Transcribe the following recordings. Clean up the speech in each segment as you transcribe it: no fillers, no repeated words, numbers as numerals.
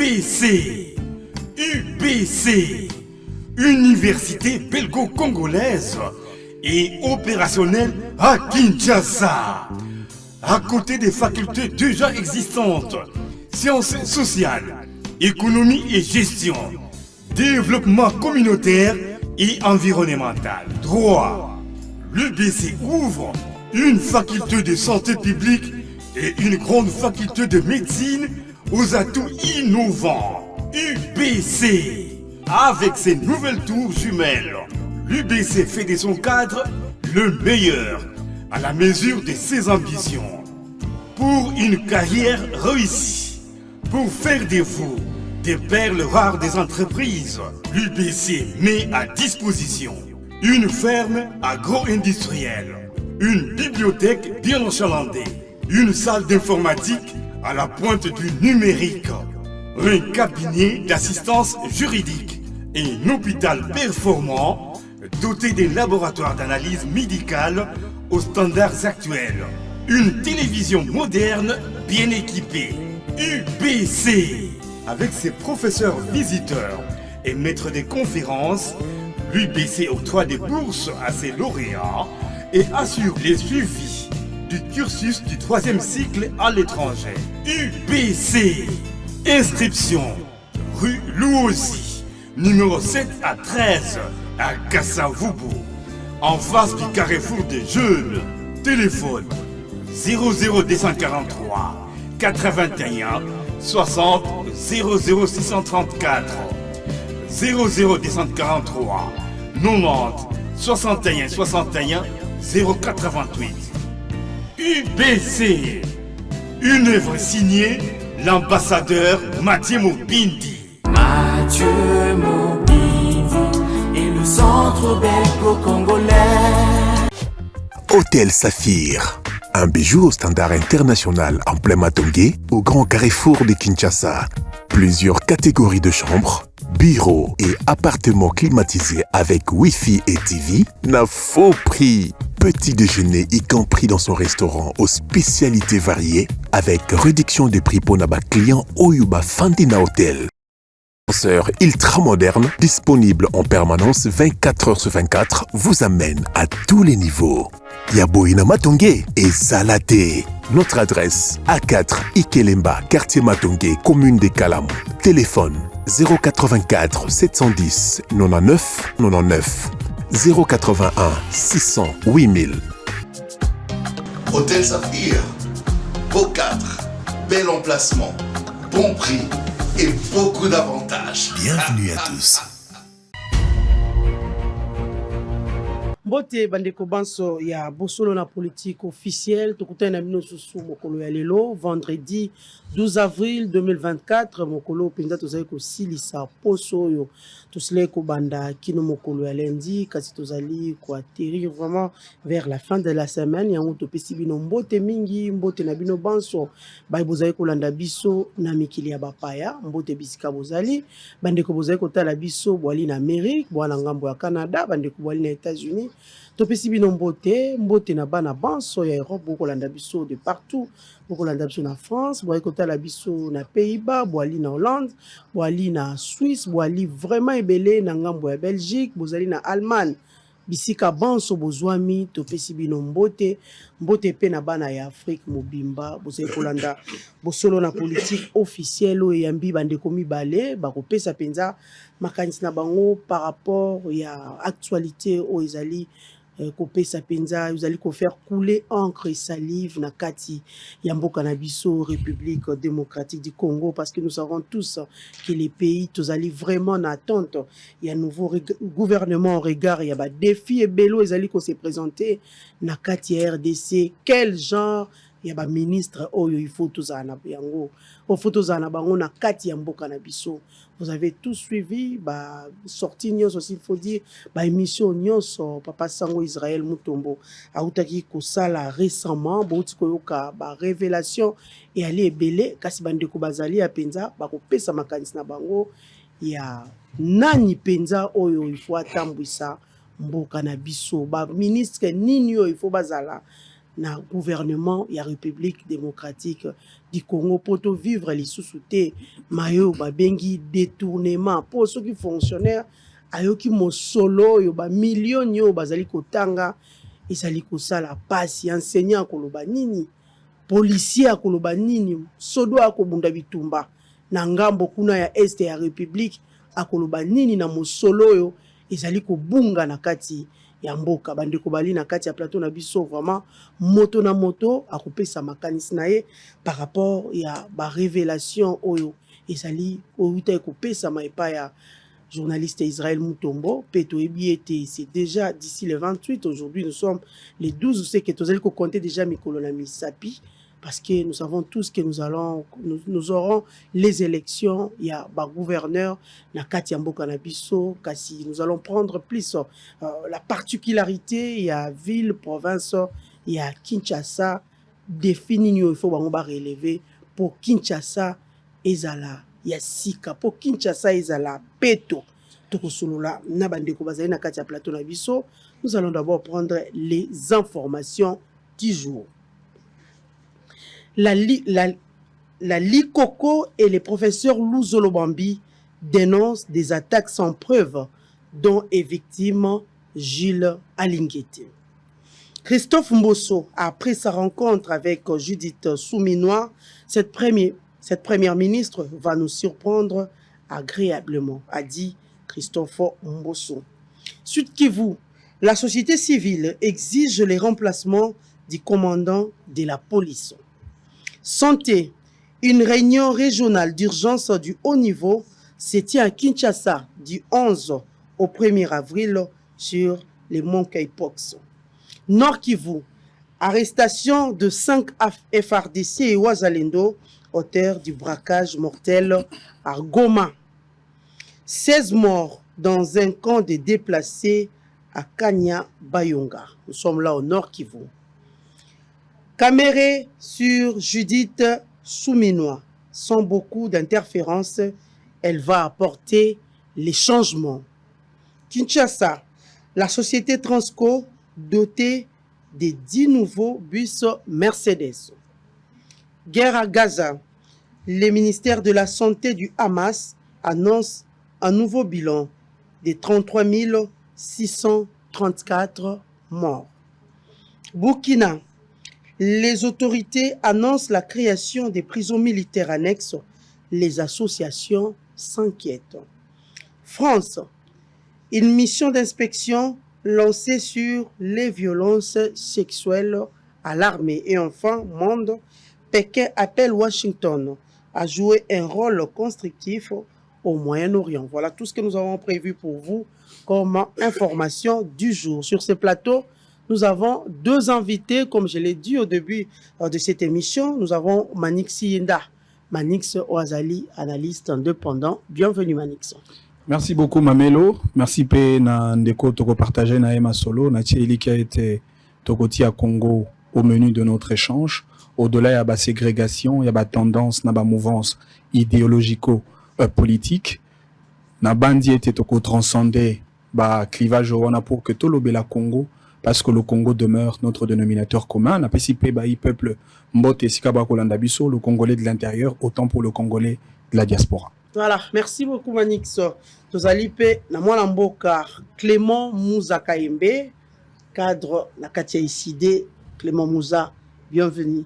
UBC. UBC. Université belgo-congolaise et opérationnelle à Kinshasa. À côté des facultés déjà existantes, sciences sociales, économie et gestion, développement communautaire et environnemental, droit, l'UBC ouvre une faculté de santé publique et une grande faculté de médecine aux atouts innovants. UBC, avec ses nouvelles tours jumelles, l'UBC fait de son cadre le meilleur à la mesure de ses ambitions. Pour une carrière réussie, pour faire de vous des perles rares des entreprises, l'UBC met à disposition une ferme agro-industrielle, une bibliothèque bien enchalandée, une salle d'informatique à la pointe du numérique, un cabinet d'assistance juridique et un hôpital performant doté des laboratoires d'analyse médicale aux standards actuels. Une télévision moderne bien équipée. UBC. Avec ses professeurs visiteurs et maîtres des conférences, l'UBC octroie des bourses à ses lauréats et assure les suivis du cursus du 3e cycle à l'étranger. UBC. Inscription rue Louosi, numéro 7 à 13 à Kassavubu, en face du carrefour des jeunes. Téléphone 00243 81 60 00634 00243 90 61 61 088. UBC, une œuvre signée l'ambassadeur Mathieu Mobindi. Mathieu Mobindi et le centre belgo-congolais. Hôtel Saphir, un bijou au standard international en plein Matongé, au grand carrefour de Kinshasa. Plusieurs catégories de chambres, bureaux et appartements climatisés avec Wi-Fi et TV, n'a faux prix. Petit déjeuner y compris dans son restaurant aux spécialités variées, avec réduction des prix pour naba clients Oyuba Fandina Hotel. Ascenseur ultra moderne, disponible en permanence 24 heures sur 24, vous amène à tous les niveaux. Yaboina Matongé et Salaté. Notre adresse A4 Ikelemba, quartier Matongé, commune des Kalam. Téléphone 084 710 99 99 081 600 8000. Hôtel Saphir, beau cadre, bel emplacement, bon prix et beaucoup d'avantages. Bienvenue à tous. Mbote bandeko banso ya bosolo na politique officielle tokutana na bino susu mokolo ya lelo vendredi 12 avril 2024 mokolo penza tozali kosilisa poso oyo tosile kobanda kino mokolo ya lundi kasi tozali koatterrir vraiment vers la fin de la semaine yango topesi bino mbote mingi mbote na bino banso bai bozali kolanda biso na mikili ya bapaya mbote bisika bozali bandeko bozali kotala biso bwali na Amérique bwana ngambo ya Canada bandeko bwali na États-Unis topesi bino mbote na bana banso ya Europe bokolanda biso de partout bokolanda biso na France boali kotala biso na Pays-Bas boali na Hollande boali na Suisse boali vraiment ebele na ngambo ya Belgique bozali na Allemagne bisika banso bozwami topesi bino mbote pe na bana ya Afrique mobimba bozali kolanda bosolo na politique officielle oyo yambi bandeko mibale bakopesa penza makanisi na bango par rapport ya actualité oyo ezali kopesa penza uzali ko faire couler encre et salive na kati ya mboka na biso République démocratique du Congo parce que nous savons tous que les pays tozali vraiment na attente il y a nouveau gouvernement au regard il y a ba défi et belo ezali ko se présenter na kati ya RDC quel genre ya ba ministre oyo il faut tozana yango o faut tozana bango na kati ya mboka na biso. Vous avez tous suivi ba sorti nyos aussi il faut dire ba émission nyos Papa Sango Israël Mutombo autaki ko sala récemment bouti ko yoka ba révélation et ali ebele kasi bandeko bazali ya penza ba ko pesa makanisi na bango ya nani penza oyo il faut atambwisa mboka na biso ba ministre nini oyo il faut bazala na gouvernement ya République démocratique du Congo pour to vivre les sous-soutés mayo babengi détournement pour ceux qui fonctionnaires ayoki mosolo yo ba millions yo bazali kotanga ezali kosala pasi enseignant koloba nini policier koloba nini sodo akobunda bitumba na ngambo kuna ya este ya République akoloba nini na mosolo yo ezali kobunga na kati ya mboka bandeko bali na kati ya plateau na biso vraiment moto na moto akopesa makanisi na ye par rapport ya ba révélation oyo ezali outa ekopesa maipa ya journaliste Israël Mutombo Peto Ebiete. C'est déjà d'ici le 28, aujourd'hui nous sommes les 12, c'est que vous allez compter déjà Mikolo na Misapi parce que nous savons tous que nous aurons les élections, il y a un gouverneur, na Katia Mboka na biso, kasi nous allons prendre plus la particularité, il y a ville, province, il y a Kinshasa, défini il faut ba relever pour Kinshasa ezala ya sika, pour Kinshasa ezala peto. Tokosolola na bandeko bazali na Katia plateau na biso, nous allons d'abord prendre les informations du jour. La Likoko et les professeurs Louzolo Bambi dénoncent des attaques sans preuve dont est victime Gilles Alinguete. Christophe Mbosso, après sa rencontre avec Judith Souminois, cette première ministre va nous surprendre agréablement, a dit Christophe Mbosso. Sud Kivu, la société civile exige le remplacement du commandant de la police. Santé, une réunion régionale d'urgence du haut niveau se tient à Kinshasa du 11 au 1er avril sur les monts Kaipox. Nord Kivu, arrestation de 5 FRDC et Ouazalendo, auteurs du braquage mortel à Goma. 16 morts dans un camp de déplacés à Kanya Bayonga. Nous sommes là au Nord Kivu. Caméré sur Judith Souminois. Sans beaucoup d'interférences, elle va apporter les changements. Kinshasa, la société Transco dotée de 10 nouveaux bus Mercedes. Guerre à Gaza, le ministère de la Santé du Hamas annonce un nouveau bilan de 33 634 morts. Burkina, les autorités annoncent la création des prisons militaires annexes. Les associations s'inquiètent. France, une mission d'inspection lancée sur les violences sexuelles à l'armée. Et enfin, monde, Pékin appelle Washington à jouer un rôle constructif au Moyen-Orient. Voilà tout ce que nous avons prévu pour vous comme information du jour. Sur ce plateau, nous avons deux invités, comme je l'ai dit au début de cette émission. Nous avons Manix Yinda, Manix Oazali, analyste indépendant. Bienvenue Manix. Merci beaucoup Mamelo. Merci pe na ndeko toko partager na Ema Solo, na Thierry qui a été tokoti à Congo au menu de notre échange. Au-delà, il y a la ségrégation, il y a la tendance, il y a la mouvance idéologico-politique. Na bandi était toko transcender ba clivage pour que tout le Congo, parce que le Congo demeure notre dénominateur commun. Na PCP ba peuple mbote sikaba kolanda biso, le Congolais de l'intérieur, autant pour le Congolais de la diaspora. Voilà, merci beaucoup Manix. Tozalipe na mwana mboka Clément Mouza Kaembe, cadre na Katia Iside. Clément Mouza, bienvenue.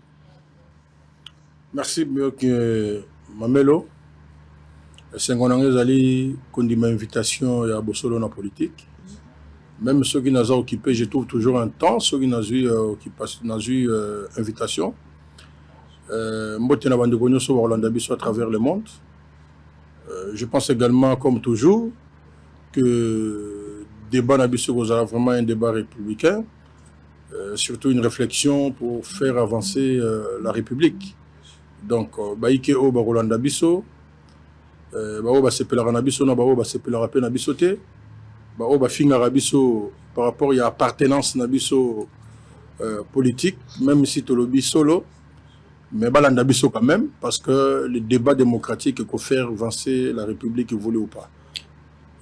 Merci Mamelo. C'est un zali kondima invitation à Bosolo na politique. Même ceux qui nous ont occupé, je trouve toujours un temps, ceux qui nous ont eu invitation. Mbote na bande konyo so Orlando biso à travers le monde. Je pense également, comme toujours, que débat na biso sera vraiment un débat républicain, surtout une réflexion pour faire avancer la République. Donc, baïke o Orlando biso, bao ba sepela na biso na bao ba sepela pe na biso te, bao ba finga biso par rapport à appartenance na biso politique, même si to lobby solo. Mais balanda biso quand même, parce que le débat démocratique est pour faire avancer la République, voulait ou pas.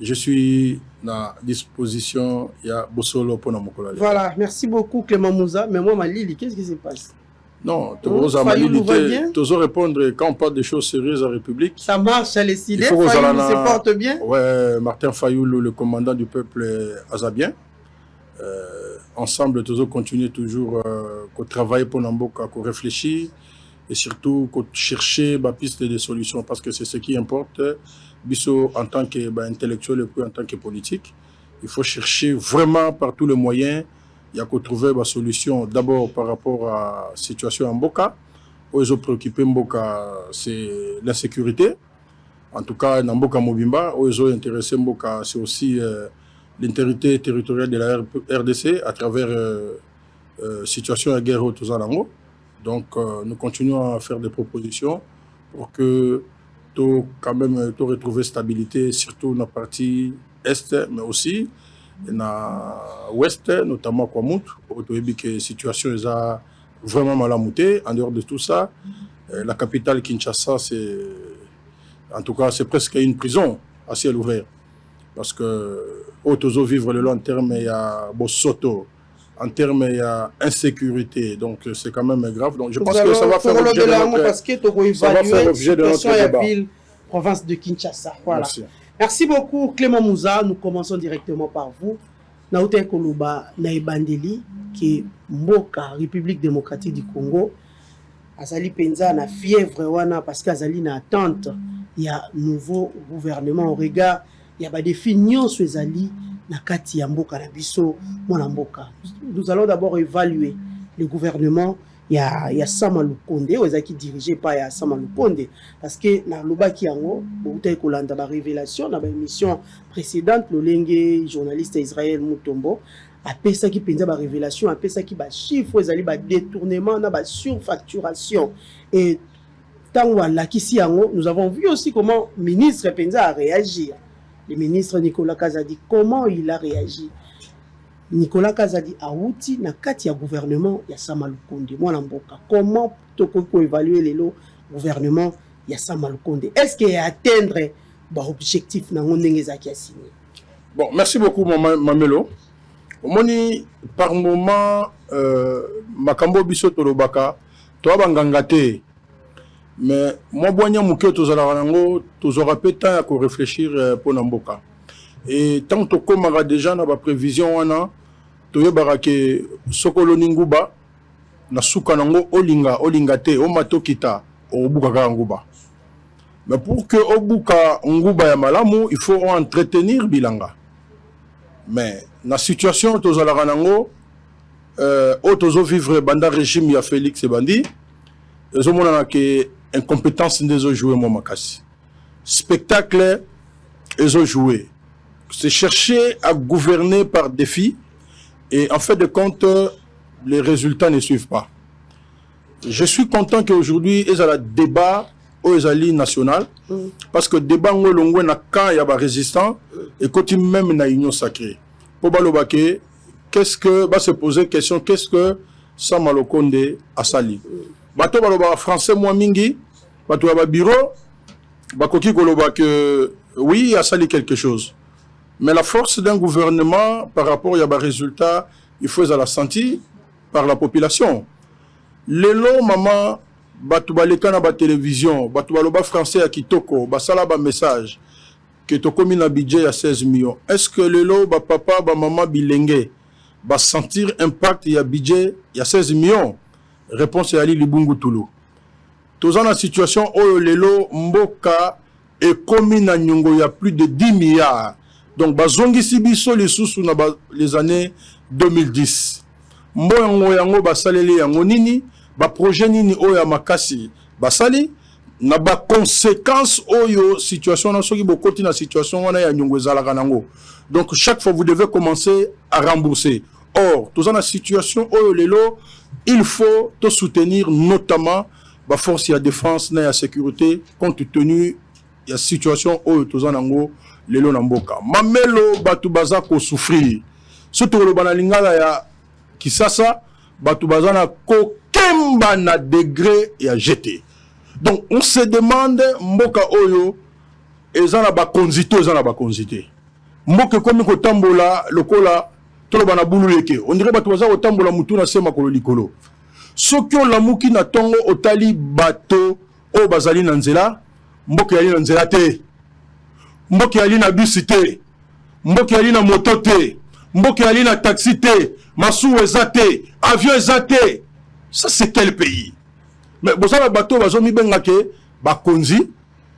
je suis à disposition. Il y a Bosolo pour nous. Voilà, merci beaucoup Clément Mouza. Mais moi, Malili, qu'est-ce qui se passe? Non, tu vas répondre quand on parle des choses sérieuses à la République. Ça marche, elle est décidé. Fayoulou se porte bien. Ouais, Martin Fayoulou, le commandant du peuple azabien. Ensemble, toujours continuer toujours à travailler pour Namboka, à réfléchir et surtout à chercher des pistes de solutions parce que c'est ce qui importe. Bisso en tant qu'intellectuel et puis en tant que politique, il faut chercher vraiment par tous les moyens. Il y a qu'à trouver des solutions d'abord par rapport à la situation en Mboka. Où ils ont préoccupé Mboka, c'est l'insécurité. En tout cas, dans Mboka Mobimba, où ils ont intéressé Mboka, c'est aussi l'intégrité territoriale de la RDC à travers la situation de guerre au Tozalango. Donc, nous continuons à faire des propositions pour que tu retrouves stabilité, surtout dans la partie est, mais aussi dans l'ouest, notamment Kwamut, où tu as vu que la situation est vraiment mal amoutée. En dehors de tout ça, la capitale Kinshasa, en tout cas, c'est presque une prison à ciel ouvert. Parce que Otozo vivre le long terme, il y a Bosoto, en termes il y a insécurité, donc c'est quand même grave. Donc je pense que ça va faire l'objet de notre débat. Province de Kinshasa. Voilà. Merci beaucoup Clément Mouza. Nous commençons directement par vous. Naouté Koluba Naibandeli, qui est Mboka, République démocratique du Congo. Azali Penza na fièvre wana parce qu'Azali na attente. Il y a nouveau gouvernement au regard. Il y a des définitions sur Azali na kati ya Mboka na biso mwana Mboka. Nous allons d'abord évaluer le gouvernement. Il y a Sama Lukonde, qui dirigé par Sama Lukonde. Parce que dans le qui yango, dans la révélation, dans l'émission précédente, le journaliste Israël Moutombo, a ça qui pensa la révélation, a ça qui ba chiffre, ils détournement, na surfacturation. Et tant que nous avons vu aussi comment le ministre Penza a réagi. Le ministre Nicolas Kazadi, comment il a réagi. Nicolas Kazadi a outi na kati ya gouvernement ya Sama Lukonde mwana Mboka. Comment toko évaluer le gouvernement ya Sama Lukonde? Est-ce qu'il a atteindre l'objectif na ndenge zaki assigné? Bon, merci beaucoup Mamelo. Omoni par moment makambo biso tolobaka to banganga te. Mais moi bonya muke tozala nango tozora pe temps ya ko réfléchir pour Mboka. Et tant que komara déjà na ba prévision wana toyebaka ke sokolo ninguba na suka nango olinga te o matokita obuka ka nguba. Mais pour que obuka nguba ya malamu, il faut entretenir bilanga. Mais na situation tozalaka nango tozo vivre banda régime ya Félix Ebandi, ezomona na ke incompétence ndezo jouer mo makasi. Spectacle ezo jouer. C'est chercher à gouverner par défi et en fait de compte, les résultats ne suivent pas. Je suis content qu'aujourd'hui, il y a un débat aux alliés nationales parce que le débat est na quand il y a des résistants et quand il même na union sacrée. Pour balobake, qu'est-ce que va se poser question, qu'est-ce que Sama Lukonde a sali? Bato baloba français moi mingi, bato ba bureau, bakoki koloba que oui, il a sali quelque chose. Mais la force d'un gouvernement, par rapport à des résultats, il faut la sentir par la population. Lelo, maman, batubaleka na ba télévision, batubaloba français à Kitoko, basala ba message, que to komi na budget à 16 millions. Est-ce que lelo, ba papa, ba maman bilenge, ba sentir impact ya budget ya 16 millions? Réponse à Ali Libungu Toulou. Tous en la situation où lelo, Mboka, et komi na nyongo, il y a plus de 10 milliards. Donc, bazongi sibiso les sous les années 2010. Mboyango yango basaleli yango nini, ba projet nini oya makasi basali, na ba conséquences oyo situation na soki bokoti na situation wana ya nyongo ezalaka nango. Donc, chaque fois vous devez commencer à rembourser. Or, tous en la situation oyo lelo, il faut te soutenir notamment ba force ya défense na ya sécurité compte tenu ya situation oyo tous en nango. Lelo na Mboka. Mamelo batu baza ko souffrir. Surtout le banalingala ya Kisasa, batu baza na ko kemba na degré ya jeté. Donc on se demande Mboka oyo ezana ba konzito ezana ba konzité. mboke komi ko tambola lokola tolo bana bulu yeke on dirait bato baza ko tambola mutu na sema kolo likolo soki olamuki na tongo otali bato o bazali na nzela mboke yali na nzela te mboke yali na bus te mboke yali na moto te mboke yali na taxi te masuwa eza te avion eza te. Ça c'est quel pays? Mais bozala bato bazo mi bengake bakonzi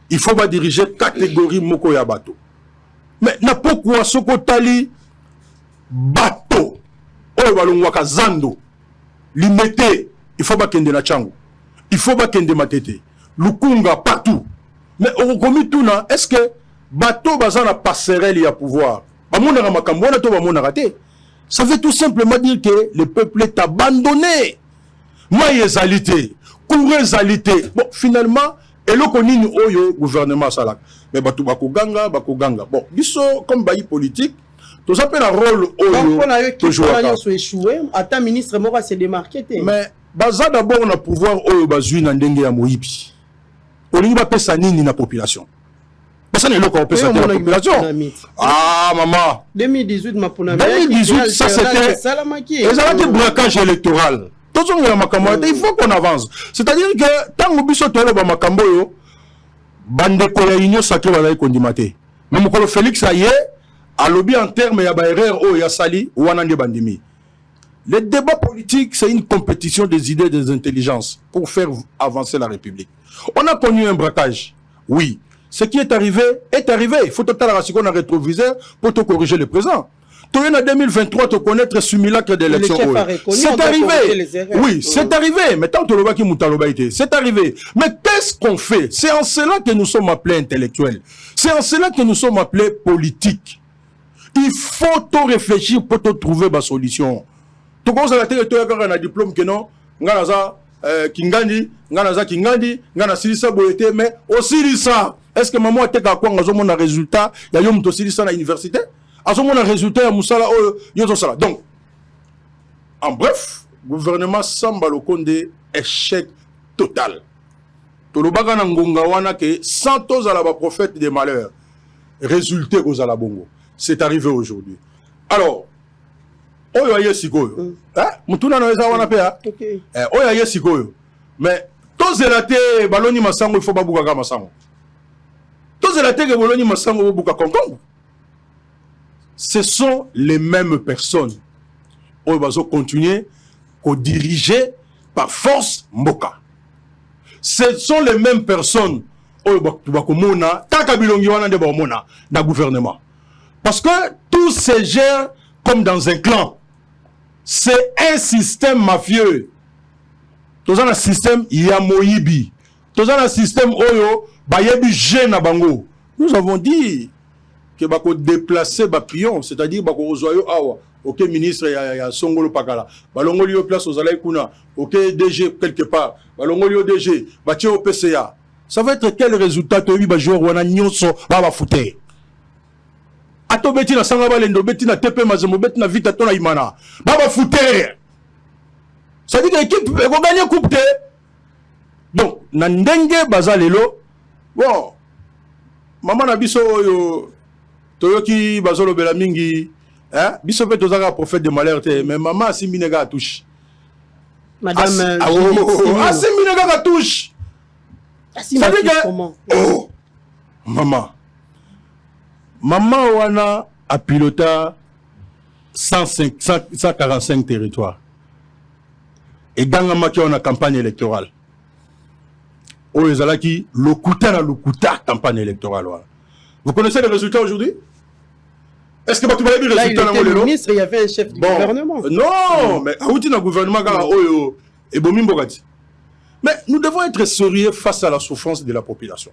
il faut ba diriger catégorie moko ya bato. Mais na pourquoi soko tali bato oyo balongwaka zando limete il faut ba kende na chango il faut ba kende matete lukunga partout. Mais on komi tuna est-ce que bato baza na passerelle ya pouvoir bamona makambo na to bamona raté? Ça veut tout simplement dire que le peuple est abandonné. Moi ezalité courez ezalité. Bon finalement eloko nini oyo gouvernement salak mais bato bakoganga bon biso comme bayi politique tous appelle un rôle oyo toujours échoué ata ministre moko se démarquer té mais baza d'abord na pouvoir oyo bazui na ndenge ya moyibi olingi ba pesa nini na population parce que eloko pesa na population. Ah maman 2018 mapona 2018 ça c'était ezalaki braquage électoral. Il faut qu'on avance. C'est-à-dire que tant que biso tolo ba makambo yo bande ko ya union sacrée bazali kondimate. Même ko Félix aye a lobby en terme ya ba erreur o ya sali wana nde bandimi. Le débat politique c'est une compétition des idées et des intelligences pour faire avancer la République. On a connu un braquage. Oui, ce qui est arrivé est arrivé. Il faut totalement rassurer un rétroviseur pour te corriger le présent. En 2023, te connaître le simulacre d'élection. C'est arrivé. Oui, c'est arrivé. Mais tant que c'est arrivé. Mais qu'est-ce qu'on fait? C'est en cela que nous sommes appelés intellectuels. C'est en cela que nous sommes appelés politiques. Il faut tout réfléchir pour te trouver ma solution. Tu commences à la télé, tu as un diplôme que non, nganaza Kingandi, nganaza Kingandi, ngana silisa boyete, mais aussi lisa. Est-ce que maman a été à quoi on a un résultat? Il y a eu un silisa à l'université? À ce moment, le résultat est Moussala. Donc, en bref, le gouvernement semble au compte d'échec total. Tolobaga Nangonga wana ke santos à la prophète des malheurs. Résulté aux Alabongo. C'est arrivé aujourd'hui. Alors, oyo aye sikoyo. Mutuna na eza wana pe ha. Oyo aye sikoyo. Mais tozelate baloni masango il faut pas buka masango. Tozelate ke baloni masango buka konkongo. Ce sont les mêmes personnes. On va continuer à diriger par force Mboka. Ce sont les mêmes personnes dans le gouvernement. Parce que tout se gère comme dans un clan. C'est un système mafieux. Dans un système Yamoyibi. Dans un système Oyo, Bayebi Jena Bango. Nous avons dit que bako déplacer ba pion, c'est-à-dire bako ozoyo awa, OK ministre ya Songolo Pakala, balongoli yo place aux alay kuna, OK DG quelque part, balongoli yo DG, batie au PCA. Ça va être quel résultat to bi ba joueur wana nyonso ba fouté. Ato beti na sanga balendo beti na TP Mazembo beti na Vita to na Imana. Ba fouté. Ça dit que l'équipe va gagner coupe de. Donc na ndenge bazalelo, bon maman na biso yo Toyoki Bazolo Belamingi, hein? Biso fait tozaka prophète de malheur, mais maman Asiminega touche. Madame Asiminega touche. Ça veut dire comment? Oh, maman wana a piloté 145 territoires. Et ganga maki on a campagne électorale. Oh ezalaki lokuta campagne électorale. Vous connaissez les résultats aujourd'hui? Est-ce que tu vas dire les résultats dans le ministre, il y avait un chef du gouvernement. Non, mais Aouti dans le gouvernement, mais nous devons être sérieux face à la souffrance de la population.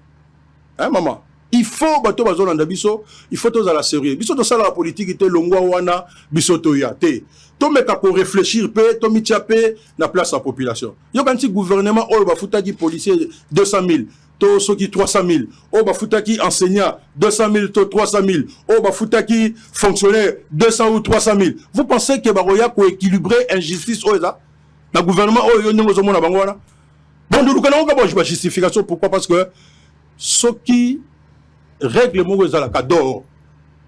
Hein, maman? Il faut bateau bazon ndabiso, il faut tous à la sérieux. Biso to sala la politique était longwa wana biso to yate. To meka ko réfléchir pe, to mitiapé na place la population. Yo quand si gouvernement o ba futaki policier 200 000. To soki 300 000, o ba futaki enseignant 200 000 to 300 000, o ba futaki fonctionnaire 200 ou 300 000. Vous pensez que baroya ko équilibrer injustice oza? Na gouvernement o yo ndongo zomona bango wana. Bon de lukana ko ba justification pourquoi? Parce que ce qui règle mo za la cador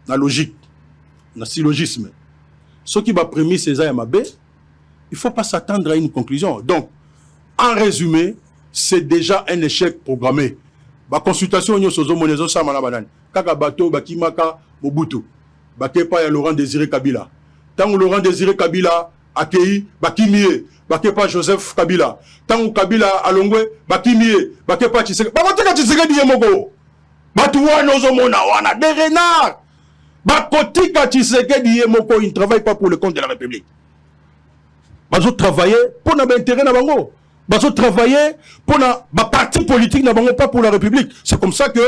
na logique. un syllogisme. Ce qui va prémis César Yamabé, il ne faut pas s'attendre à une conclusion. Donc, en résumé, c'est déjà un échec programmé. La consultation est sur Zomonezo Samanabanan. Kaka Bato, Bakimaka, Mobutu. Bakepa et Laurent Désiré Kabila. Tant que Laurent Désiré Kabila accueilli, Bakimie, Bakepa Joseph Kabila. Tant que Kabila Alongwe, Bakimie, Bakepa Tshisekedi. Bakoteka Tshisekedi Yemoko. Batouwa Nozomona Wana, des renards. Bakotika Tshisekedi Yemoko, il ne travaille pas pour le compte de la République. Bazo travailler pour l'intérêt de Bango. Bazo travailler pour la parti politique de Bango, pas pour la République. C'est comme ça que,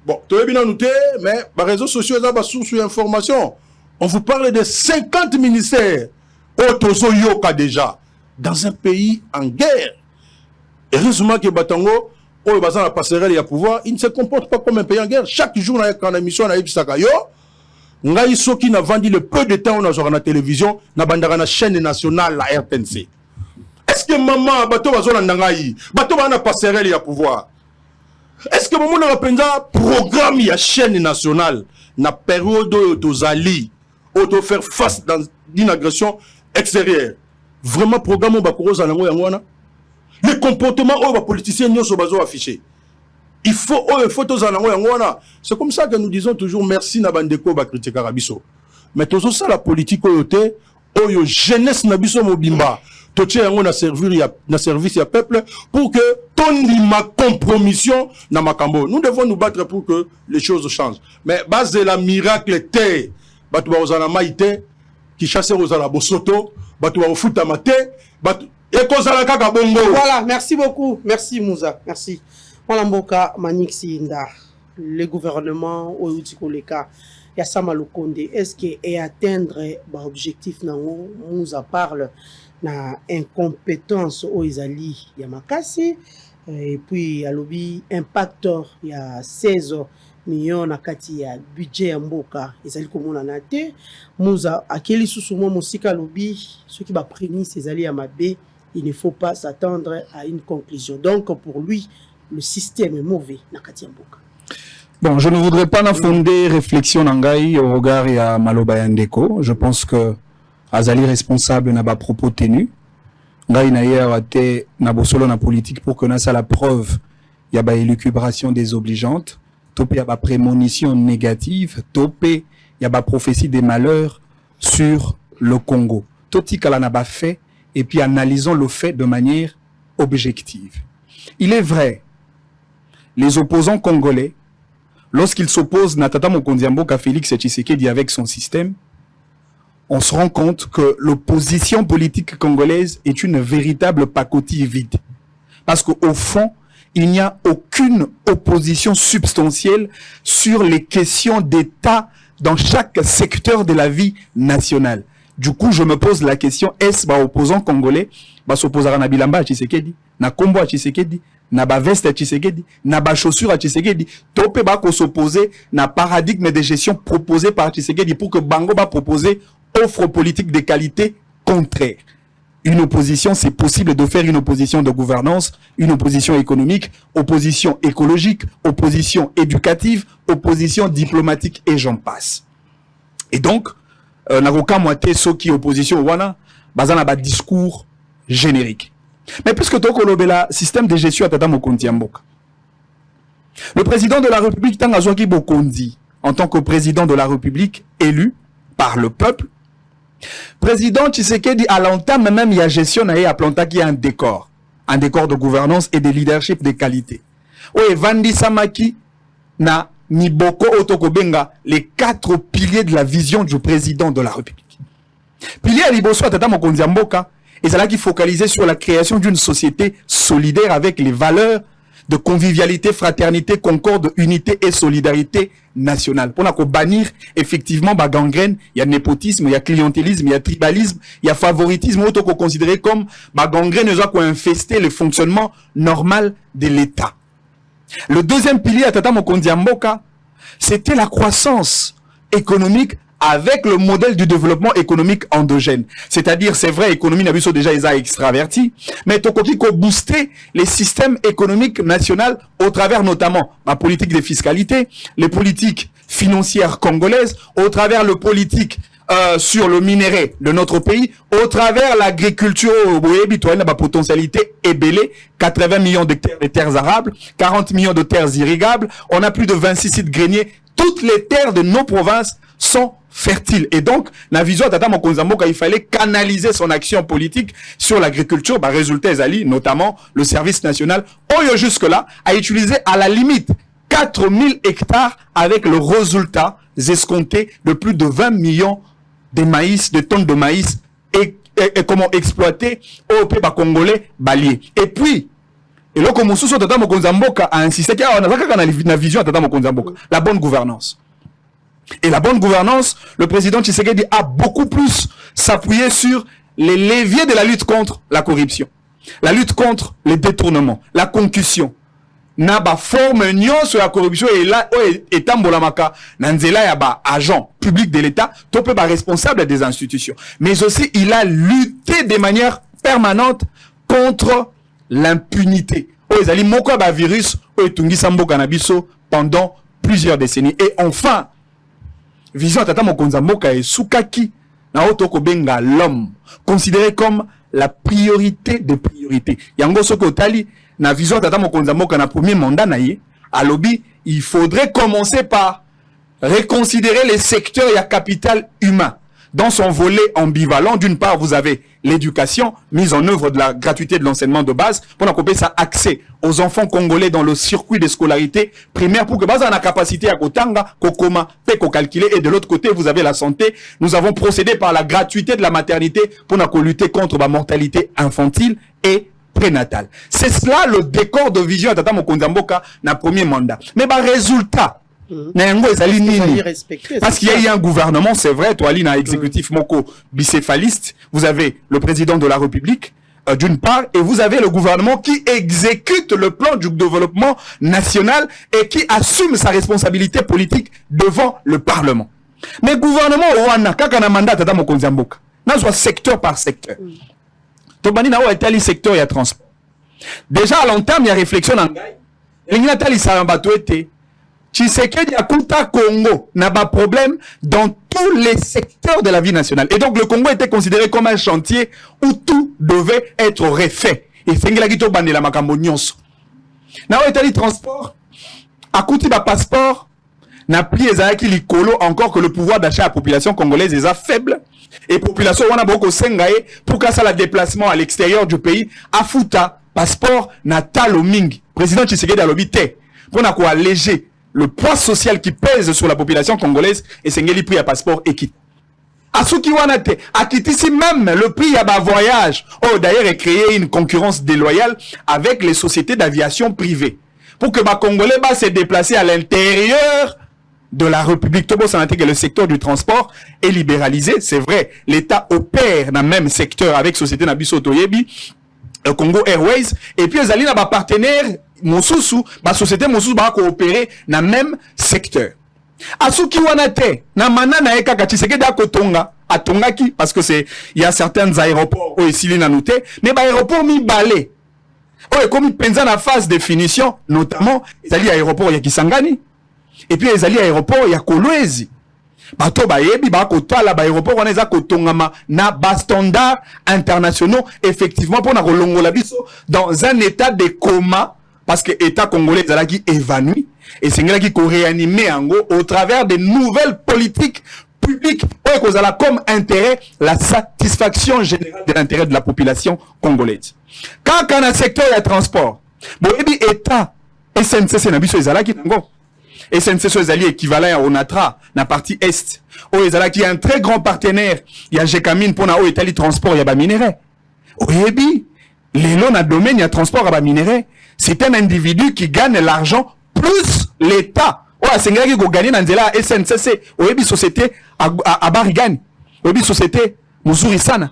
bon, tu as bien noté, mais les réseaux sociaux, ils ont source d'information. On vous parle de 50 ministères. Otozo Yoka déjà. Dans un pays en guerre. Heureusement que Batango, au bazar la passerelle et à pouvoir, il ne se comporte pas comme un pays en guerre. Chaque jour, quand la mission a Sakayo, ngai soki n'a vendu le peu de temps on a joué à la télévision, na bandara na chaîne nationale la RTNC. Est-ce que maman bato bazona ndangai, bato bana passerelle ya pouvoir? Est-ce que maman na penza programme ya chaîne nationale na période tozali auto faire face dans une agression extérieure? Vraiment programme bakoro za nango yango wana? Les comportements aux politiciens n'y sont pas affichés. Il faut c'est comme ça que nous disons toujours merci Nabandeko ba critiquer Rabiso. Mais tout ça la politique oyote oyo jeunesse nabiso mobimba. Toche yango na service ya peuple pour que ton ma compromission na makambo. Nous devons nous battre pour que les choses changent. Mais base la miracle té batu ba ozana maite qui chasse ozala bosoto, batu ba ofuta mate, batu et kozala kaka bongo. Voilà, merci beaucoup. Merci Moussa. Merci. Malamboka Manixi Inda, le gouvernement au Utikoleka, Yassama Lukonde, est-ce que et atteindre l'objectif nango Moussa parle na incompétence au Izali Yamakasi et puis à l'obi impacteur il y a 16 millions na kati ya budget ya mboka Izali komona na te Moussa akeli susumo musika lobi ce qui va prémisse Izali Yamabe, il ne faut pas s'attendre à une conclusion. Donc pour lui le système est mauvais. Bon, je ne voudrais pas fonder réflexion nangai au regard à Maloba Yandeko. Je pense que Azali responsable n'a pas propos tenu. Ngai naïer été nabosolo na politique pour que ça la preuve. Il y a ba élucubration désobligeante, topé y a ba prémonition négative, topé y a ba prophétie des malheurs sur le Congo. Toti kala n'a pas fait et puis analysons le fait de manière objective. Il est vrai. Les opposants congolais, lorsqu'ils s'opposent Natata Mokondiamboka Félix Tshisekedi avec son système, on se rend compte que l'opposition politique congolaise est une véritable pacotille vide. Parce qu'au fond, il n'y a aucune opposition substantielle sur les questions d'État dans chaque secteur de la vie nationale. Du coup, je me pose la question, est-ce que opposants congolais s'opposent à Nabilamba à Tshisekedi, na Kombo à Tshisekedi, na ba veste à Tshisekedi, na ba chaussure à Tshisekedi, topé ba ko s'opposer na paradigme de gestion proposé par Tshisekedi pour que Bango ba proposer offre politique de qualité contraire. Une opposition, c'est possible de faire une opposition de gouvernance, une opposition économique, opposition écologique, opposition éducative, opposition diplomatique et j'en passe. Et donc, nakoka moité ceux qui opposition wana bazana ba discours générique. Mais puisque Tokolobela, système de gestion à Tata Mokonzi Mboka. Le président de la République, Tangazwaki Bokondi, en tant que président de la République élu par le peuple, président Tshisekedi à l'entame même il y a gestion à planta qui a un décor de gouvernance et de leadership de qualité. Oui, Vandi Samaki na Niboko Otokobenga, les 4 piliers de la vision du président de la République. Pilier à Liboso à Tata Mokonzi Mboka, et c'est là qu'il focalisait sur la création d'une société solidaire avec les valeurs de convivialité, fraternité, concorde, unité et solidarité nationale. Pour qu'on bannir effectivement la gangrène, il y a népotisme, il y a clientélisme, il y a tribalisme, il y a favoritisme, auto qu'on considérait comme la gangrène qui a infesté le fonctionnement normal de l'État. Le deuxième pilier à Tata Mokonzi Mboka, c'était la croissance économique avec le modèle du développement économique endogène. C'est-à-dire, c'est vrai, l'économie n'a déjà extraverti, mais Tokoki ko booster les systèmes économiques nationaux au travers notamment la politique de fiscalité, les politiques financière congolaise, au travers le politique sur le minerai de notre pays, au travers l'agriculture, la potentialité est belée, 80 millions d'hectares de terres arables, 40 millions de terres irrigables, on a plus de 26 sites greniers, toutes les terres de nos provinces sont fertiles. Et donc, la vision Tata Mokonzi Mboka, il fallait canaliser son action politique sur l'agriculture. Résultat, Ezali, notamment le service national, Oyo jusque-là, a utilisé à la limite 4000 hectares avec le résultat escompté de plus de 20 millions de maïs, de tonnes de maïs et comment exploiter au pays congolais balier. Et puis, et là, comme Tata Mokonzi Mboka a insisté qu'il y a une vision Tata Mokonzi Mboka, la bonne gouvernance. Et la bonne gouvernance, le président Tshisekedi a beaucoup plus s'appuyer sur les leviers de la lutte contre la corruption, la lutte contre les détournements, la concussion. Na ba forme nyon sur la corruption et là etambolamaka nanzela ya ba agent public de l'État, topé ba responsable des institutions. Mais aussi il a lutté de manière permanente contre l'impunité. Ezali moko ba virus etungisa mboka na biso pendant plusieurs décennies. Et enfin, vision Tata Mokonzi Mboka et Soukaki na otoko benga l'homme considéré comme la priorité des priorités. Yango soko tali na vision Tata Mokonzi Mboka na premier mandat na ye à lobby, il faudrait commencer par reconsidérer les secteurs et capital humain. Dans son volet ambivalent, d'une part, vous avez l'éducation, mise en œuvre de la gratuité de l'enseignement de base, pour accompagner ça accès aux enfants congolais dans le circuit de scolarité primaire, pour que base en a capacité à kotanga, kokoma, peko calculer. Et de l'autre côté, vous avez la santé. Nous avons procédé par la gratuité de la maternité pour lutter contre la mortalité infantile et prénatale. C'est cela le décor de vision à Tata Mokonzi Mboka na premier mandat. Mais résultat, parce qu'il y a eu un gouvernement, c'est vrai, toi, un exécutif moko bicéphaliste, vous avez le président de la République, d'une part, et vous avez le gouvernement qui exécute le plan du développement national et qui assume sa responsabilité politique devant le Parlement. Mais gouvernement, Rwanda, quand on a mandat Tata Mokonzi Mboka, n'a soit secteur par secteur. Tobani na etali secteur ya transport. Déjà à long terme, il y a réflexion en gaï. Il y a tali sarambatoete. Tshisekedi akuta Congo n'a pas problème dans tous les secteurs de la vie nationale. Et donc le Congo était considéré comme un chantier où tout devait être refait. Et Fengela Gito Bandela Makambo Nyonso. Na etali transport, akuti ba passeport, n'a pris ezaki likolo encore que le pouvoir d'achat à la population congolaise est faible. Et population wana boko sengaye pour qu'à ça la déplacement à l'extérieur du pays afuta passeport natal mingi. Président Tshisekedi a l'obité pour na ko alléger le poids social qui pèse sur la population congolaise et sengeli prix à passeport équitable. Asuki wana te akitisi même le prix à bas voyage. Oh d'ailleurs est créé une concurrence déloyale avec les sociétés d'aviation privées pour que ba congolais ba se déplacer à l'intérieur de la République. Tobo santé que le secteur du transport est libéralisé, c'est vrai. L'État opère dans le même secteur avec société Nabiso Toyebi, Congo Airways, et puis les alliés na ba partenaire Mosusu, ba société Mosusu ba coopérer dans le même secteur. Asuki wanate na manana eka katiseke da kotonga atongaki parce que c'est il y a certains aéroports où ici les nanoté, mais ba aéroport mi balé. Oh comme penza na phase de finition, notamment les alliés aéroport ya Kisangani. Et puis les alliés aéroports, il y a Kolwezi. Bato bayebi ba kotala ba aéroport on eza kotongama na ba standards internationaux effectivement pour na kolongola biso dans un état de coma parce que état congolais zala qui évanoui et c'est là qui ko réanimer ango au travers des nouvelles politiques publiques pour que comme intérêt la satisfaction générale de l'intérêt de la population congolaise. Quand on a un secteur de transport, boyebi état SNCC na biso ezala ki nango SNCC est équivalent au Natra, na partie Est. Qui est un très grand partenaire. Il y a Jekamine pour na Italie transport, il y a ba minerai. Oyebi, l'élo na domaine, il y a transport à ba minerai. C'est un individu qui gagne l'argent plus l'État. C'est un gars qui gagne dans la SNCC. Oyebi, société à Barigani. Oyebi, société Muzuri Sana.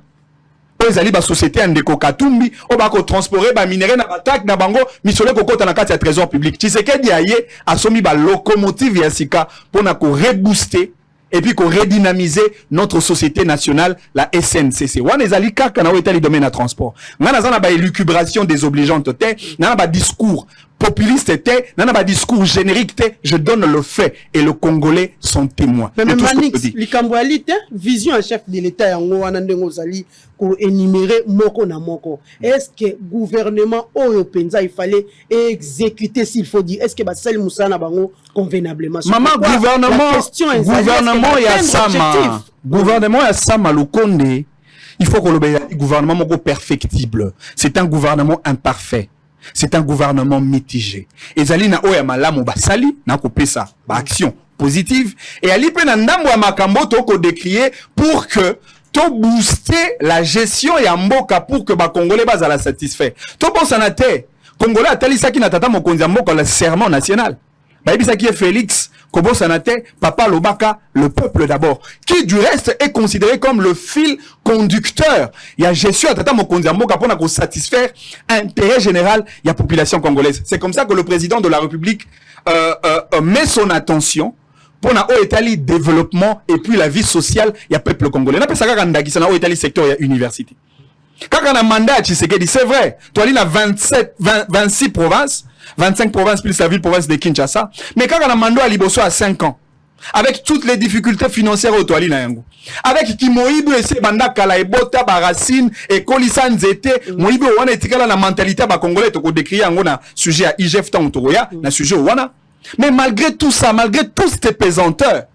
Ezali ba société ndeko Katumbi o ba ko transporter ba minerai na batak na bango misole kokota na kati ya trésor public. Tshisekedi aye asomi ba locomotive ya sika pour na ko rebooster et puis ko redynamiser notre société nationale la SNCC. Wana ezali kaka na etali domaine à transport. Ngana zana ba élucubration désobligeante te na ba discours populiste était, dans un discours générique, je donne le fait et le Congolais sont témoins. Mais Manix, l'Ikamboalite, vision en chef de l'État, yango anandengo zali ko énumérer moko na moko. Est-ce que gouvernement Oyo Penza il fallait exécuter s'il faut dire? Est-ce que Basali Moussa na bango convenablement? Maman, gouvernement ya sama. Gouvernement ya sama Lukonde. Il faut que le gouvernement soit perfectible. C'est un gouvernement imparfait. C'est un gouvernement mitigé. Et Zali na oya malamu basali na kopé ça, action positive. Et ali pe na ndambo ya makambo toko décrier pour que to booster la gestion ya mboka pour que ba Congolais bazala satisfait. To pense na te Congolais atali saki na tata mokonzi mboka le serment national. Ba ebisa ki Félix Kobo Sanate, Papa Lobaka, le peuple d'abord, qui du reste est considéré comme le fil conducteur. Il y a gestion à Tata Mokonzi Mboka pour satisfaire l'intérêt général de la population congolaise. C'est comme ça que le président de la République met son attention pour le développement et puis la vie sociale du peuple congolais. On appelle ça le secteur de l'université. Quand on a mandat à Tshisekedi, c'est vrai, tu as 26 provinces, 25 provinces plus la ville-province de Kinshasa, mais quand on a mandat à Liboso à 5 ans, avec toutes les difficultés financières au Toali na yango, avec Kimoïbe et Sebanda Kalaibota, Baracine et Kolisan Zete, Moïbe wana etikala na mentalité ba congolais to ko décrire yango na sujet à IGF Tantoroya, na sujet wana. Mais malgré tout ça, malgré tous ces pesanteurs,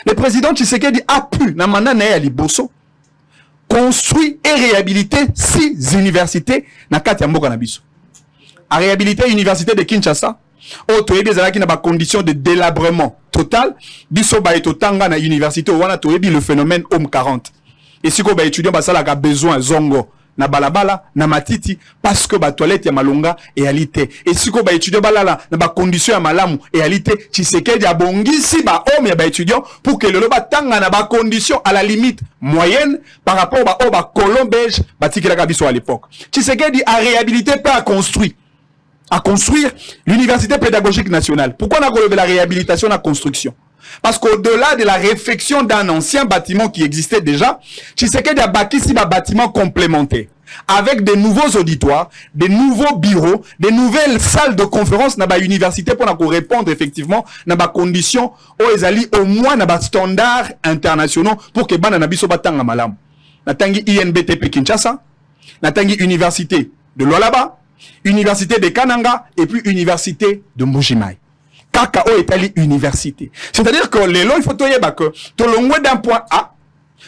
le président Tshisekedi a pu na mandat na ya Liboso construit et réhabilité 6 universités na kati ya mboka na biso. A réhabilité l'université de Kinshasa, otoyebi ezalaki na ba conditions de délabrement total, biso ba etotanga na université wana toyebi le phénomène homme 40. Et siko ba étudiant ba sala ka besoin zongo na balabala na matiti parce que ba toilette ya malonga et alité. Et siko ba étudiant balala na ba conditions ya malamu et alité, Tshisekedi a bongisi ba homme ya ba étudiant pour que le ba tanga na ba conditions à la limite moyenne par rapport ba colombège ba tikela biso à l'époque. Tshisekedi a réhabilité pas a construit. À construire l'université pédagogique nationale. Pourquoi on a relevé la réhabilitation de la construction? Parce qu'au-delà de la réfection d'un ancien bâtiment qui existait déjà, Tshisekedi a bâti ici un bâtiment complémentaire avec des nouveaux auditoires, des nouveaux bureaux, des nouvelles salles de conférence dans l'université pour répondre effectivement dans les conditions où ils allaient au moins dans les standards internationaux pour que les gens soient battus en malam. Natangi INBTP Kinshasa, Natangi Université de Lualaba, Université de Kananga et puis Université de Mbujimaï. Kakao est allé université. C'est-à-dire que les lois, il faut que tu l'envoies d'un point A,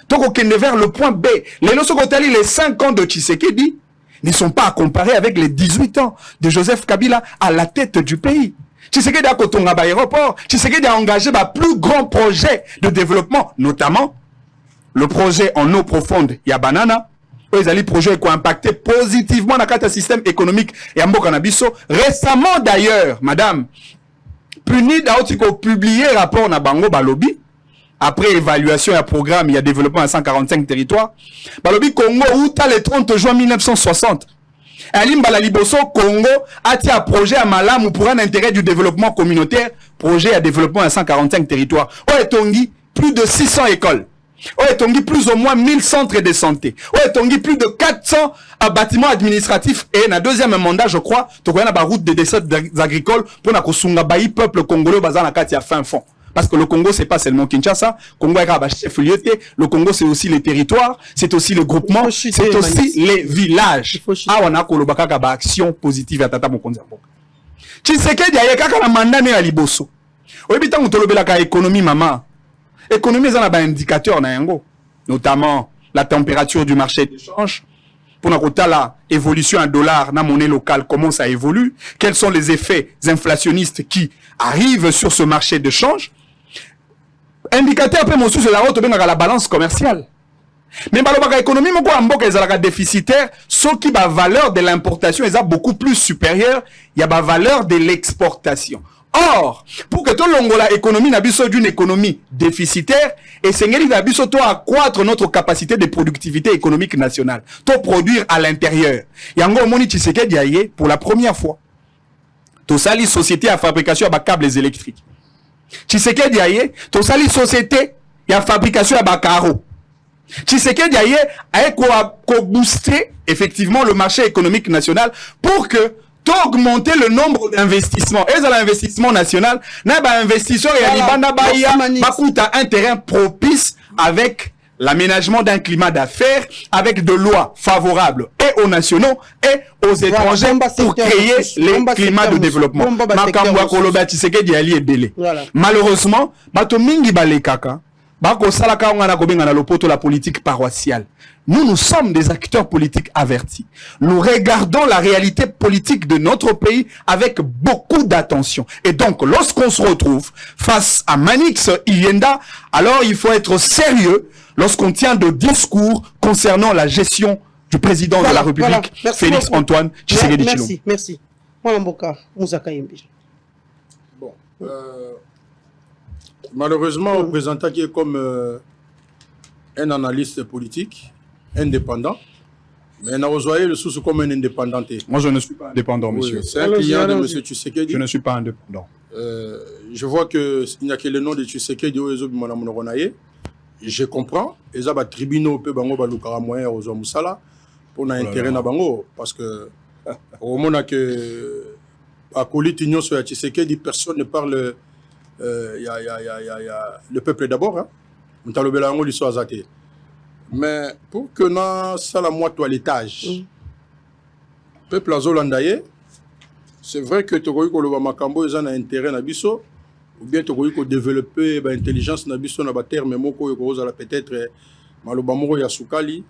tu vas vers le point B. Les lois sont les 5 ans de Tshisekedi ne sont pas à comparer avec les 18 ans de Joseph Kabila à la tête du pays. Tshisekedi a kotonga ba aéroport, Tshisekedi a engagé ba plus grand projet de développement, notamment le projet en eau profonde Yabanana. Les alliés projets qui ont impacté positivement dans le système économique et en Bokanabiso. Récemment d'ailleurs, madame, PNUD a publié un rapport na Bango Balobi, après évaluation et programme, il y a développement à 145 territoires. Balobi Congo, où t'as le 30 juin 1960. Alim Balaliboso, Congo, a tiré un projet à Malam pour un intérêt du développement communautaire, projet à développement à 145 territoires. Oh, Tongi, plus de 600 écoles. Ouais, Tongi plus ou moins 1000 centres de santé. Ouais, Tongi plus de 400 bâtiments administratifs. Et na deuxième mandat, je crois, tu connais la route des desserts agricoles pour na kosunga bayi peuple congolais basé na kati à fin fond. Parce que le Congo, c'est pas seulement Kinshasa. Congo est chef lieuté. Le Congo, c'est aussi les territoires. C'est aussi le groupement. C'est aussi les villages. Ah, on a kolobaka ba action positive à Tata Mokonzi Mboka. Tshisekedi a yeka na mandat ne à Liboso. Oyebi tango tolobela ka économie mama. Économie, ça a un indicateur, notamment la température du marché d'échange. Pour la évolution en dollars, dans la monnaie locale, comment ça évolue, quels sont les effets inflationnistes qui arrivent sur ce marché d'échange. Indicateur, après, mon sous, c'est la balance commerciale. Mais l'économie, est déficitaire, ce qui la valeur de l'importation est beaucoup plus supérieure, il y a la valeur de l'exportation. Or, pour que tout l'ongola économie n'a pas d'une économie déficitaire, et c'est qu'il faut accroître notre capacité de productivité économique nationale, tout produire à l'intérieur. Yango moni Tshisekedi aye pour la première fois. Tout ça les sociétés à fabrication à câbles électriques. Tshisekedi aye, tout ça les sociétés à fabrication à carreaux. Tshisekedi aye a booster effectivement le marché économique national pour que augmenter le nombre d'investissements. Et dans l'investissement national, n'a pas investisseur et un terrain propice avec l'aménagement d'un climat d'affaires, avec de lois favorables et aux nationaux et aux étrangers pour créer les climats de développement. Malheureusement, la politique paroissiale. Nous sommes des acteurs politiques avertis. Nous regardons la réalité politique de notre pays avec beaucoup d'attention. Et donc, lorsqu'on se retrouve face à Manix Iyenda, alors il faut être sérieux lorsqu'on tient de discours concernant la gestion du président de la République, Félix Antoine Tshisekedi Tshilombo. Merci. Bon. Malheureusement, on présente qui est comme un analyste politique indépendant, mais on a rejoint le sous comme un indépendant. Moi, je ne suis pas indépendant, monsieur. Oui, c'est un client de M. Tshisekedi. Je ne suis pas indépendant. Je vois qu'il n'y a que le nom de Tshisekedi au réseau de Mme Ronaye. Je comprends. Et ça va tribunaux peu bango balukara moyen aux hommes sala pour un intérêt na bango parce que au moment que à Colite sur Tshisekedi personne ne parle le peuple d'abord hein. Mtalobela l'histoire zaté. Mais pour que na sala moi toilettage peuple azolandaye c'est vrai que tokoyi ko loba makambo eza na intérêt na biso ou bien tokoyi ko développer ba intelligence na biso na ba terme moko yo ko peut-être maloba moko ya sukali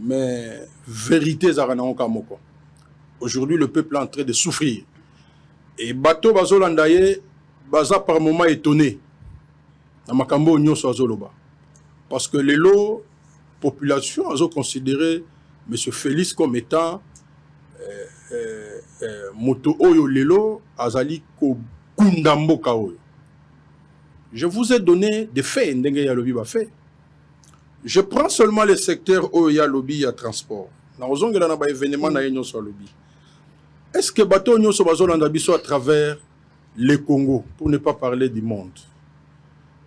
mais vérité za na moko. Aujourd'hui le peuple est en train de souffrir et bato bazolandaye baza par moment étonné na makambo nyonso azoloba parce que les lots population azo considérer monsieur Félix comme étant moto oyo lelo azali ko kunda mboka oyo. Je vous ai donné des faits ndenge ya lobby ba fait. Je prends seulement les secteurs où il y a lobby ya transport. Na ozongela na ba événement na yenyo sur lobby. Est-ce que bateau nyonso bazolanda biso à travers le Congo pour ne pas parler du monde?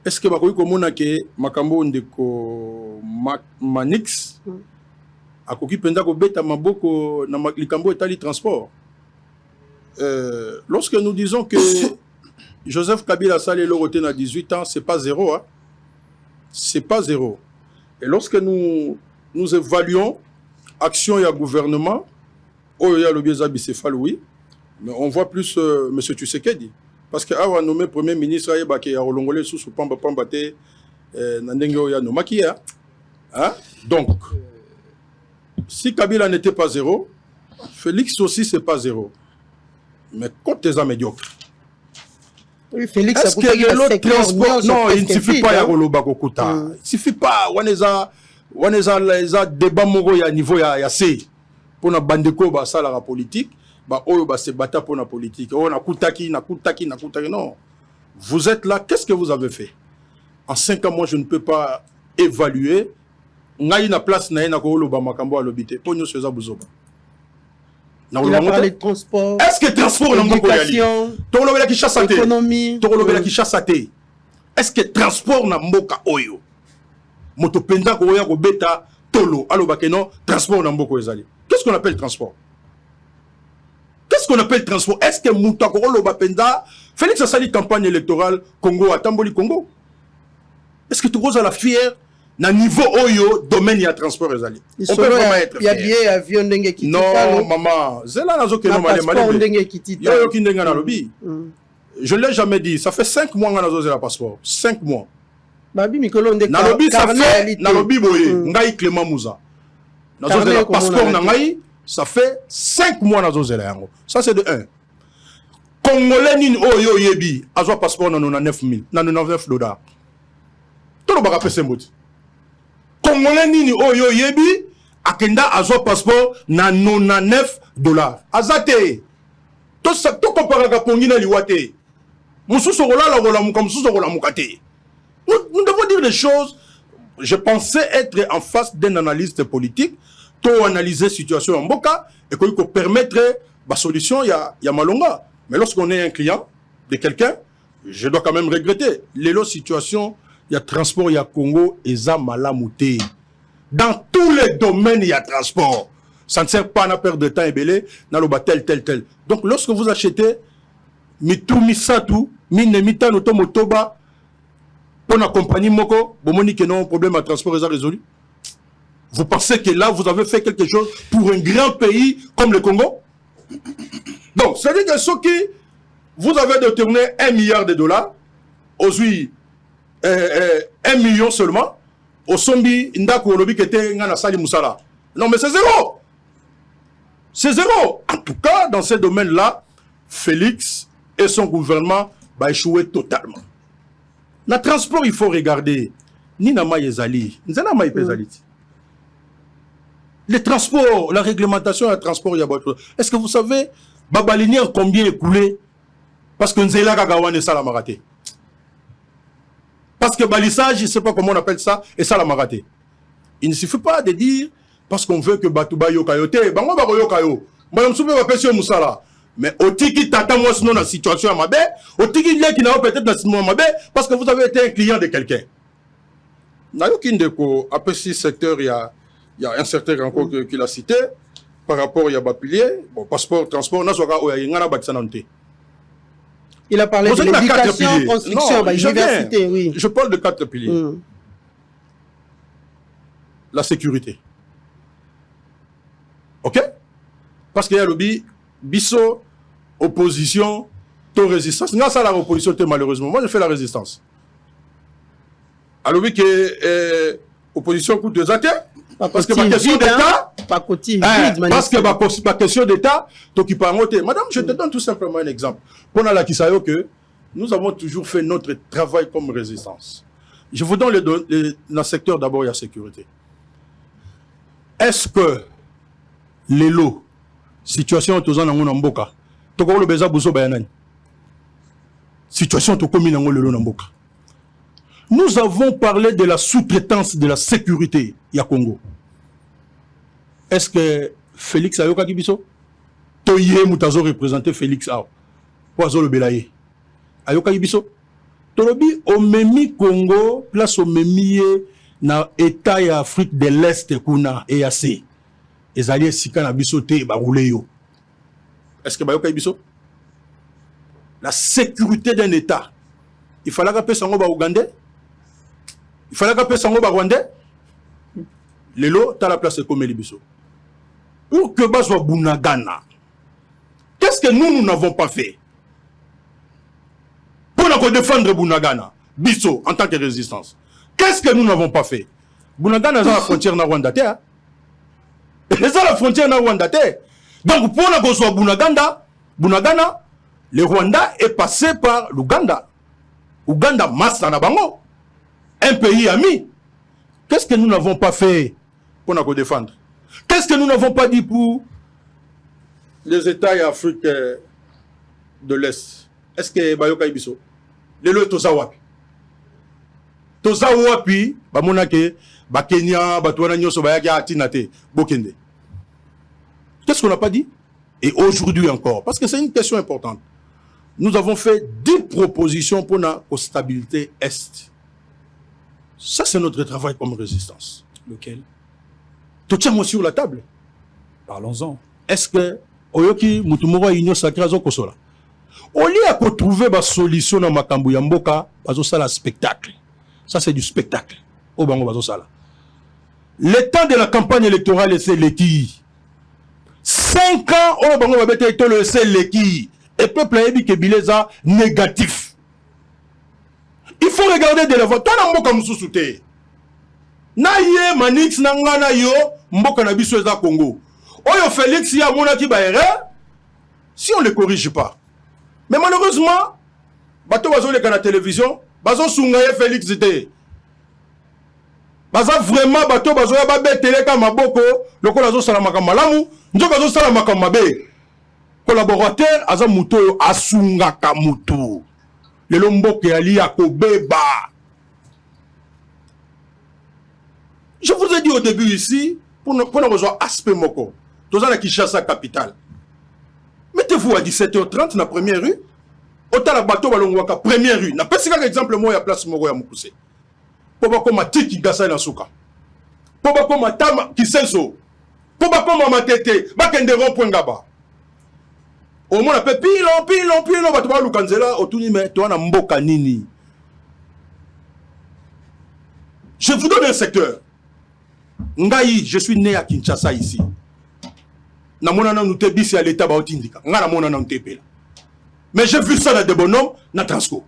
Est-ce que bakoyi komona ke makambo ndeko Manix akoki penda ko beta maboko na likambo etali transport? Lorsque nous disons que Joseph Kabila Salé Loroté à 18 ans, c'est pas zéro. Hein? C'est pas zéro. Et lorsque nous évaluons action et gouvernement, il y a le biais bicéphale, oui, mais on voit plus M. Tshisekedi. Parce qu'il a nommé Premier ministre, il a rolongolé sous Pamba Pambate, Nandenge ya nomaki. Donc, si Kabila n'était pas zéro, Félix aussi, c'est pas zéro. Mais quand tu es médiocre, oui, Félix, est-ce que l'autre transport, non, il ne suffit pas à Roloba Kokuta. Il ne suffit pas, on a débat moro à niveau ya C. Pour na bandeko ba ça la politique, ba oyo ba se bata pour la politique. On a kutaki, non. Vous êtes là, qu'est-ce que vous avez fait? En 5 ans, moi je ne peux pas évaluer. Ngai na place na ina ko Roloba makambo à l'obité. Pour nous ça buzoba. Il a parlé de transport. Est-ce que transport éducation, économie, est-ce que transport na mboka oyo moto penda ko ya ko beta tolo aloba ke non transport na mboko ezali? Qu'est-ce qu'on appelle transport? Qu'est-ce qu'on appelle transport? Est-ce que muta ko loba penda Félix a sali campagne électorale Congo à Tamboli Congo? Est-ce que tu roses à la fière na niveau oyo domaine ya transport ezali? On peut vraiment être fier. Il y a bien avion ndenge kitita. Non maman, zela nazo ke no male ndenge kitita. Yo ki ndenge na lobby. Je l'ai jamais dit, ça fait 5 mois nga nazo zela passeport, 5 mois. Babi mikolo ndeka. Na lobby ça fait na lobby boye, ngai Clément Mouza. Nazo zela passeport na ngai, ça fait 5 mois nazo zela yango. Ça c'est de 1. Congolais nini oyo yebi, azo passeport na 99000, na 99 $. Tolo baka pese mboti. Congolais nini oyo yebi akenda azo passeport na 99 $. Azate. To comparaka pongi na liwate. Mususu rola rola muka mususu rola mukate. Nous devons dire des choses. Je pensais être en face d'un analyste politique, to analyser la situation en Boka et qu'on permettre la solution ya malonga. Mais lorsqu'on est un client de quelqu'un, je dois quand même regretter. Les situations, il y a transport, il y a Congo, et ça malamouté. Dans tous les domaines, il y a transport. Ça ne sert pas à perdre de temps et belé, dans le tel. Donc, lorsque vous achetez, mitou, misatu, mine, mitano, tomotoba, pour la compagnie Moko, vous monique non, problème à transport est résolu. Vous pensez que là, vous avez fait quelque chose pour un grand pays comme le Congo? Donc, c'est-à-dire que ceux qui, vous avez détourné 1 milliard de dollars, aujourd'hui, 1 million seulement, au sombi, ndako olobi qui était ngana sali musala. Non, mais c'est zéro. C'est zéro. En tout cas, dans ce domaine-là, Félix et son gouvernement va échouer totalement. Dans le transport, il faut regarder. Ni nama yezali. Nzana ma yezali. Les transports, la réglementation du transport, il y a beaucoup. Est-ce que vous savez, Babalini a combien écoulé? Parce que Nzela Kagawan et ça l'a raté. Parce que balissage, je ne sais pas comment on appelle ça, et ça l'a raté. Il ne suffit pas de dire, parce qu'on veut que Batouba Yokayote, Bango Baro Yokayo, Madame Soube va pêcher Moussala. Mais au tiki tata moi sinon dans la situation à ma baie, au tiki il y a qui n'a pas peut-être dans la situation à ma baie, parce que vous avez été un client de quelqu'un. Dans aucune déco, après ce secteur, il y a un certain rencontre qu'il a cité, par rapport à Yabapilier, bon, passeport, transport, il a parlé de l'éducation, construction, non, université, oui. Je parle de 4 piliers. La sécurité. Ok? Parce qu'il y a le biso, opposition, taux résistance. Non, ça la opposition, malheureusement. Moi, je fais la résistance. Alors, oui, que opposition coûte 2 athées. Parce que ma question d'État, parce que ma question d'État, t'occupe en côté. Madame, je te donne tout simplement un exemple. Pour la Kisayo que nous avons toujours fait notre travail comme résistance. Je vous donne dans le secteur d'abord, il y a sécurité. Est-ce que les lots, situation tous en Mboka, le beza bouso bayanan, situation tout comme le lot Mboka. Nous avons parlé de la sous-traitance de la sécurité à Congo. Est-ce que Félix Ayoka Kibiso? Toye Moutazo représenté Félix Ao. Poizo le Belaye. Ayoka Kibiso? Tolobi Omemi Congo, place Omemi na État et Afrique de l'Est kuna EAC. Les alliés Sika na biso te barouleyo. Est-ce que Bayoka Kibiso? La sécurité d'un État. Il fallait rappeler Sango ba Ougandais. Il fallait qu'après Sango Rwandais, les lots, tu as la place comme Elibiso. Pour que bas soit Bunagana, qu'est-ce que nous n'avons pas fait pour nous défendre Bunagana, Bisso, en tant que résistance? Qu'est-ce que nous n'avons pas fait? Bunagana, c'est la frontière na Rwanda. C'est la frontière na Rwanda. Donc, pour nous soit Bunagana, le Rwanda est passé par l'Ouganda. Ouganda, Massa na Bango. Un pays ami. Qu'est-ce que nous n'avons pas fait pour nous défendre? Qu'est-ce que nous n'avons pas dit pour les États et Afrique de l'Est? Est-ce que Bayoka Ibiso? Le lot Tozawapi. Tozawapi, Bamonake, Bakenya, Batouana Nyoso, Bayaki, Atinate, Bokende. Qu'est-ce qu'on n'a pas dit? Et aujourd'hui encore, parce que c'est une question importante. Nous avons fait 10 propositions pour la stabilité Est. Ça, c'est notre travail comme résistance. Lequel? Tout tient moi sur la table. Parlons-en. Est-ce que Oyoki Mutumura Union Sacrée à Zokosola? Au lieu de trouver une solution dans Makambu Yamboka, c'est un spectacle. Ça, c'est du spectacle. Au Bango Bazosala. Le temps de la campagne électorale, c'est l'équille. 5 ans, au Bango Babete, c'est l'équille. Et peuple a dit que Bileza négatif. Il faut regarder de la voix. Toi, Mboka Moussouté. Naye Manix Nangana yo, Mboka Nabiso Eza Congo. Oyo Félix ya Monaki Baere, si on ne le corrige pas. Mais malheureusement, Bato Bazo le la télévision, Bazo Sungaye Félix était. Bazo vraiment Bato Bazo ya Babe Teleka Maboko, le Kolazo Salamaka Malamu, Njokazo Salamaka Mabe. Collaborateur, Aza Muto Asunga Kamutu. Le Lomboke Ali Akobeba. Je vous ai dit au début ici, pour nous rejoindre aspect Moko, tous à la Kinshasa capitale. Mettez-vous à 17h30 dans la première rue, autant la bateau balongwaka première rue. N'a pas si exemple moi à place Moko ya Mukuse. Pour pas comme Tiki Gasa na Souka. Pour pas comme Tama Kisenso. Pour pas comme ma tête, ba kende rond-point gaba. Au moins, on peut pilon, bah tu vas l'oukanzela, autour mais toi, on a mboka nini. Je vous donne un secteur. Ngai, je suis né à Kinshasa ici. Na monana nous te bisi à l'état ba otindika. Nga na monana nous te pela. Mais j'ai vu ça dans des bonhommes na Transco.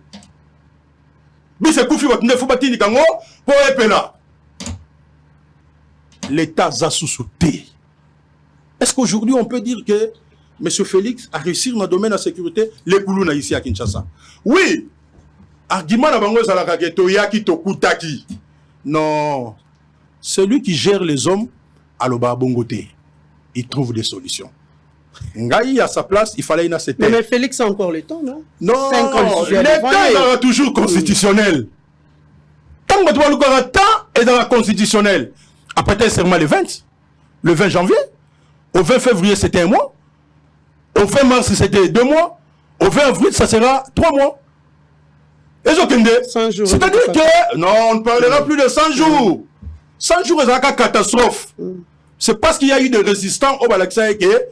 Bisi koufi ba tinde fo batindika ngo po epela. L'état a sous-sauté. Est-ce qu'aujourd'hui on peut dire que M. Félix a réussi dans le domaine de la sécurité les Koulouna ici à Kinshasa? Oui. Argument na bango zalaka ke toyaki tokutaki. Non. Celui qui gère les hommes à l'Oba Bongoté, il trouve des solutions. Ngaï à sa place, il fallait une ACT. Mais Félix a encore le temps, non? Non, l'État est toujours constitutionnel. Tant que tu vas le temps est dans la constitutionnelle. Après, c'est le 20. Le 20 janvier. Au 20 février, c'était 1 mois. Au 20 mars, c'était 2 mois. Au 20 avril, ça sera 3 mois. Et c'est-à-dire que, non, on ne parlera plus de 100 jours. 100 jours, c'est une catastrophe. C'est parce qu'il y a eu des résistants au Balaxaï que,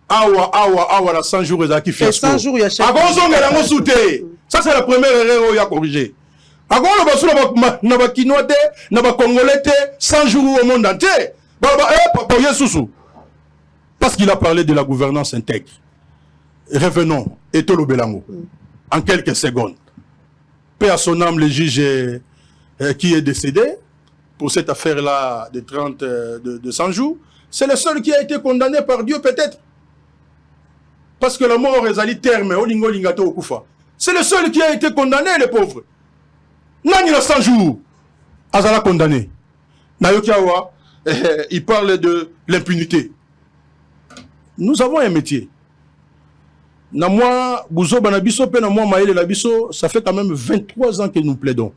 la 100 jours, c'est qui fait 100 jours, il y a chaque ça, c'est la première erreur qu'il a corrigée. Avant, on a Kinote, on a Congolais, 100 jours au monde entier. Parce qu'il a parlé de la gouvernance intègre. Revenons, Etolo Belango, en quelques secondes. Paix à son âme, le juge qui est décédé pour cette affaire-là de 100 jours, c'est le seul qui a été condamné par Dieu peut-être. Parce que la mort est allée terme, c'est le seul qui a été condamné, les pauvres. Nani la 100 jours, Azala condamné. Nayokiawa, il parle de l'impunité. Nous avons un métier. Na moi, Bouzo Banabiso, pe na moi, Maël Labiso, ça fait quand même 23 ans que nous plaidons.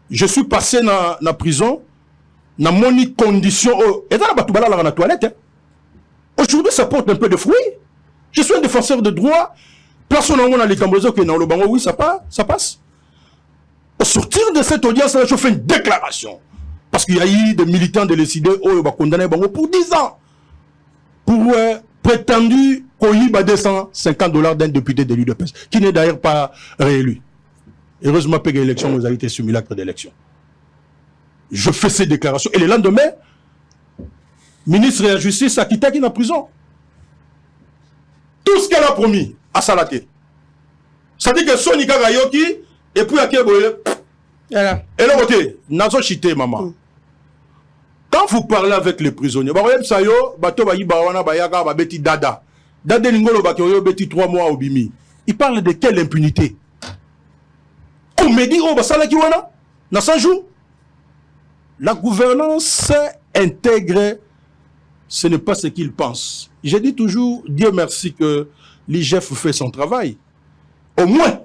Je suis passé dans la prison, dans mon condition. Et dans la toilette. Aujourd'hui, ça porte un peu de fruits. Je suis un défenseur de droit. Personne n'a les Cambodgiens qui est dans le bango. Oui, ça passe. Au sortir de cette audience-là, je fais une déclaration. Parce qu'il y a eu des militants de l'ECD qui ont condamné le bango pour 10 ans. Pour prétendu coïb à $250 d'un député de l'UDPS, qui n'est d'ailleurs pas réélu. Heureusement, que l'élection nous a été simulacre d'élection. Je fais ces déclarations. Et le lendemain, ministre de la Justice a quitté qui est en prison. Tout ce qu'elle a promis à Salaté. Ça dit que Sonika Gayoki, et puis à Keboye. Et là, côté, Nazo Chité, maman. Quand vous parlez avec les prisonniers, il parle de quelle impunité? On me dit, dans 100 jours, la gouvernance intègre, ce n'est pas ce qu'ils pensent. Je dis toujours, Dieu merci que l'IGF fait son travail. Au moins,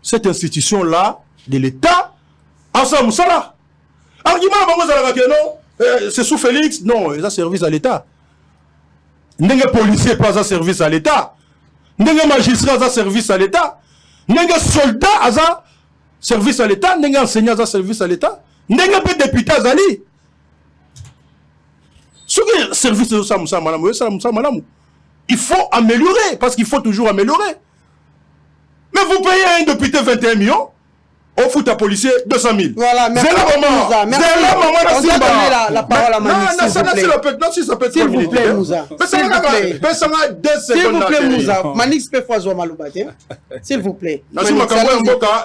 cette institution-là, de l'État, ensemble, ça là. Argument, c'est sous Félix? Non, il a service à l'État. N'est-ce pas policier pas un service à l'État? N'est-ce pas magistrat a service à l'État? N'est-ce pas soldat a service à l'État? N'est-ce pas enseignant a service à l'État? N'est-ce pas député à Zali? Ce qui est service de ça, il faut améliorer, parce qu'il faut toujours améliorer. Mais vous payez un député 21 millions, on fout un policier 200 000. Voilà, merci. On doit donner la parole à Manix, s'il vous plaît. S'il vous plaît, Moussa. S'il vous plaît, Moussa. Manix peut faire jouer Maloubate. S'il vous plaît. Ça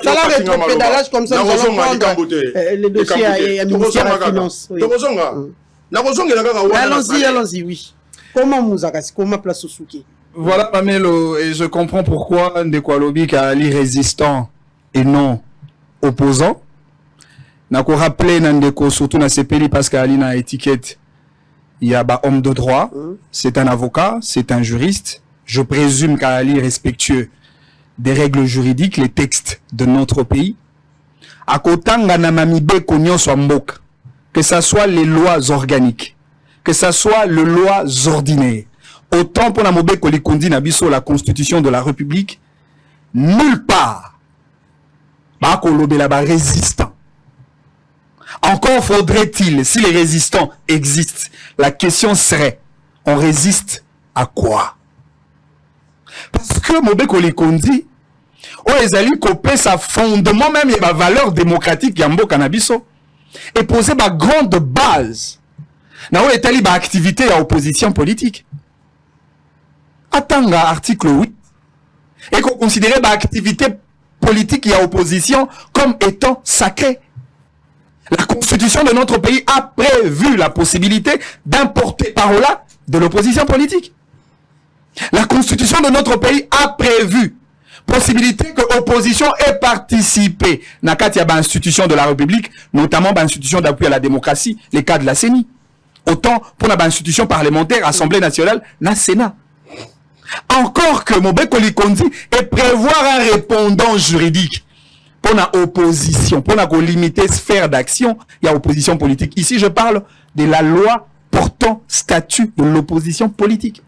la rétropédalage comme ça, nous allons prendre le dossier à ministère de la Finance. Allons-y, oui. Comment Moussa, comment place Susuki? Voilà, Mamelo, et je comprends pourquoi Ndekwalobi a ali résistant et non opposant. Nako rappelé Nandeko surtout na CPI parce qu'Ali na étiquette il y a un homme de droit, c'est un avocat, c'est un juriste. Je présume qu'Ali est respectueux des règles juridiques, les textes de notre pays. À Kotanga na mamibe konyo so mboka, que ça soit les lois organiques, que ça soit les lois ordinaires. Autant pour la Mobe Kolikondi Nabiso, la constitution de la République, nulle part, Bako Lobelaba résistant. Encore faudrait-il, si les résistants existent, la question serait, on résiste à quoi? Parce que Mobeko Likondi, ezali kopé sa fondement même et ma valeur démocratique yambo cannabiso et poser ma grande base na o etali ba activité à opposition politique. Atanga article 8 et qu'on considérait ba activité politique et à opposition comme étant sacrée. La constitution de notre pays a prévu la possibilité d'importer par là de l'opposition politique. La constitution de notre pays a prévu possibilité que l'opposition ait participé dans les institutions de la République, notamment dans l'institution d'appui à la démocratie, les cas de la CENI. Autant pour l'institution parlementaire, Assemblée nationale, na Sénat. Encore que Mobeko Likondi et prévoir un répondant juridique pour la opposition, pour la limiter sphère d'action, il y a opposition politique. Ici, je parle de la loi portant statut de l'opposition politique.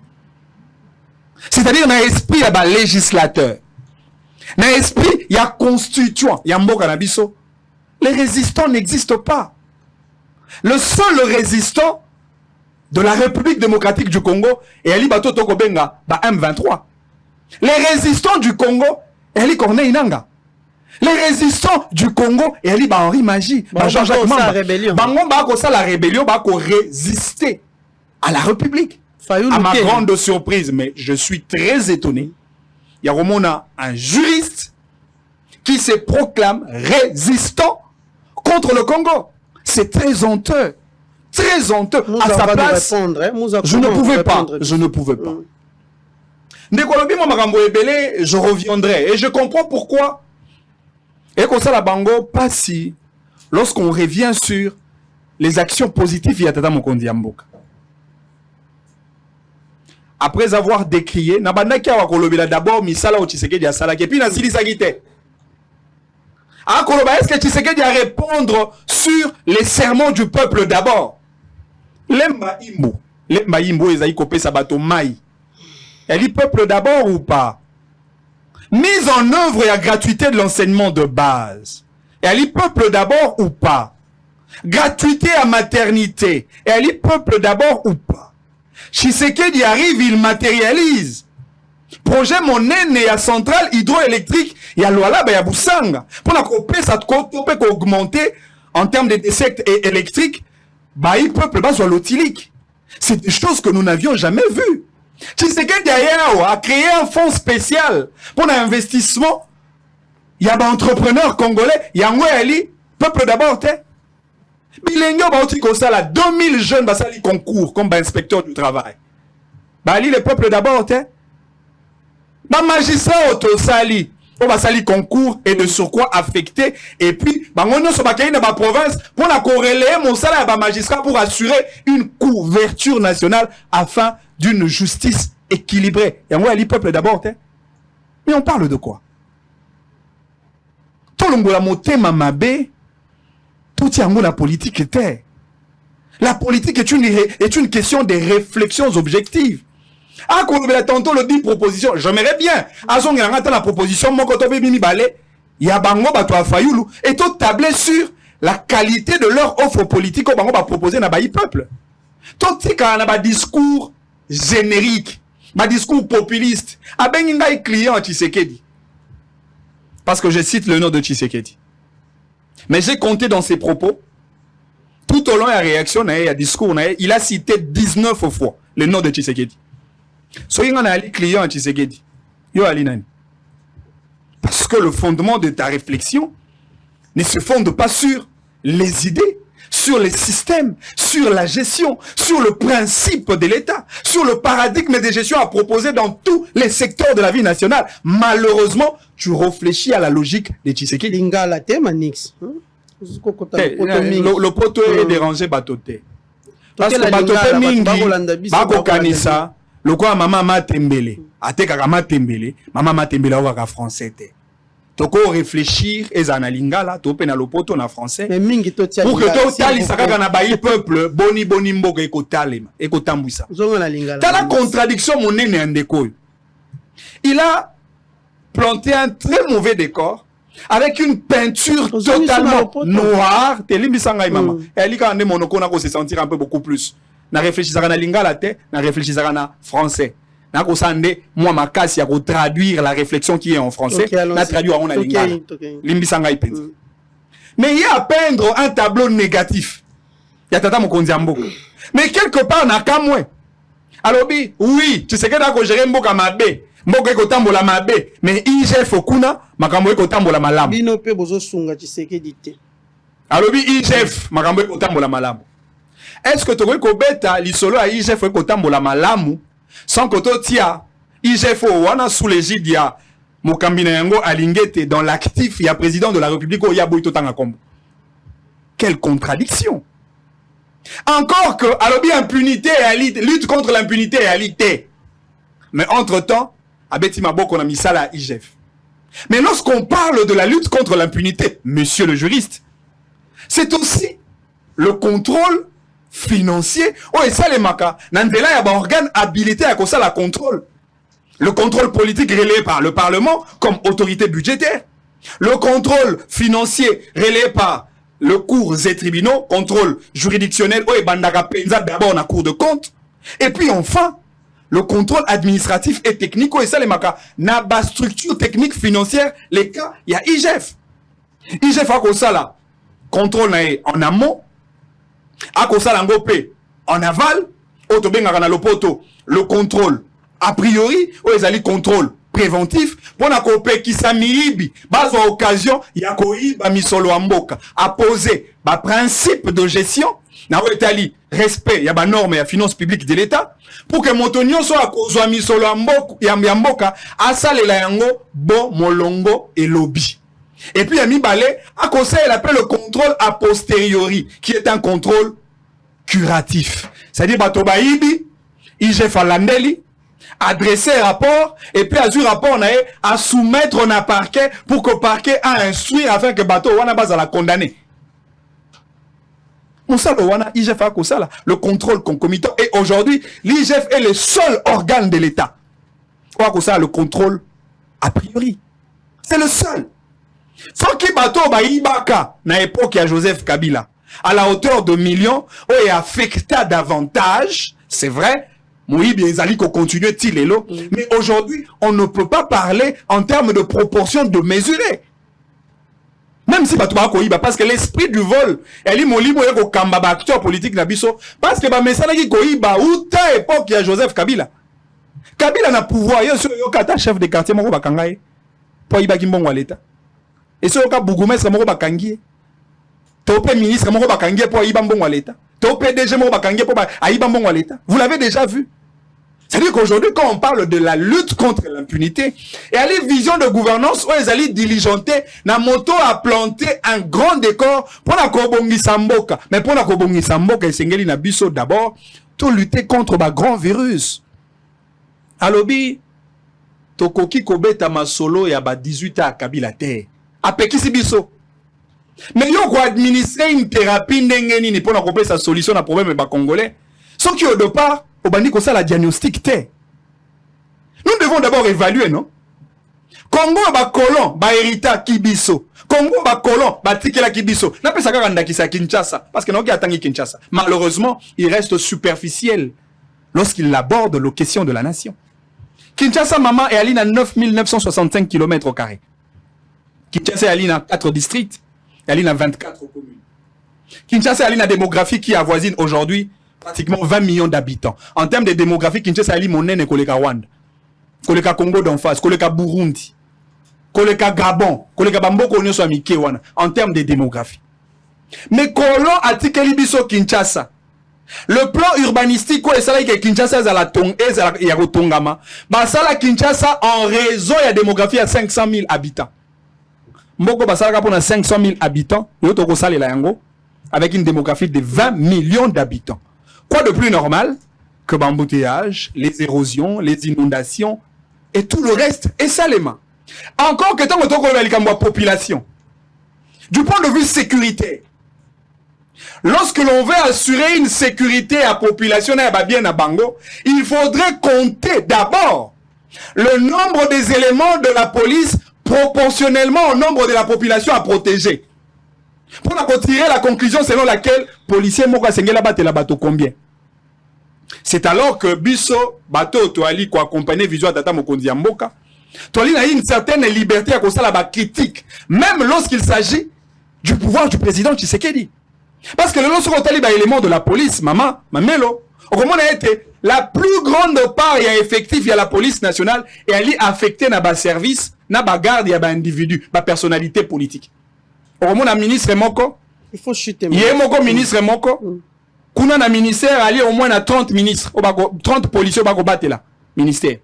C'est-à-dire dans l'esprit, il y a un législateur. Dans l'esprit, il y a constituant. Il y a Mboka Nabiso. Les résistants n'existent pas. Le seul résistant de la République démocratique du Congo est Ali Bato Tokobenga, M23. Les résistants du Congo, Ali Corneille Nanga. Les résistants du Congo, et Ali Henri Magie, Jean-Jacques Mamba. Bango Bako ça la rébellion, Bako résister à la République. À ma grande surprise, mais je suis très étonné, il y a vraiment un juriste qui se proclame résistant contre le Congo. C'est très honteux. Très honteux. À sa place, je ne pouvais pas. Je ne pouvais pas. Je reviendrai. Et je comprends pourquoi. Et comme ça, la bango, pas si, lorsqu'on revient sur les actions positives, il y a Tata Mokondi Amboka. Après avoir décrié, d'abord, Misala ou Tshisekedi a salaki, et puis Nasili Sagite. Est-ce que Tshisekedi a répondre sur les sermons du peuple d'abord? Lemba Imbo, Ezaï Kopé Sabato Maï. Elle dit peuple d'abord ou pas? Mise en œuvre et la gratuité de l'enseignement de base. Elle dit peuple d'abord ou pas? Gratuité à maternité. Elle dit peuple d'abord ou pas? Tshisekedi arrive, il matérialise. Projet monnaie et à centrale hydroélectrique, il y a l'ouala, il y a Boussanga. Pour la couper, ça peut augmenter en termes de décès électriques, il peuple bas sur l'otilique. C'est des choses que nous n'avions jamais vues. Tshisekedi a créé un fonds spécial pour l'investissement. Il y a des entrepreneurs congolais, il y a un peuple d'abord, Bilengo Baoti Kosala, 2000 jeunes basali concours comme inspecteur du travail. Bali le peuple d'abord, magistrat Otosali, on basali concours et de surcroît affecté. Et puis, on se bakaï dans la province pour la corréler mon salaire à magistrat pour assurer une couverture nationale afin d'une justice équilibrée. Et moi, le peuple d'abord, mais on parle de quoi? Tout le monde a monté Mamabé. Tout la politique était. La politique est une question de réflexions objectives. Ah, quand on a tantôt le dit proposition, j'aimerais bien. Ah, on a la proposition, mon côté bimi balé, il y a bango bato a fayoulou et tout tablé sur la qualité de leur offre politique au bango va proposer na baï peuple. Tout tika na ba discours générique, ba discours populiste. A benginga client Tshisekedi. Parce que je cite le nom de Tshisekedi. Mais j'ai compté dans ses propos, tout au long de la réaction, il discours, il a cité 19 fois le nom de Tshisekedi. Soyez un client à Tshisekedi. Parce que le fondement de ta réflexion ne se fonde pas sur les idées, sur les systèmes, sur la gestion, sur le principe de l'État, sur le paradigme de gestion à proposer dans tous les secteurs de la vie nationale. Malheureusement, tu réfléchis à la logique de Tshisekedi. Lingala te manix. Le poteau est dérangé batoté. Parce que batoté mingi, bako kanisa, le quoi maman matembele, ateka matembele, maman matembele wa français te. Toko réfléchir et analingala, to pena le poteau na français. Mais mingi to tia. Pour que to tali sakaka na bayi peuple, boni mboka ekotalema, ekotambwisa. T'as la contradiction monene ndeko. Il a planté un très mauvais décor avec une peinture totalement noire. Telimbisanga maman. Elle dit quand on est monocone, on se sentir un peu beaucoup plus. Na réfléchissera na lingala te, na réfléchissera na français. Na ko sande moi ma casse ya ko traduire la réflexion qui est en français, na traduire en lingala. Limbisanga ipenzi. Mais il y a à peindre un tableau négatif. Il y a tata mokonzi mboka. Mais quelque part na kamwe. Alors oui, tu sais que da ko gérer mboka mabe. Mboka ko tambola mabe, mais IGF okuna makambo ko tambola malamu. Bino pe bozo sunga Tshisekedi te. Alors IGF makambo ko tambola malamu. Est-ce que tu veux que beta lisolo à IGF ko tambola malamu sans que to tia IGF wana sous l'égide ya Mokambina yango alingete dans l'actif ya président de la République o ya boito tanga kombo. Quelle contradiction. Encore que alors impunité et lutte contre l'impunité et réalité. Mais entre-temps, Abeti Maboko na misala à IGF. Mais lorsqu'on parle de la lutte contre l'impunité, monsieur le juriste, c'est aussi le contrôle financier. Oh, et ça les maka. Nandela y a un organe habilité à cause la contrôle. Le contrôle politique relayé par le Parlement comme autorité budgétaire. Le contrôle financier relayé par le cours et tribunaux, contrôle juridictionnel. Oh, et bandaka penza d'abord na cour de compte. Et puis enfin, le contrôle administratif et technique. Oh, et ça les maka. Na ba structure technique financière, les cas, il y a IGF. IGF a cause là. Contrôle en amont. A cause en aval. Autobenga na lopoto. Le contrôle a priori, ou ils allaient contrôle préventif, pour na kopé qui s'amiibi, bas occasion, yakoi ba misolo amboka, a posé ba principe de gestion, na Italie, respect, ya ba norme ya finance publique de l'État, pour que motonio soit à cause de misolo amboka, a salé la yango, bon, molongo et lobby. Et puis, Ami Balé, à cause elle appelle le contrôle a posteriori, qui est un contrôle curatif. C'est-à-dire, Batobaïbi, IGF Alandeli, adresser un rapport et puis à ce rapport à soumettre un parquet pour que le parquet a instruit afin que bateau wana base à la condamner. On sait l'IGF a ça là, le contrôle concomitant et aujourd'hui l'IGF est le seul organe de l'État. On a ça le contrôle a priori. C'est le seul. Sans qui bateau ba ibaka na époque à Joseph Kabila à la hauteur de millions et affecta davantage, c'est vrai. Moïbi et Zali continue Tilelo. Mais aujourd'hui, on ne peut pas parler en termes de proportion de mesurer. Même si Batouba Koïba, parce que l'esprit du vol, elle est mon libre comme acteur politique Nabiso, parce que ba message qui Koïba, ou ta époque, il y a Joseph Kabila. Kabila n'a pouvoir, il y a ce kata chef de quartier, Moro Bakangaye, pour Iba Kimbongo à l'État. Et ce cas Bougoumès, Moro Bakangier. Topé ministre, Moro Bakangier pour Iba Mbongo à l'État. Topé DG, Moro Bakangier pour Iba Mbongo à l'État. Vous l'avez déjà vu. C'est-à-dire qu'aujourd'hui, quand on parle de la lutte contre l'impunité, et à les visions de gouvernance, où ils allaient diligenter, na moto a planté un grand décor pour la Kobongi Samboka. Mais pour la Kobongi Samboka, et Sengeli Nabiso d'abord, tout lutter contre le grand virus. Alobi, Tokoki Kobeta Masolo et Aba 18 ans à Kabila Terre. A Pekisi Biso. Mais yo quoi administrer une thérapie n'engeni pour la couper sa solution à problème ba congolais. Sauf qui au départ, au bandi comme ça la diagnostic té. Nous devons d'abord évaluer, non? Congo ba colon, ba hérita kibiso. Congo ba colon, ba tikela kibiso. N'a pas ça kanda ki sa Kinshasa parce que non qui attend Kinshasa. Malheureusement, il reste superficiel lorsqu'il aborde les questions de la nation. Kinshasa maman est allée à 9965 km². Kinshasa est allée à 4 districts. Elle est dans 24 communes. Kinshasa a une démographie qui avoisine aujourd'hui pratiquement 20 millions d'habitants. En termes de démographie, Kinshasa a une monnaie koleka Rwanda, koleka Congo d'en face, koleka Burundi, koleka Gabon, koleka Bamboko Onyoso Amikewana. En termes de démographie. Mais Kolon a tikeli biso Kinshasa. Le plan urbanistique quoi ça que Kinshasa a la tong et ya Tongama. Ba sala Kinshasa en réseau et démographie à 500 000 habitants. Mboko Basaraka pour 500 000 habitants, avec une démographie de 20 millions d'habitants. Quoi de plus normal que l'embouteillage, les érosions, les inondations et tout le reste, et salement. Encore que tant que la population, du point de vue sécuritaire, lorsque l'on veut assurer une sécurité à la population, il faudrait compter d'abord le nombre des éléments de la police proportionnellement au nombre de la population à protéger. Pour tirer la conclusion selon laquelle policier moka sengela batela bato combien. C'est alors que biso bato toali ko accompagner vision tata mokonzi ya mboka. Toali na une certaine liberté à cause la critique même lorsqu'il s'agit du pouvoir du président Tshisekedi. Parce que lorsqu'on tali ba élément de la police maman mamelo comment a été la plus grande part il y a effectif il y a la police nationale et elle est affectée na ba service na ba garde il y a ba individu ba personnalité politique. Au moins, ministre moko, il faut chuter. Il y a moko ministre moko. Kuna na ministère ali au moins na 30 ministres, 30 policiers bako batela ministère.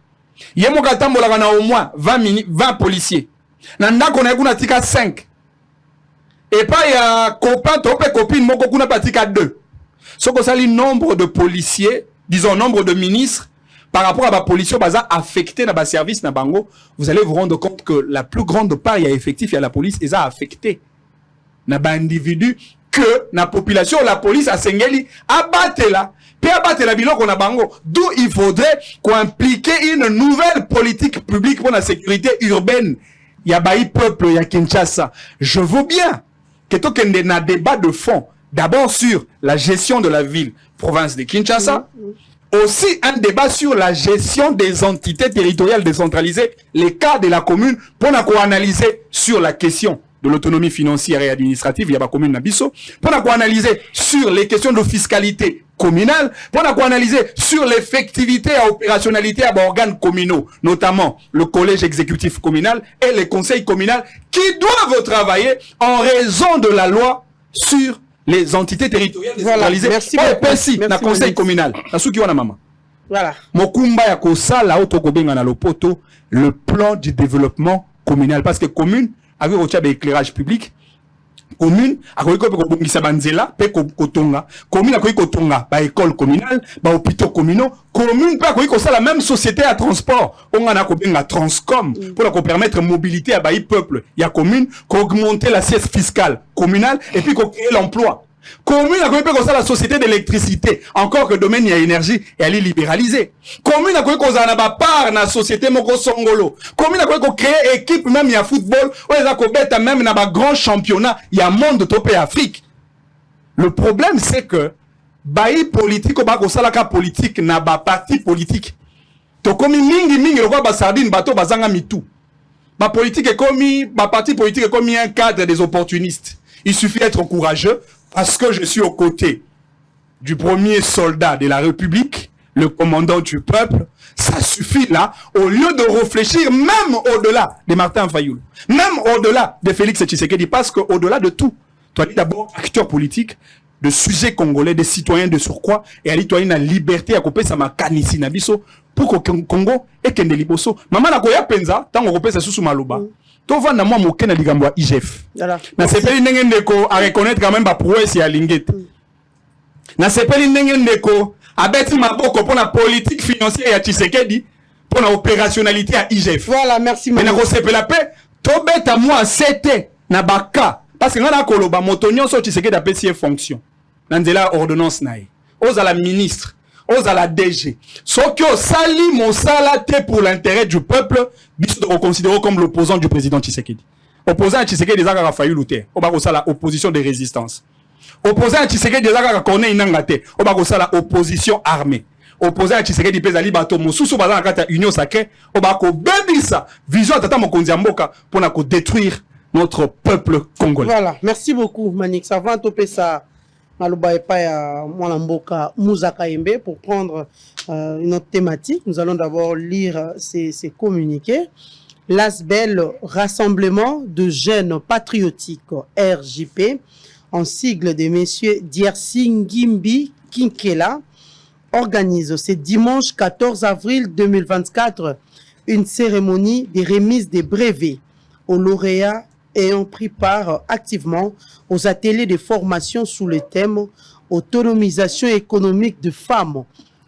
Il y a moko tambola na au moins 20 policiers. Na ndako na kuna tika 5. Et pas il y a copain topé copine moko kuna patika 2. Soko sali nombre de policiers, disons nombre de ministres par rapport à la policiers baza affecté dans le service na bango, vous allez vous rendre compte que la plus grande part il y a effectif il y a la police et ça affecté. Na ba individu que na population la police a sengeli abatela pe abatela biloko na bango, d'où il faudrait qu'on implique une nouvelle politique publique pour la sécurité urbaine ya baï peuple ya Kinshasa. Je veux bien que to kende na débat de fond d'abord sur la gestion de la ville province de Kinshasa, aussi un débat sur la gestion des entités territoriales décentralisées, les cas de la commune pour analyser sur la question de l'autonomie financière et administrative, il y a la commune Nabiso, pour analyser sur les questions de fiscalité communale, pour analyser sur l'effectivité et opérationnalité à organes communaux, notamment le collège exécutif communal et les conseils communaux qui doivent travailler en raison de la loi sur les entités territoriales décentralisées. Merci beaucoup. Na conseil communal. Nasuki wana mama. Voilà. Mokumba ya kosala autokobenga na lopoto le plan du développement communal parce que commune avec un éclairage public, commune avec un banzela pe kotonga, commune avec kotonga ba école communale, ba hôpitaux communaux, commune pas avec ça la même société à transport, on a kobenga Transcom pour permettre mobilité à baï peuple, il y a commune qu'augmenter l'assiette fiscale communale et puis qu'on crée l'emploi. Commune a connu ça la société d'électricité, encore que le domaine il y a énergie et elle est libéralisée. Commune a connu qu'on a pas part na société moko songolo. Commune a connu qu'on crée équipe même il y a football, ou les a qu'on même na ba grand championnat, il y a monde topé Afrique. Le problème c'est que baï politique ou ba ko salaka politique na ba parti politique. To komi mingi le ba sardine bato bazanga mitou. Ba politique est commis, ba parti politique est commis un cadre des opportunistes. Il suffit d'être courageux. Parce que je suis aux côtés du premier soldat de la République, le commandant du peuple, ça suffit là, au lieu de réfléchir même au-delà de Martin Fayulu, même au-delà de Félix Tshisekedi, parce qu'au-delà de tout, tu as d'abord acteur politique, de sujets congolais, des citoyens de surcroît, et tu as une liberté à couper sa makanisi nabiso pour que Congo ait qu'un liboso. Maman la koya penza, tant qu'on coupe sa sous maloba. To vanda moi moké na ligambo IGF. Na sepeli ndenge ndeko a reconnaître quand même ba prouesse ya lingete. Na sepeli ndenge ndeko a beti maboko pour la politique financière ya Tshisekedi pour la opérationnalité à IGF. Voilà, merci beaucoup. Mais na ko sepela pe to beta moi CT na baka parce que ngana koloba motonyo so Tshisekedi a pesi fonction. Na nzela ordonnance nae. Oza la ministre aux à la DG. Ce que sali mosala te pour l'intérêt du peuple, biso de considérer comme l'opposant du président Tshisekedi. Opposant à Tshisekedi des aga failli lutter. Oba ko sala opposition de résistance. Opposant à Tshisekedi des aga connaît inangate. Oba ko sala opposition armée. Opposant à Tshisekedi pezali bato mosusu bazana kata union sacrée. Oba ko bebisa vision tata mokonzi mboka pour na ko détruire notre peuple congolais. Voilà, merci beaucoup Manix. Avant topé ça Maloba Epaya Mwalamboka Mouzaka Embe pour prendre une autre thématique. Nous allons d'abord lire ces communiqués. L'ASBEL, Rassemblement de jeunes patriotiques RJP, en sigle de messieurs Diersi Ngimbi Kinkela, organise ce dimanche 14 avril 2024 une cérémonie de remise des brevets aux lauréats ayant pris part activement aux ateliers de formation sous le thème « Autonomisation économique de femmes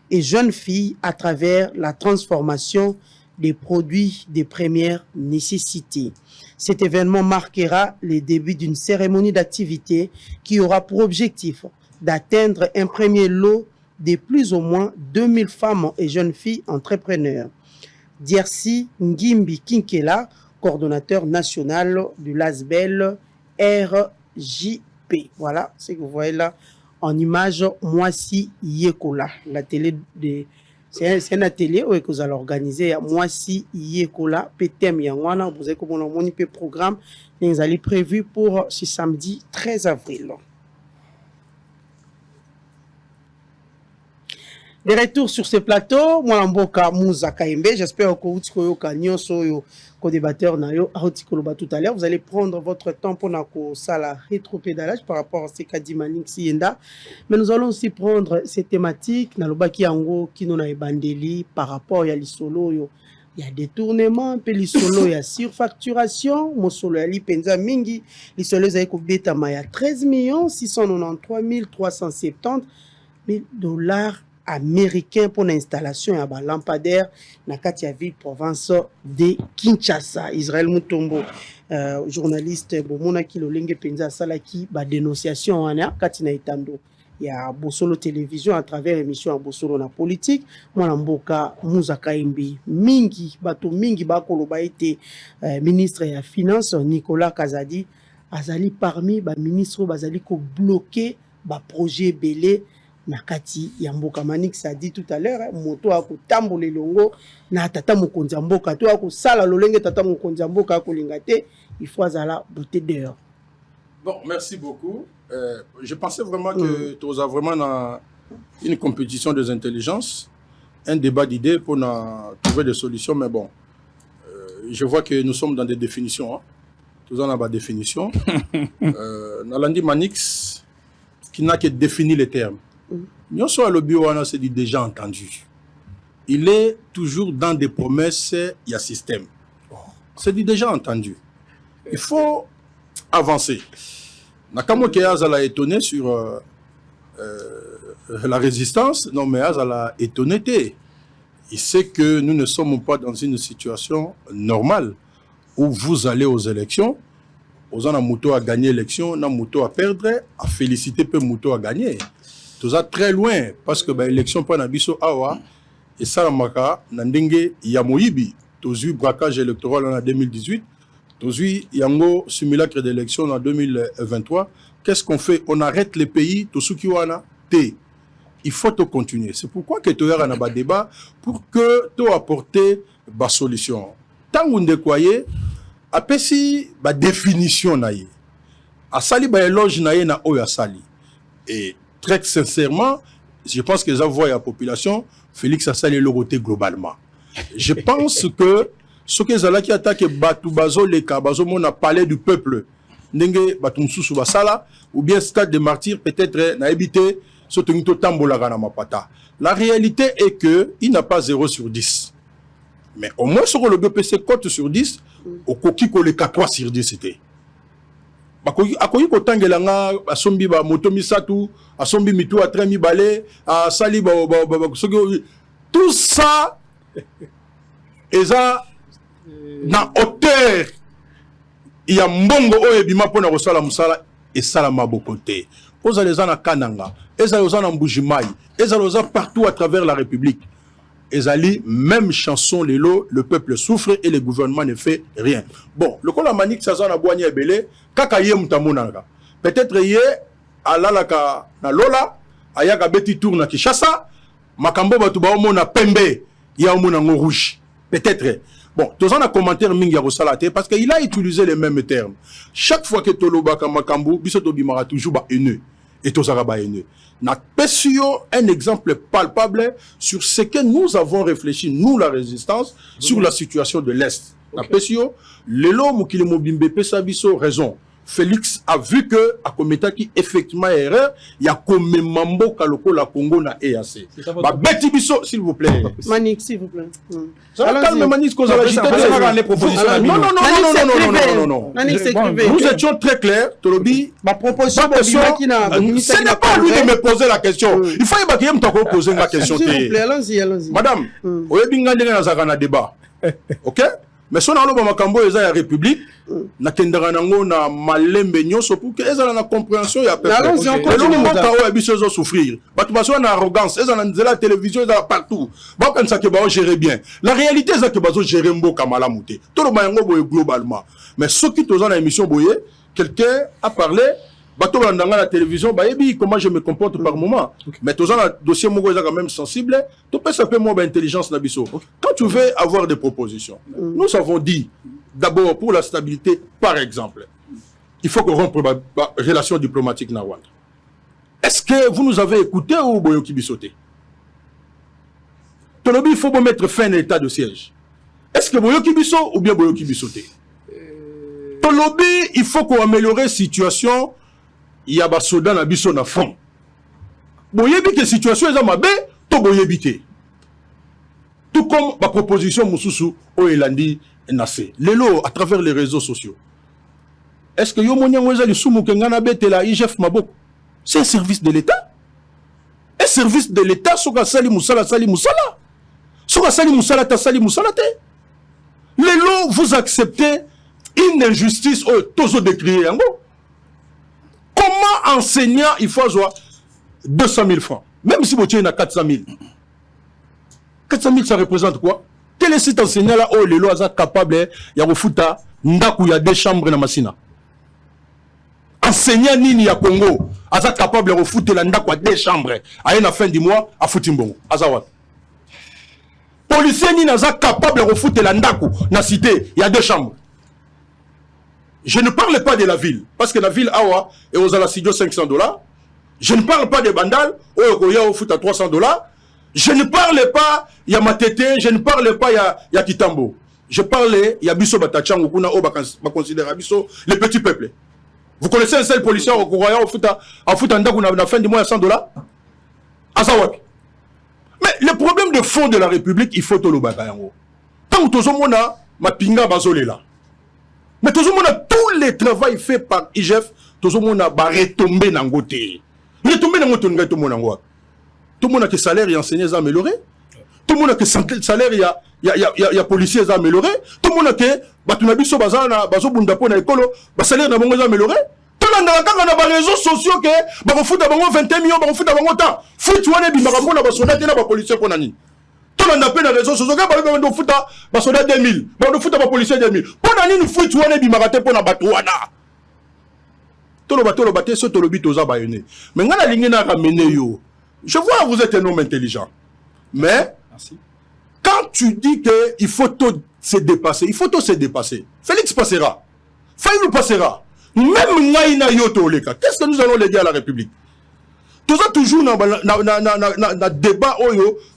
et jeunes filles à travers la transformation des produits de première nécessité ». Cet événement marquera le début d'une cérémonie d'activité qui aura pour objectif d'atteindre un premier lot de plus ou moins 2000 femmes et jeunes filles entrepreneurs. Diersi Ngimbi Kinkela, coordonnateur national du LASBEL RJP. Voilà ce que vous voyez là en image. Moisi Yekola, la télé de... C'est un atelier où vous allez organiser Moisi Yekola, PTM Yangwana. Vous avez comme on a un programme qui est prévu pour ce samedi 13 avril. De retour sur ce plateau, moi Mboka Mouza Kaimbe, j'espère que vous avez débatteur tout à l'heure. Vous allez prendre votre temps pour la rétropédalage par rapport à ce qu'a dit Manik Sienda. Mais nous allons aussi prendre ces thématiques, Nalobaki Ango, qui nous a bandeli par rapport à l'isolo. Il y a détournement, puis l'isolo, il y a surfacturation. Mon solo, il y a penza mingi. L'isolo, il y a 13 693 370 $. Américain pour l'installation à la lampadaire na Katia ville province de Kinshasa. Israël Mutombo, journaliste bomona ki lolenge penza salaki ba dénonciation wana katina itando ya Bosolo télévision à travers émission à Bosolo na politique mwana mboka Mouza Kaimbi mingi bato mingi bakoloba été ministre ya finance Nicolas Kazadi azali parmi ba ministre bazali ko bloquer ba projet belé Nakati Yamboka. Manik ça dit tout à l'heure, moto a kutamboule longo na tata mokonzi mboka to a sala lolenge tata mokonzi mboka ko lingate, il faut azala beauté dehors. Bon, merci beaucoup. Je pensais vraiment que tu as vraiment une compétition des intelligences, un débat d'idées pour trouver des solutions, mais bon, je vois que nous sommes dans des définitions. Hein. Tous en avons des définitions. Nalandi Manix, qui n'a que défini les termes. Nous sommes à l'Obiwana, c'est dit déjà entendu. Il est toujours dans des promesses, il y a système. C'est dit déjà entendu. Il faut avancer. Nakamo Keaz a étonné sur la résistance, non mais Az a étonné. Il sait que nous ne sommes pas dans une situation normale où vous allez aux élections, aux gens Mouto à gagner l'élection, na Mouto à perdre, à féliciter peu Mouto à gagner. Tout ça très loin parce que l'élection pas na biso awa et ça maka nandenge ya moyibi tozu braquage électoral en 2018 tozu yango simulacre d'élection en 2023. Qu'est-ce qu'on fait? On arrête les pays to suki wana te. Il faut to continuer. C'est pourquoi que to yara na ba débat pour que to apporter ba solution. Tant on décoyer apesi ba définition na ye. Asali ba éloge na ye na oya sali. Et très sincèrement, je pense que ça voit la population, Félix Assali le côté globalement. Je pense que ce que Zalaki attaque Batou Bazo Leka, Bazo Mon a parlé du peuple, Nenge Batumsou Basala, ou bien Stade de Martyrs, peut-être n'a habité ce Tonito Tambola Mapata. La réalité est que il n'a pas 0 sur 10. Mais au moins sur le BPC cote sur 10, au Kokiko le 3 sur 10 c'était. Akoyi kotangela nga asombi ba moto misatu asombi mitu a tremi balé a sali tout ça eza na hauteur ya mbongo oyo bima pona kosala musala esala mabokote oza les na kananga eza oza na mbujimai eza oza partout à travers la République. Ezali, même chanson, le peuple souffre et le gouvernement ne fait rien. Bon, le col Manik Sazan a boigné belé, kakaye mutamonanga. Peut-être yé, alalaka na lola, ayaka beti tour na Kishasa, makambo batuba omona pembe, ya omona rouge. Peut-être. Bon, tous en a commentaire mingi ya rosalate parce qu'il a utilisé les mêmes termes. Chaque fois que tolobaka makambo, bisoto bimara toujours ba haineux. Et tous arabes haineux. N'a un exemple palpable sur ce que nous avons réfléchi, nous la résistance, sur la situation de l'Est. N'a pesio, lelo mukile mobimbe pesa biso raison. Félix a vu que à commettre qui effectivement erreur, il y a comme mambo kaloko la Congo na EAC. Bah beti biso s'il vous plaît. Manik s'il vous plaît. Calme Manik cause la non. Nous étions très clairs, Tolobi. Ma proposition ce n'est pas lui de me poser la question. Il faut évacuer me poser la question. S'il vous plaît, allons-y. Madame, oyebi ngandenge na zakana débat. OK? Mais si on a la République, na kendara nango na malembe nyonso pour que eza na compréhension ya peuple. Allons-y encore. Le mboka oyo biso souffrir. Batu baso na arrogance, eza na la télévision eza partout. Ba comme ça que ba gérer bien. La réalité c'est que baso gérer mboka malamu te. Tout le mayango boye globalement. Mais ceux qui toza na émission boye, quelqu'un a parlé bato bandanga la télévision ba yebi comment je me comporte par moment. Mais toza na dossier moko eza quand même sensible, tu peux saper moi intelligence na biso. Quand tu veux avoir des propositions, nous avons dit d'abord, pour la stabilité, par exemple, il faut qu'on rompe la relation diplomatique na Rwanda. Est-ce que vous nous avez écouté ou Boyoki Bissoté? Tolobi, il faut mettre fin à l'état de siège. Est-ce que Boyoki Bisso ou bien Boyoki Bissoté? Tolobi, il faut qu'on améliore la situation. Il y a des soldats na biso na front. Boyebi que la situation est mabe, to boyebité. Tout comme ma proposition Moussoussou au Elandi. Lelo à travers les réseaux sociaux. Est-ce que Yomonia Weza le Soumou Kengana Betela IGF Maboko? C'est un service de l'État. Un service de l'État, Soka Sali Moussala Sali Moussala. Soka Sali Moussala Ta Sali Moussala Te. Lelo, vous acceptez une injustice au Tozo décrié. Comment enseignant il faut avoir 200 000 francs? Même si vous avez 400 000. 400 000 ça représente quoi? Quel est cet enseignant-là où les lois sont capables de refuta ndaku ya 2 chambres na masina? Enseignant nini ya Congo asa capable de refuter la ndaku ya 2 chambres à la fin du mois à Futimbongo azawat. Policier nini asa capable de refuter la ndaku na cité il y a 2 chambres. Je ne parle pas de la ville parce que la ville awa et aux alasidio $500. Je ne parle pas des bandales où il y a au foot à $300. Je ne parle pas, il y a Matete, je ne parle pas, il y a Kitambo. Je parle, il y a Bisso Batachan, ou Kuna, on considère Bisso, les petits peuples. Vous connaissez un seul policier au Royaume au foot en la fin du mois à $100? Azawapi. Mais le problème de fond de la République, il faut tout le bagayango. Tant que tout le monde a ma pinga bazolé là. Mais tout le monde a tous les travaux faits par IGF, tout le monde a retombé dans le côté. Retombé dans le côté, tout le monde a. Tout le monde a que salaire et enseignants amélioré. Tout le monde a que salaire et policiers amélioré. Tout le monde a que batunabiso bazana bazo bundapo na école, salaire na bango amélioré. Tout le monde a que réseaux sociaux que ba fout da bango 21 millions, ba fout da bango temps. Fout wana bi maka pona ba soldat na ba policier pona ni. Tout le monde a pe na réseaux sociaux que ba do fout ba soldat 2000, ba do fout ba policier 2000. Pona ni fout wana bi maka te pona batu wana. Tout le bateau baté so to lobi toza ba yone. Mais ngana lingi na ramener yo. Je vois que vous êtes un homme intelligent. Mais, merci. Quand tu dis qu'il faut tout se dépasser, il faut tout se dépasser. Félix passera. Faïlou passera. Même Naïna Yoto Leka. Qu'est-ce que nous allons léguer à la République? Tout ça toujours dans le débat,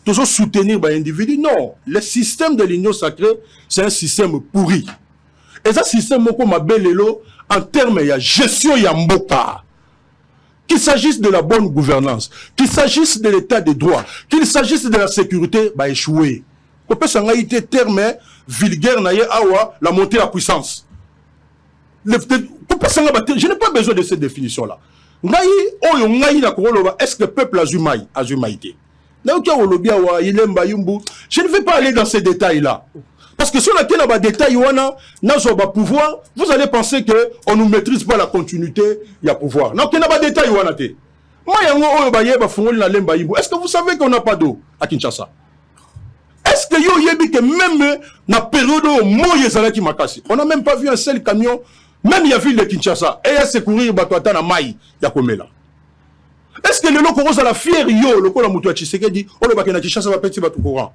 toujours soutenir les individus. Non. Le système de l'union sacrée, c'est un système pourri. Et ce système, en termes de gestion, il y a Mboka. Qu'il s'agisse de la bonne gouvernance, qu'il s'agisse de l'état de droit, qu'il s'agisse de la sécurité, bah échouer. On peut s'en été terme vulgaire, la montée à la puissance. Je n'ai pas besoin de cette définition-là. Est-ce que le peuple a humaïté? Je ne vais pas aller dans ces détails-là. Parce que si on a des détails, pouvoir, vous allez penser qu'on ne maîtrise pas la continuité, il y a pouvoir. Non, il n'y a pas de détails. Est-ce que vous savez qu'on n'a pas d'eau à Kinshasa? Est-ce que même dans la période où on n'a même pas vu un seul camion, même il y a ville de Kinshasa, et il y a secourir Batouata Maï, Yakomela. Est-ce que le loco à la fière, le loco la Moutoua Tshisekedi, on le bakena Kinshasa va péter Batou courant?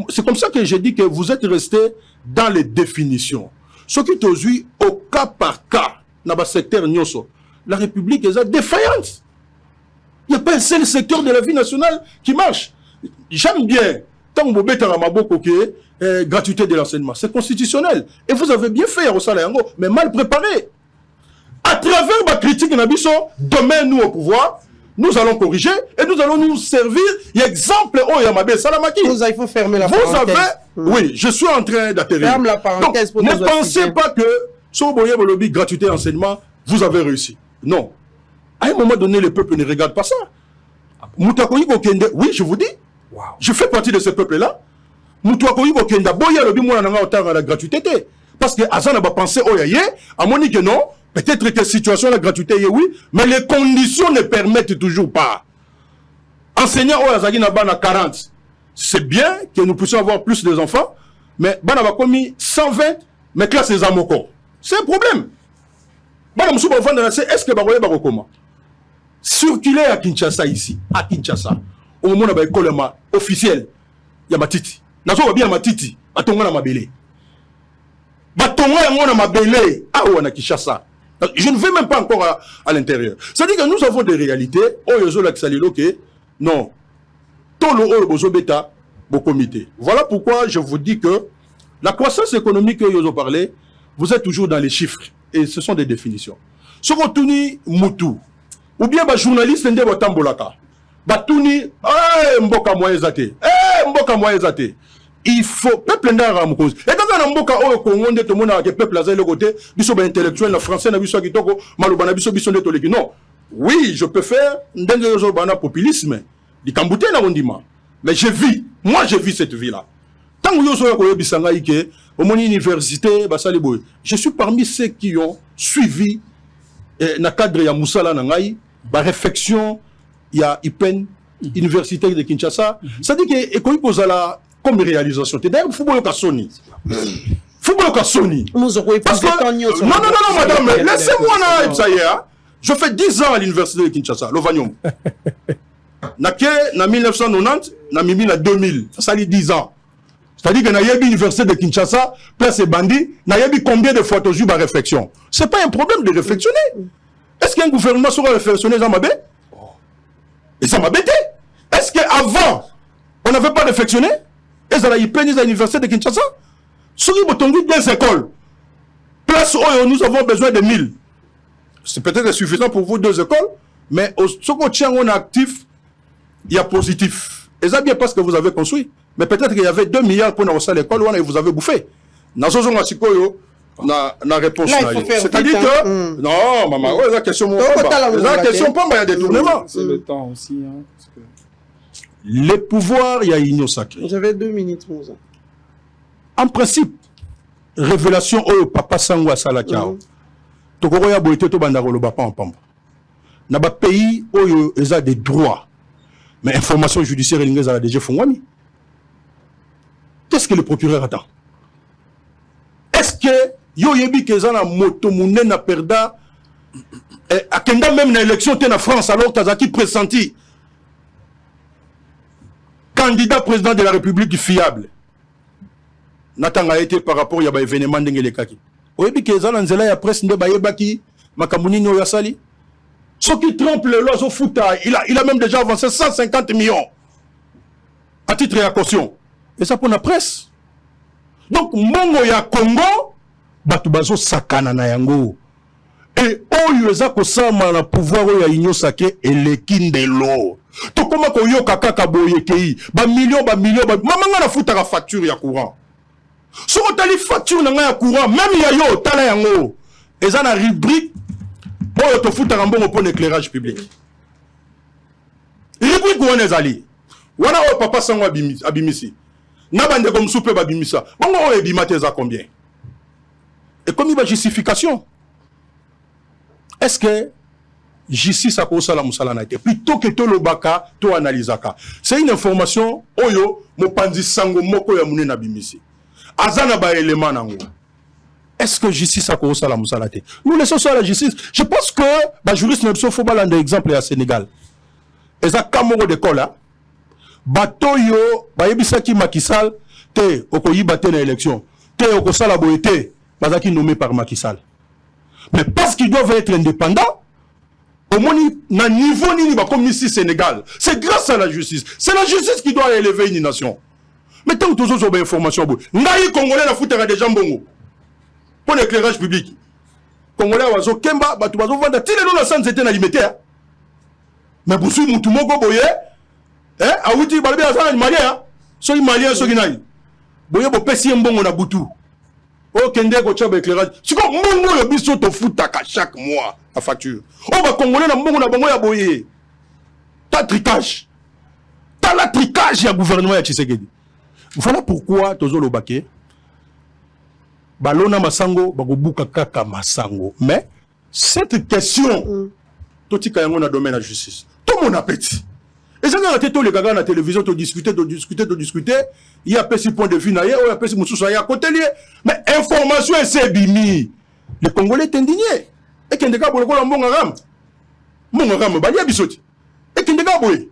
C'est comme ça que j'ai dit que vous êtes resté dans les définitions. Ce qui est aujourd'hui, au cas par cas, dans le secteur Nyoso, la République est défaillante. Il n'y a pas un seul secteur de la vie nationale qui marche. J'aime bien, tant que vous mettez gratuité de l'enseignement, c'est constitutionnel. Et vous avez bien fait, mais mal préparé. À travers ma critique, demain, nous au pouvoir, nous allons corriger et nous allons nous servir l'exemple où Yamabe Salamaki. Il faut fermer la parenthèse. Oui, je suis en train d'atterrir. Ferme la parenthèse. Donc, ne pensez pas que sur Boye Bolobi, gratuité enseignement, vous avez réussi. Non. À un moment donné, le peuple ne regarde pas ça. Moutakoyi Kokende, oui, je vous dis. Wow. Je fais partie de ce peuple-là. mutu akoyi kokenda boya lobi mwana nanga otanga la gratuité te parce que azana ba penser oyaye amoni que non peut-être que situation la gratuité oui mais les conditions ne permettent toujours pas. Enseignant oyazaki na bana 40 c'est bien que nous puissions avoir plus des enfants mais bana ba komi 120 mais classe les amoko c'est un problème. Bana musu ba vendre est-ce que ba koye ba comment circuler à Kinshasa ici à Kinshasa au moment ba école officielle ya matiti nazo ba bien matiti atonga na mabele batonga yango na mabele awa na Kinshasa. Je ne vais même pas encore à l'intérieur. C'est-à-dire que nous avons des réalités oyozo la kisalilo que non tout le haut bozo beta beau comité. Voilà pourquoi je vous dis que la croissance économique que yozo parlé, vous êtes toujours dans les chiffres et ce sont des définitions. Ce qu'on tourne mutu ou bien ba journaliste ndé botambolaka batuni mboka moyezate mboka moyezate il faut peuple ndara mukozi et dans na mboka oyo Congo ndé to mona que peuple azali le côté biso ba intellectuel na français na biso kitoko maloba na biso ndé to leki non oui je peux faire ndenge yozo bana populisme di kambute na ondima mais je vis cette vie là tant que yozo ko yebisanga ike au mon université basali boy je suis parmi ceux qui ont suivi na cadre ya musala na ngai ba réflexion ya IPEN université de Kinshasa ça dit que ekoyi kozala comme réalisation d'ailleurs football ka Sony parce que non madame laissez-moi na ça je fais 10 ans à l'université de Kinshasa l'Ovanium na 1990 na mimi na 2000 ça dit 10 ans c'est-à-dire que na yebi université de Kinshasa place bandi na yebi combien de fois tu joues ba réflexion c'est pas un problème de réflexionner. Est-ce qu'un gouvernement sera réflexionné ça m'a bête et ça m'a bêté. Est-ce qu'avant on n'avait pas réflexionné et ça a peine à l'université de Kinshasa sur des écoles place où nous avons besoin de 1000 c'est peut-être suffisant pour vous 2 écoles mais ce qu'on tient on est actif il y a positif et ça bien parce que vous avez construit mais peut-être qu'il y avait 2 milliards pour nous l'école et vous avez bouffé na réponse c'est-à-dire que non maman la question pas il y a détournement c'est le temps aussi hein, parce que... les pouvoirs il y a union sacrée j'avais 2 minutes Moussa. En principe révélation au papa sangwa salakiao tokoro ya boité to banda ko loba pa en pamba na ba pays oyo eza des droits mais information judiciaire l'ingéza a déjà fongwami. Qu'est-ce que le procureur attend? Est-ce que yo yebi kezana moto munena perda akenda même na élection te na France alors tazaki pressenti candidat président de la République fiable natanga été par rapport ya ba événement ndengele kaki oyebi kezana nzela ya presse nde bayebaki makamuni no yasali ce qui trompe le loiseau fouta il a même déjà avancé 150 millions à titre de caution et ça pour la presse. Donc mongo ya Congo batu bazo sakana na yango et oyo eza ko sama na pouvoir ya union sacrée et lekindelo to koma ko yoka kaka boyekei ba millions mama nga na futa ka facture ya courant so tali facture na nga ya courant même ya yo tala yango eza na rubrique oyo to futa mbongo pour l'éclairage public rubrique wana ezali wana o papa sango abimisi Nabande comme soupe babimisa. Bon, on est bimate à combien? Et comme il y a justification, est-ce que justice a causé la moussalanité? Plutôt que tout le baka, tout analysaka. C'est une information, oyo, mo pandi sango moko ya mouné nabimisi. Azana ba élément nango. Est-ce que justice a causé la moussalanité? Nous laissons ça à la justice. Je pense que, bah, juriste ne faut pas l'un exemple à Sénégal. Et ça, Kamoro d'école, là. Batoyo, bayebisaki Macky Sall, te okoyi batte na élection, te okosala boyete, bazaki nommé par Macky Sall. Mais parce qu'ils doivent être indépendants, au moins na niveau nini ba comme ici Sénégal, c'est grâce à la justice. C'est la justice qui doit élever une nation. Mais tant que tous autres ont des informations, ngai Congolais la foutera des jambongo pour l'éclairage public. Congolais wazo kemba batu bazo vanda tile no la santé na limité. Mais busu mutu moko boye awuti balbe azana malien so malien so ginai boye bo pesi mbongo na butu o kende ko tchaba éclairage siko mbongo yo biso to futaka chaque mois la facture on va congolais na mbongo na bango ya boye ta tricage ta la tricage ya gouvernement ya Tshisekedi Voilà pourquoi tozo lobake balona masango bakobuka kaka masango. Mais cette question totika yango na domaine de la justice. Tout mon appétit. Et ça quand tu les gars na télévision to discuter, il y a pas si point de vue na il y a pas si mususu ya côté lié. Mais information c'est bimi. Les Congolais sont indignés. Et quand des gars pour le mon ram balia bisoti. Et quand des gars boy.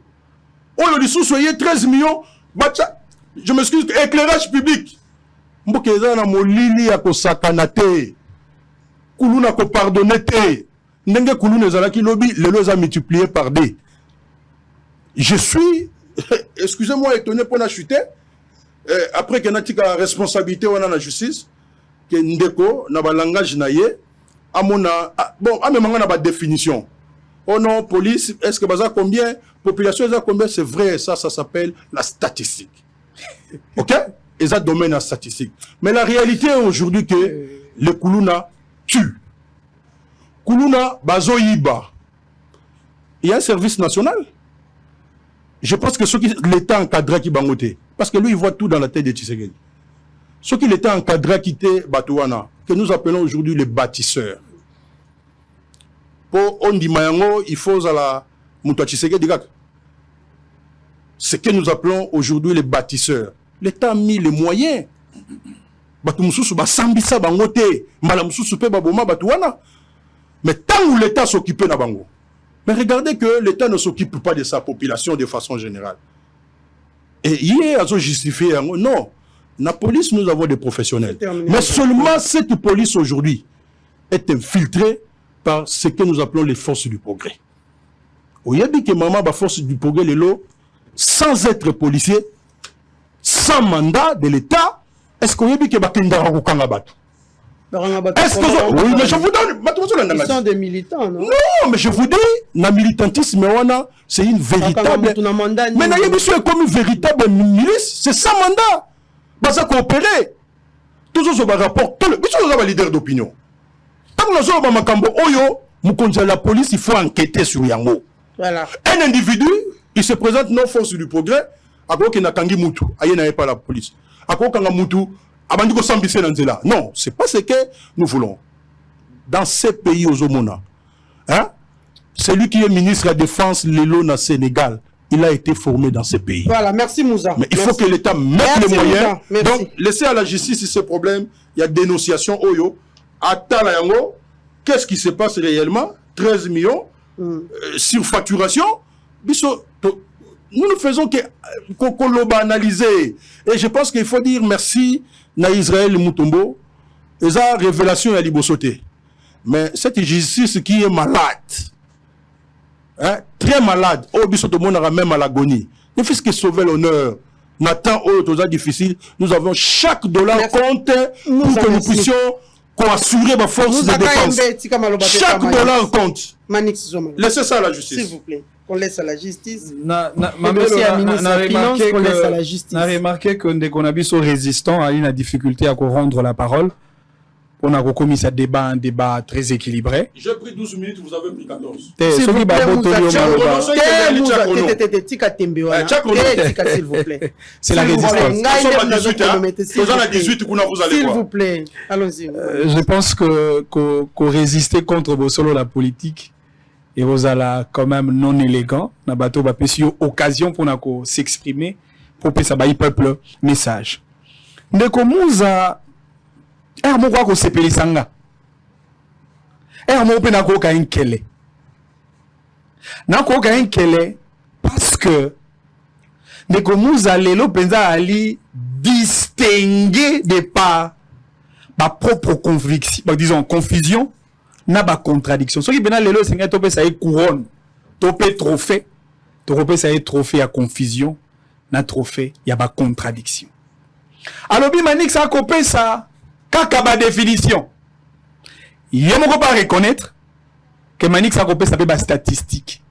On le dit soyez 13 millions bacha. Je m'excuse, éclairage public. Mbokeza na molili ya ko sakanate. Kuluna ko pardonnete. Ndenge kuluna ezalaki lobi lelo za multiplié par 2. Je suis, excusez-moi, étonné pour la chuter. Après qu'il y a une responsabilité dans la justice, que ndeko na ba langage na ye, amona bon, a même na définition. Oh non, police, est-ce que baza combien, population baza combien, c'est vrai, ça s'appelle la statistique. OK? Et ça domaine la statistique. Mais la réalité est aujourd'hui que le Kuluna tue. Kuluna bazo yiba. Il y a un service national. Je pense que ceux qui l'État encadré qui bangoté, parce que lui il voit tout dans la tête de Tshisekedi. Ceux qui l'État encadré qui étaient Batouana, que nous appelons aujourd'hui les bâtisseurs. Pour on dit Mayango, il faut à la Mouta Tshisekedi. Ce que nous appelons aujourd'hui les bâtisseurs. L'État a mis les moyens. Batumususu basambisa bangoté, malamususu pe baboma Batouana. Mais tant où l'État s'occupait na bango. Mais regardez que l'État ne s'occupe pas de sa population de façon générale. Et hier, ils ont justifié. Non, la police, nous avons des professionnels. Mais seulement cette police aujourd'hui est infiltrée par ce que nous appelons les forces du progrès. Il y a dit que maman, la force du progrès, sans être policier, sans mandat de l'État, est-ce qu'on y a dit que Bakindara Rukangabat? Est-ce que oui, mais je vous donne. Ils sont des militants, non? Non, mais je vous dis, le militantisme, c'est une véritable. Mais Nayebiso est comme une véritable milice, c'est sans mandat. Ça coopérer. Tous ces rapports, tous les leaders d'opinion. Tant que nous avons Makambo Oyo, la police, il faut enquêter sur Yango. Voilà. Un individu, il se présente non force du progrès, à quoi qu'il n'a kangi Moutou, aïe n'a pas la police. À quoi qu'il n'a Moutou. Non, c'est pas ce que nous voulons. Dans ces pays aux Omona, hein, celui qui est ministre de la Défense, Lelo, na Sénégal, il a été formé dans ces pays. Voilà, merci Moussa. Mais il faut que l'État mette les moyens. Donc, laissez à la justice ces problèmes. Il y a dénonciation, Oyo. Atala Yango, qu'est-ce qui se passe réellement? 13 millions, surfacturation. Nous ne faisons que analyser. Et je pense qu'il faut dire merci à Israël Moutombo. Et ça, révélation à Libosoté. Mais cette justice qui est malade, hein, très malade, au Bisoto Monara même à l'agonie. Ne fait-ce que sauver l'honneur. Nathan, au difficile, nous avons chaque dollar compte pour que nous puissions assurer ma force de défense. Chaque dollar compte. Laissez ça à la justice. S'il vous plaît. Qu'on laisse à la justice. On a remarqué que dès qu'on a vu ce résistant a eu la difficulté à rendre la parole. On a commis un débat très équilibré. J'ai pris 12 minutes, vous avez pris 14. S'il vous plaît, c'est la résistance. S'il vous plaît, allons-y. Je pense qu'on résistait contre Bossolo la politique. Et vous allez quand même non élégant. Na bateau ba pesi occasion pour nako s'exprimer pour que ça baille peuple message. Ndeko Muza mo kwa ko sepeli sanga. Mo pe nako ka inkele. Nako ka inkele parce que Ndeko Muza lelo penza ali distinguer de par ma propre conviction, disons confusion. Na ba contradiction. Ce qui bena lelo senga topé ça est couronne, topé trophée ça est trophée à confusion, na trophée y a ba contradiction. Alors bi manik ça copé ça kaka ba définition. Yemoko pas reconnaître que manik ça copé ça ba statistique.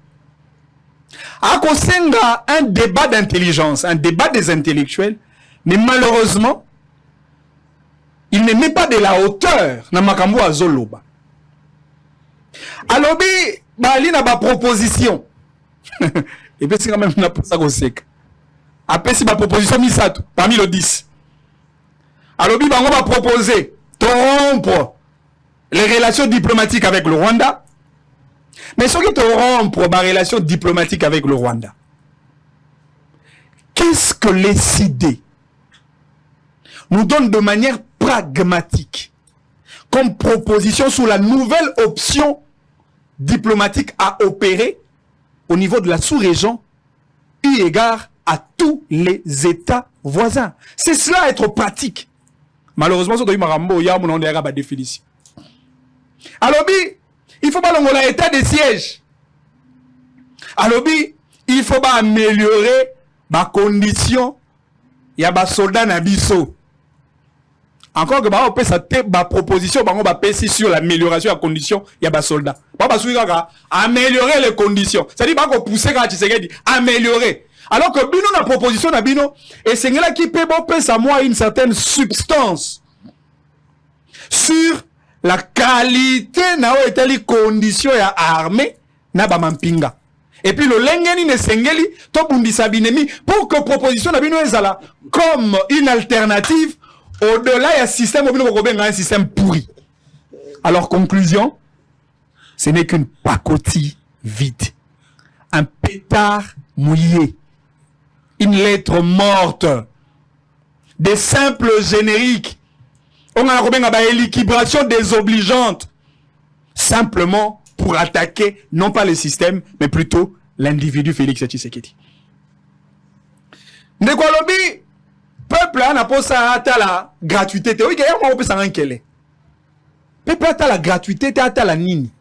Ako senga un débat d'intelligence, un débat des intellectuels, mais malheureusement il n'est même pas de la hauteur na makambo azoloba. Alors, il y a une proposition. Et puis, c'est quand même ça qu'on sait. Après, si ma proposition misato, parmi le 10. Alors, on va proposer de rompre les relations diplomatiques avec le Rwanda. Mais ce qui te rompre les relations diplomatiques avec le Rwanda, qu'est-ce que les idées nous donnent de manière pragmatique comme proposition sur la nouvelle option diplomatique à opérer au niveau de la sous-région, eu égard à tous les États voisins. C'est cela être pratique. Malheureusement, il y a une définition. Alors, il faut pas l'envoyer l'état de siège. Alors, il faut pas améliorer les conditions. Il y a des soldats nabiso. Encore que on peut sa proposition, on va passer sur l'amélioration des conditions. Il y a des soldats. On va améliorer les conditions. C'est-à-dire qu'on pousser quand tu sais améliorer. Alors que bino la proposition na bino et c'est là qui peut penser moi une certaine substance sur la qualité na les conditions ya armée na ba mampinga. Et puis le lengeni ne sengeli to bundisa binemi pour que proposition na bino ezala comme une alternative au-delà ya système bino ko benga un système pourri. Alors conclusion, ce n'est qu'une pacotille vide. Un pétard mouillé. Une lettre morte, des simples génériques, on a une équilibration désobligeante, simplement pour attaquer non pas le système, mais plutôt l'individu Félix Tshisekedi. Ndekolobi, peuple n'a pas ça à la gratuité. Oui, on peut s'en inquiéter. Peuple a la gratuité, à la nini.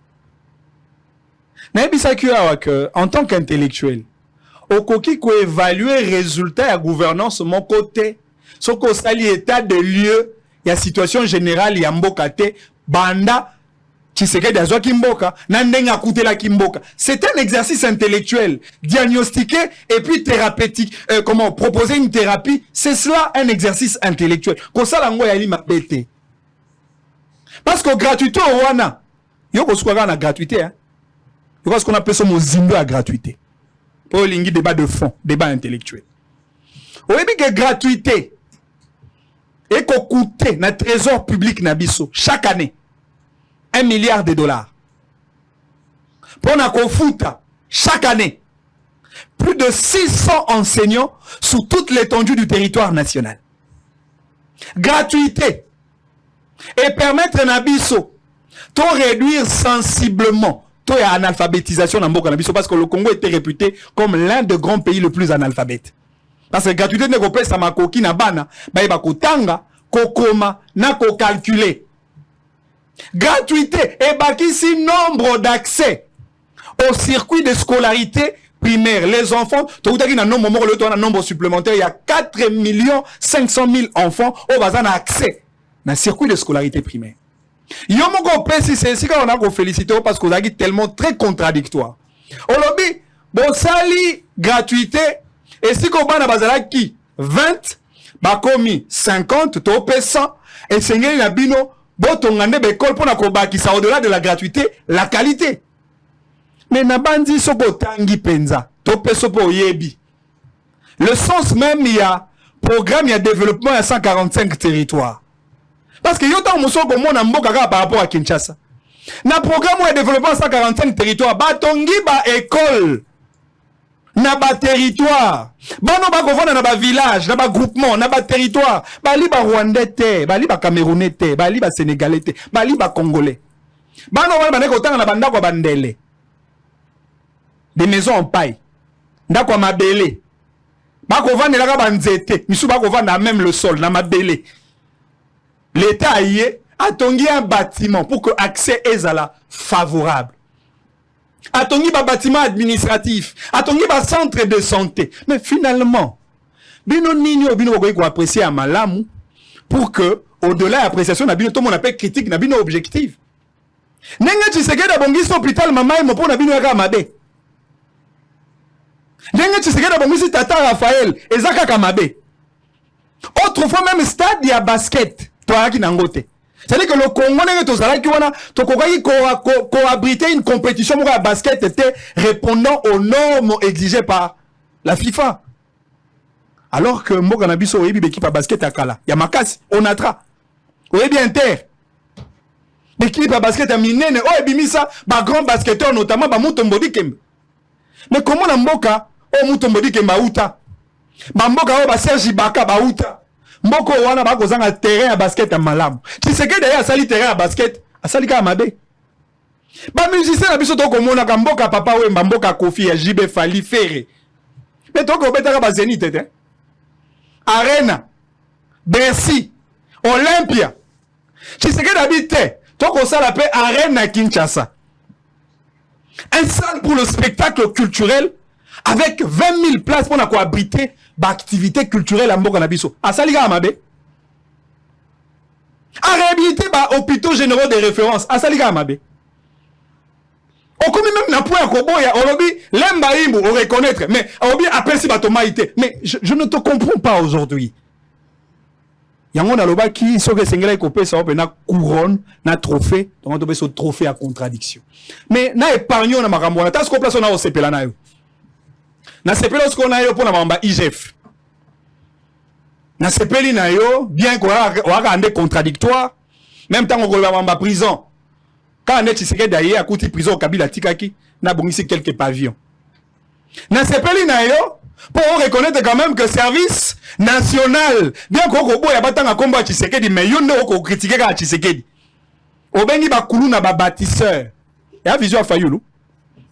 En tant qu'intellectuel, au coquille qui évaluer résultat à gouvernance mon côté ce qu'on sali état de lieu il y a situation générale il y a mbokate banda Tshisekedi azwa kimboka na ndenga kutela kimboka. C'est un exercice intellectuel diagnostiqué et puis thérapeutique comment proposer une thérapie, c'est cela un exercice intellectuel ko sala ngo ya li mabete parce que gratuité au wana yoko sukwa na gratuité hein parce qu'on appelle ça mozindo à gratuité. Pour le débat de fond, débat intellectuel. Vous avez que gratuité et qu'on coûte notre trésor public nabiso chaque année $1 milliard. Pour qu'on foute chaque année plus de 600 enseignants sur toute l'étendue du territoire national. Gratuité et permettre nabiso de réduire sensiblement tout est analphabétisation dans Mboka Nabiso parce que le Congo était réputé comme l'un des grands pays le plus analphabète. Parce que gratuité ne kopesa sa makoki na bana, ba ba kotanga, kokoma, na ko calculer. Gratuité et bakisi nombre d'accès au circuit de scolarité primaire. Les enfants, tout à l'heure, un nombre supplémentaire, il y a 4 500 000 enfants au bazan accès dans le circuit de scolarité primaire. Yomoko pesi c'est ici qu'on a qu'on félicite parce qu'on a dit tellement très contradictoire. Olobi bosali gratuité et si qu'on bana bazala qui 20 bakomi 50 to pesa et sengeli na bino botongande bekol pona ko bakisa au-delà de la gratuité la qualité. Mais na bandi soko tangi penza to peso po yebi. Le sens même il y a programme il y a développement il y a 145 territoires. Parce que yota muso ko mona mboka par rapport à Kinshasa. Na programme de développement 145 territoires, batongi ba école. Na ba territoire. Bano ba kovana na ba village, na ba groupement, na ba territoire. Bali ba Rwandais te, bali ba Camerounais te, bali ba Sénégalais te, bali ba Congolais. Bano wala baneko tanga na banda kwa bandele. Des maisons en paille. Ndako mabele. Ba kovana la ka banzete, misu ba kovana même le sol na mabele. L'État a tongi un bâtiment pour que l'accès est favorable. A tongi un bâtiment administratif. A tongi un centre de santé. Mais finalement, bino nini bino ko apprécier à malamu pour que au-delà de l'appréciation na bino tout le monde appelle critique na bino objectif. Nenga Tshisekedi abongisi hôpital mama mo pour na bino ya mabe. Nenga Tshisekedi abongisi tata Raphaël ezaka kamabe. Autrefois même stade ya basket. C'est-à-dire que le Congo n'a cohabité une compétition pour la basket était répondant aux normes exigées par la FIFA. Alors que mboka na biso oyebi l'équipe à basket à kala. Ya makasi, onatra. Oyebi Inter. L'équipe à basket à minene, oyebi misa, ba grand basketteur notamment ba Mutombodi Kembe. Mais comment na mboka o Mutombodi Kembe uta? Ba mboka o ba Serge Ibaka ba uta. Mboko wana ba kozanga terrain à basket à malamu. Tu sais que d'ailleurs sali terrain à basket, asali ka mabe. Ba musicien na biso to komona ka mboka papa we mboka Kofi ya JB Fali Ferre. Mais to ko betaka ba Zenith te. Arena, Bercy, Olympia. Tu sais que d'habiter, toi qu'on ça l'appelle Arena Kinshasa. Un salle pour le spectacle culturel avec 20 000 places pour abriter l'activité culturelle à Mboka Nabiso. À Saliga Amabe. À réhabiliter les hôpitaux généraux de référence. À Saliga Amabe. On commet même n'a point à Koboya. On lobby l'embaïmbo, on reconnaître. Mais on lobby appelle si batomaïté. Mais je ne te comprends pas aujourd'hui. Yango na loba qui so que sengela kopé ça na couronne na trophée donc on ce trophée à contradiction mais na épargnons na makambo na tas ko place na o sepela na yo na sepela ce qu'on a yo pour na mamba IGF na sepeli na yo bien ko wa ande contradictoire même temps ko mamba prison quand on est Tshisekedi d'ailleurs à côté prison Kabila tikaki na bongisi quelques pavillons na sepeli na yo pour reconnaître quand même que service national bien qu'on boya batanga combat Tshisekedi mais yo ndeko critiquer ka Tshisekedi obengi ba kulu na ba bâtisseur ya vision fayulu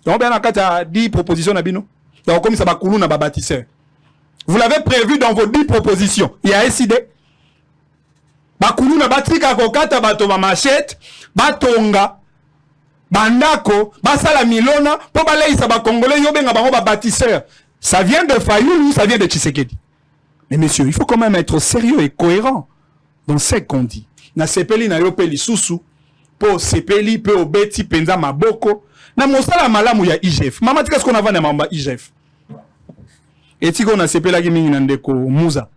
donc bien nakata 10 propositions na bino donc comme ça ba kulu na ba bâtisseur vous l'avez prévu dans vos 10 propositions il y a SID ba kulu na batika ko kata bato ba machette batonga bandako basala milona po baleisa ba congolais yo benga bango ba bâtisseur. Ça vient de Fayoulou ou ça vient de Tshisekedi? Mais monsieur, il faut quand même être sérieux et cohérent dans ce qu'on dit. Na sepeli na yopeli susu, po sepeli pe obeti penza maboko, na mosala malamu ya IGF. Mama tika ce qu'on a na mamba IGF. Et tiko na sepela ki mingi na ndeko Muza.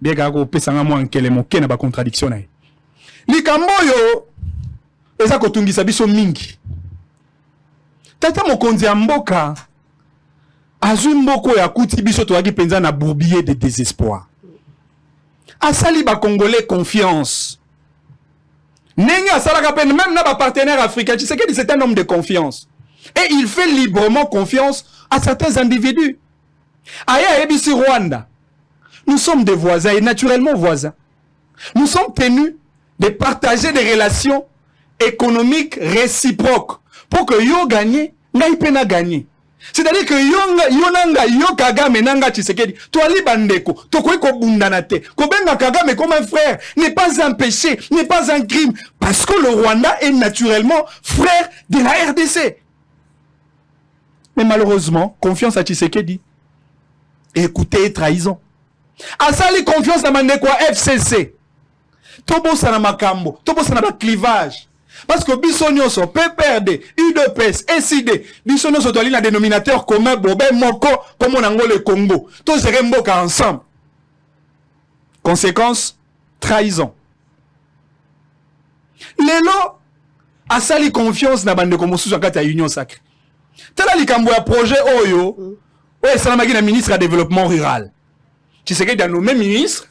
Biega ko pesanga mo ankele mo kena ba contradiction na. Likambo yo eza ko tungisa biso mingi. Tata mokonzi ya mboka azui mboko ya kuti biso toaki penza na bourbier de désespoir. Asali ba Congolais confiance. Nengi asalaka peine même na ba partenaires africains. Tu sais que c'est un homme de confiance. Et il fait librement confiance à certains individus. Aya ebisi Rwanda. Nous sommes des voisins et naturellement voisins. Nous sommes tenus de partager des relations économiques réciproques pour que yo gagne, ngai pena gagner. C'est-à-dire que yo Kagame nanga Tshisekedi, toi li bandeko, to koi ko bundanate, ko benga Kagame comme un frère, n'est pas un péché, n'est pas un crime, parce que le Rwanda est naturellement frère de la RDC. Mais malheureusement, confiance à Tshisekedi. Écoutez, trahison. Asali confiance à mandeko FCC. Tobo sana makambo, tobo sana ba clivage. Parce que Bissonioso, PPRD, UDPS, SID, Bissonioso doit un dénominateur commun, Bobé Moko, comme on a le Congo. Tous ces remboka ensemble. Conséquence, trahison. Lelo, a sali confiance na bande comme sous la Union sacrée. Tala likambo ya projet Oyo, ouais, salamaki na ministre à développement rural. Tu sais qu'il y a nommé ministre.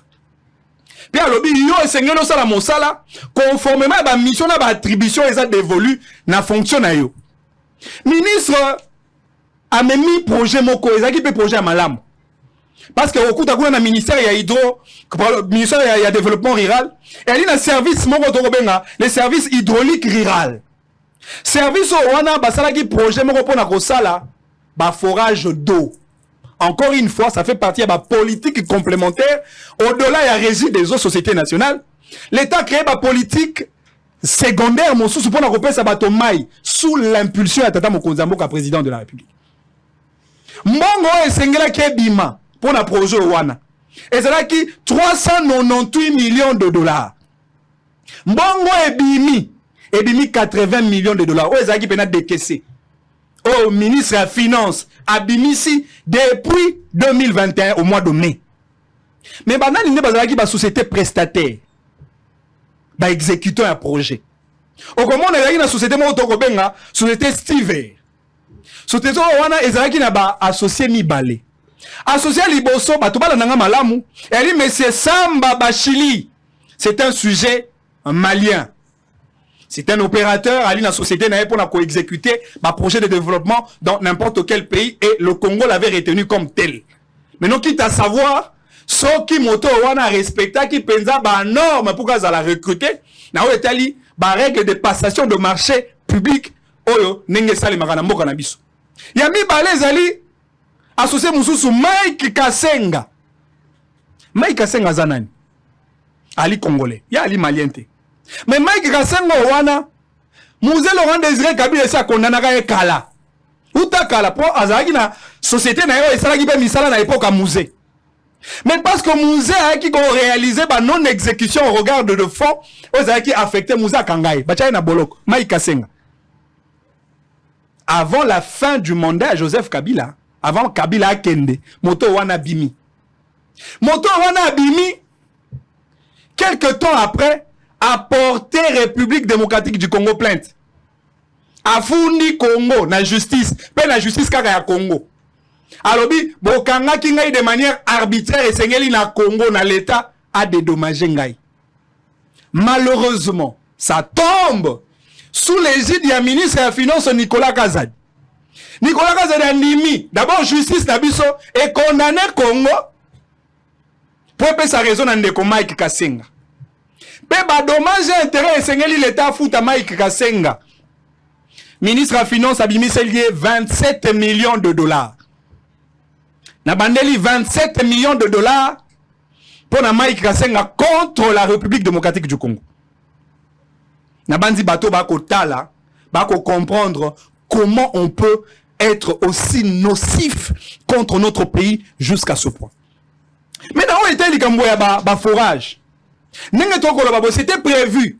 Puis à l'objet, yo et seigneur no sala mosala conformément à la mission à la attribution et ça dévolu na fonction na yo. Ministre a mis projet moko ezaki pe projet malam. Parce que au coup d'akuna na ministère ya hydro, ministère ya développement rural, et ali na service moko to benga, le service hydraulique rural. Service wana basala ki projet moko pona ko sala ba forage d'eau. Encore une fois, ça fait partie de la politique complémentaire. Au-delà, il y a régie des autres sociétés nationales. L'État crée la politique secondaire, mon sous pour la repère Sabatomai, sous l'impulsion de Tata Mokonzambo, président de la République. Mbongo et Sengela Kebima, pour la projet Wana. Et c'est là qui 398 millions de dollars. Mbongo et Bimi 80 millions de dollars. Où est-ce qu'il peut être décaissé? Au ministre de la Finance, à Bimisi, depuis 2021, au mois de mai. Mais maintenant, il n'y a pas de société prestataire, bah exécutant un projet. Au comment on a une société société Stiver. Société wana ezalaki na ba associé mi balé. Associé à Liboso, Batobala Nanga Malamu, elle dit, monsieur Samba Bachili, c'est un sujet malien. C'est un opérateur, Ali, la société n'a pas pour exécuter un projet de développement dans n'importe quel pays et le Congo l'avait retenu comme tel. Maintenant, quitte à savoir, ceux qui moto wana respecta, qui pensa ba norme pour qu'ils la recruter, na ou etali ba règle de passation de marché public, oyo nenge sali makana mboka na biso. Yami balé zali associé mususu Mike Kasenga. Mike Kasenga zanani. Ali congolais, ya ali malien te. Mais Mike Kasenga wana Mouze Laurent Désiré Kabila sa kondanaka e kala. Uta kala po azaki na société na yo esalaki be misala na époque à Mouze. Mais parce que Mouze a qui réalisé ba non exécution au regard de fond, aux a qui affecté Mouze Kangai, Bachai na boloko, Mike Kasenga. Avant la fin du mandat à Joseph Kabila, avant Kabila Akende, Moto Wana Bimi. Moto Wana Bimi, quelque temps après, a porté République démocratique du Congo plainte. A fourni Congo, na justice, pe na justice kaka ya Congo. Alobi, Bokanga ki ngai de manière arbitraire et sengeli na Congo, na l'État, a dédommagé ngai. Malheureusement, ça tombe sous l'égide du ministre de la Finance Nicolas Kazadi. Nicolas Kazadi a nimi, d'abord justice Nabiso, et condamné Congo pour payer sa raison dans le Mike Kasenga. Pe ba dommage et intérêt et sengeli l'État fout à Mike Kasenga. Ministre de la Finance a bimi lié 27 millions de dollars. Nabandeli 27 millions de dollars pour na Mike Kasenga contre la République démocratique du Congo. Nabandi bato bako tala, bako comprendre comment on peut être aussi nocif contre notre pays jusqu'à ce point. Mais dans où était l'Ikamboya ba forage? C'était prévu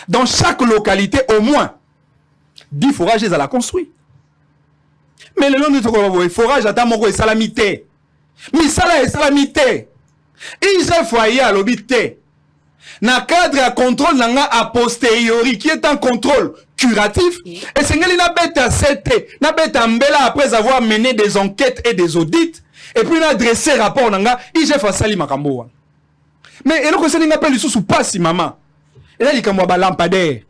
dans chaque localité au moins 10 forages à la construire. Mais le long de forage à Tamoko et Salamité. Misala et Salamité. Ils ont foyer à l'obité. Na cadre à contrôle nanga a posteriori qui est un contrôle curatif et c'est na bête CT na bête mbela après avoir mené des enquêtes et des audits et puis na dressé rapport nanga IGF asali makambo. Mais eloko se ninga peli sous pasi maman. Et là il kamwa ba lampadaire.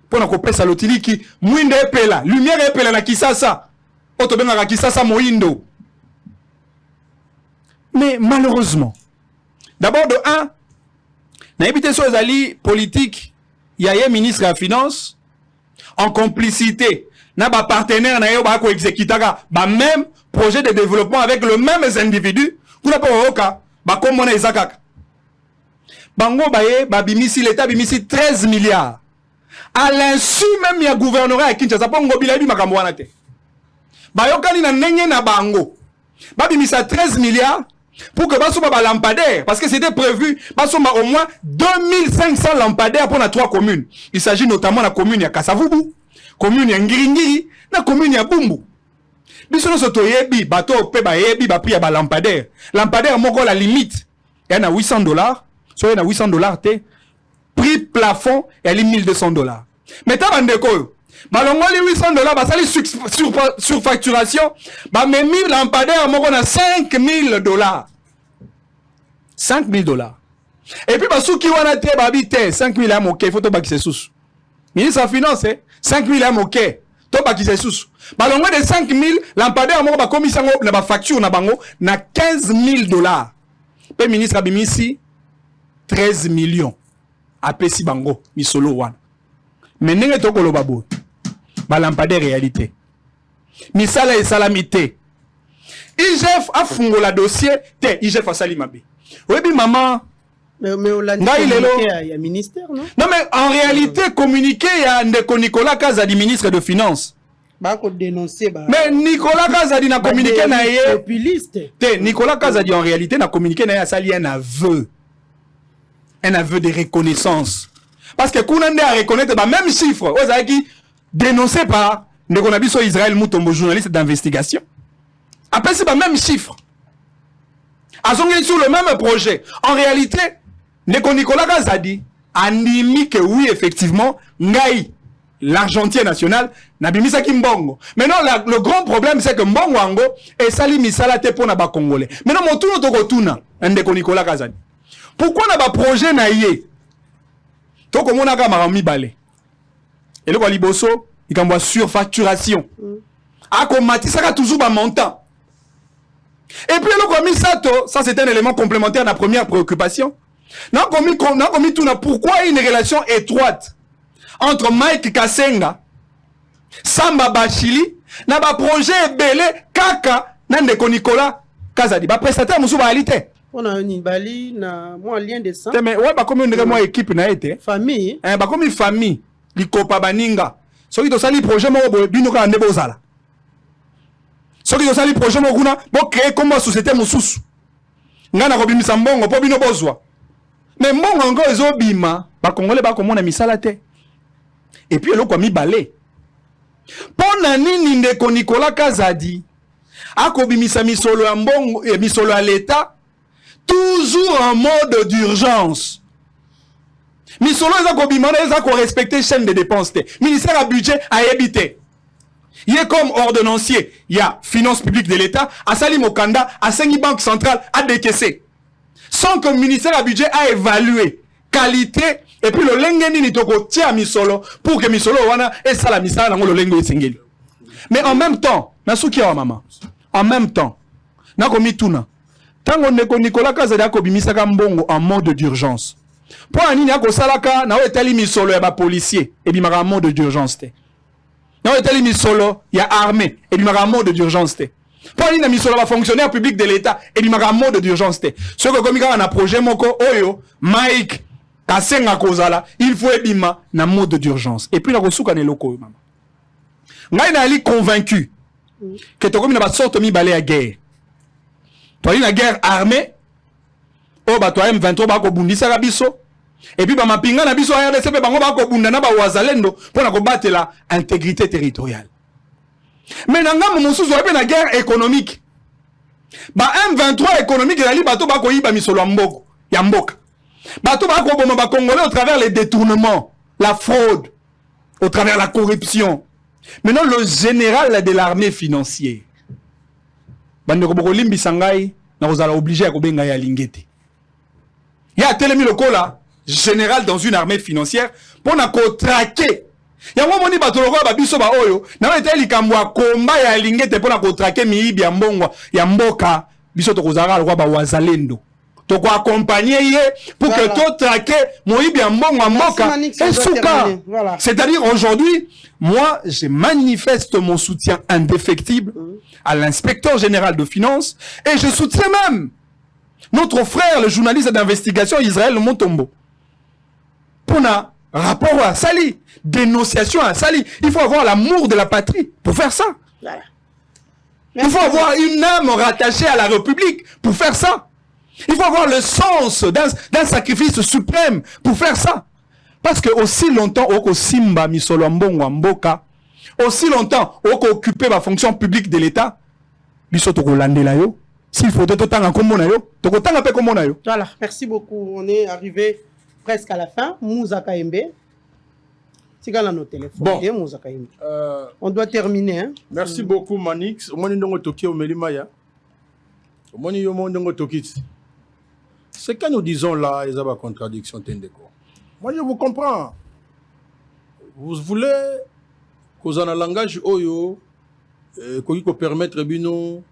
Pour na kopesa lotili ki mwinde epela, lumière epela na Kisasa. Oto benga na Kisasa moindo. Mais malheureusement, d'abord de 1, na évité sur les politique, il y a un ministre de la Finance en complicité, na ba partenaire na yo ba ko exécutaka ba même projet de développement avec le même individu, kuna pa oka ba komona ezakaka. Bango baye ba bimisi l'état bimisi 13 milliards. À l'insu même ya gouvernorat à Kinshasa pongo bilabi makambo wana te. Ba yokani na nenge na bango. Ba bimisa 13 milliards. Pour que Bassoma ba lampadaire, parce que c'était prévu, Bassoma au moins 2500 lampadaires pour les 3 communes. Il s'agit notamment de la commune ya Kasavubu, commune ya Ngiringiri, la commune ya Bumbu. Bisono soto yebi, bato pe ba yebi, ba priya ba lampadaire. Lampadaire moko la limite, il y en a $800, soit il y en a $800 te, prix plafond, il y a $1200. Mais t'as bande ko malongoli $800, bah ça les surfacturation, bah mais 1000 lampadaires, moi on a $5000. $5000. Et puis bah sous qui on a té bah bité 5000 à moqué, faut to bah qui se sous. Ministre de Finance, 5000 à moqué, to bah qui se sous. Bah longo de 5000 lampadaires, moi bah commission na bah facture na bango na $15000. Pe ministre abimisi 13 millions. A pesi bango misolo wan. Mais nenge to kolo babo. Ba lampadaire réalité. Misala et salamité. IGF a fungo la dossier, te IGF a salimabe. Oui, bi maman. Mais on l'a dit il y a ministère, non? Non, mais en réalité, communiqué, il y a Ndeko Nicolas Kazadi, ministre de Finances. Bah, qu'on dénoncer, bah. Mais Nicolas Kazadi n'a communiqué, n'a populiste. Te Nicolas Kazadi, en réalité, n'a communiqué, n'a sali un aveu. Un aveu de reconnaissance. Parce que Kounande a reconnaître, bah, même chiffre, vous avez qui dénoncé par Ndekonabiso Israël Moutombo, journaliste d'investigation. Après, c'est le même chiffre. Ils sont sur le même projet. En réalité, Nicolas Kazadi a admis que oui, effectivement, Ngaï, l'argentier national, nabimisa ki mbongo. Maintenant, le grand problème, c'est que mbongo ango, et sali misala te pour naba congolais. Maintenant, mon tour de retourna, ndeko Nicolas Kazadi. Pourquoi naba projet na yé? Toko mona ka marami balé. Et le liboso, il y a surfacturation. Ako matisaka toujours ba montant. Et puis le commis Sato, ça c'est un élément complémentaire de la première préoccupation. Non commis tout na pourquoi une relation étroite entre Mike Kasenga, Samba Bachili, na ba projet belé kaka na ndeko Nicolas Kazadi. Ba prestataire musu baalité. On a un Bali na moi lien de sang. Mais ouais ba comme une moi équipe na été. Famille. Ba comme une famille, likopa baninga. Soki to sali projet mo bo bino ka ndebo zala. Soki to sali projet mo kuna bo créer comme société mususu. Ngana ko bimisa mbongo po bino bozwa. Mais mbongo ngo ezobima, ba congolais ba komona misala te. Et puis eloko mi balé. Pona nini ndeko Nicolas Kazadi akobimisa misolo ya mbongo et misolo à l'état toujours en mode d'urgence. Misolo eza kobimana eza ko respecter chaîne de dépenses te. Ministère à budget a évité. Il est comme ordonnancier, il y a finance publique de l'État, à Sali Mokanda, à Sengi Banque Centrale, à décaisser. Sans que le ministère à budget a évalué qualité et puis le lengeni ni toko tia misolo pour que misolo wana et ça la misala nango le lengo esengeli. Mais en même temps, nasuki wa mama. En même temps, nako mituna. Tango ndeko Nicolas Kazadi akobimisaka mbongo en mode d'urgence. Pour anini ako salaka na etali misolo ya ba policier et bimaka en mode d'urgence te. Na etali misolo ya armée et bimaka en mode d'urgence te. Pour anini misolo ba fonctionnaire public de l'État et bimaka en mode d'urgence te. Ce que komika na projet moko oyo Mike Kasenga kozala, il faut ebima na mode d'urgence. Et puis na kosuka ne loko mama. Ngai na ali convaincu que to komi na ba sorte mi balé à guerre. To ali na guerre armée. Oh ba to M23 ba ko bundisa ka biso. Et puis ba mapinga na biso ya RDC pe bango ba ko bunda na ba wazalendo pour na ko battre la intégrité territoriale. Mais nanga mosusu ba na guerre économique. Ba M23 économique na li bato ba ko yiba misolo mboko ya mboka. Bato ba ko boma ba congolais au travers les détournements, la fraude, au travers la corruption. Maintenant le général de l'armée financière. Bande ko boko limbi sangai na kozala obligé à ko benga ya lingete. Ya telemi lokola général dans une armée financière pour na ko traquer. Ya moni bato lokola ba biso ba oyo na ete likambo ya komba ya lingete pour na ko traquer miibi ya mbongwa ya mboka biso to kozala lokola ba wazalendo. To ko accompagner pour que to traquer moibi ya mbongwa mboka et souka. C'est-à-dire aujourd'hui, moi je manifeste mon soutien indéfectible à l'inspecteur général de finances et je soutiens même notre frère, le journaliste d'investigation Israël Montombo. Pour un rapport à Sali, dénonciation à Sali, il faut avoir l'amour de la patrie pour faire ça. Voilà. Il faut avoir une âme rattachée à la République pour faire ça. Il faut avoir le sens d'un sacrifice suprême pour faire ça. Parce que aussi longtemps, au Simba Misolo Mbongo Mboka, aussi longtemps, au occuper la fonction publique de l'État, Bisoto Landela yo. S'il faut voilà, merci beaucoup. On est arrivé presque à la fin. Moussa Kaembe. C'est quand nos téléphones. Bon. Moussa Kaembe. On doit terminer. Hein? Merci beaucoup, Manix. Ce que nous disons là, il y a une contradiction. Moi, je vous comprends. Vous voulez que vous ayez un langage oyo, qui peut permettre bino.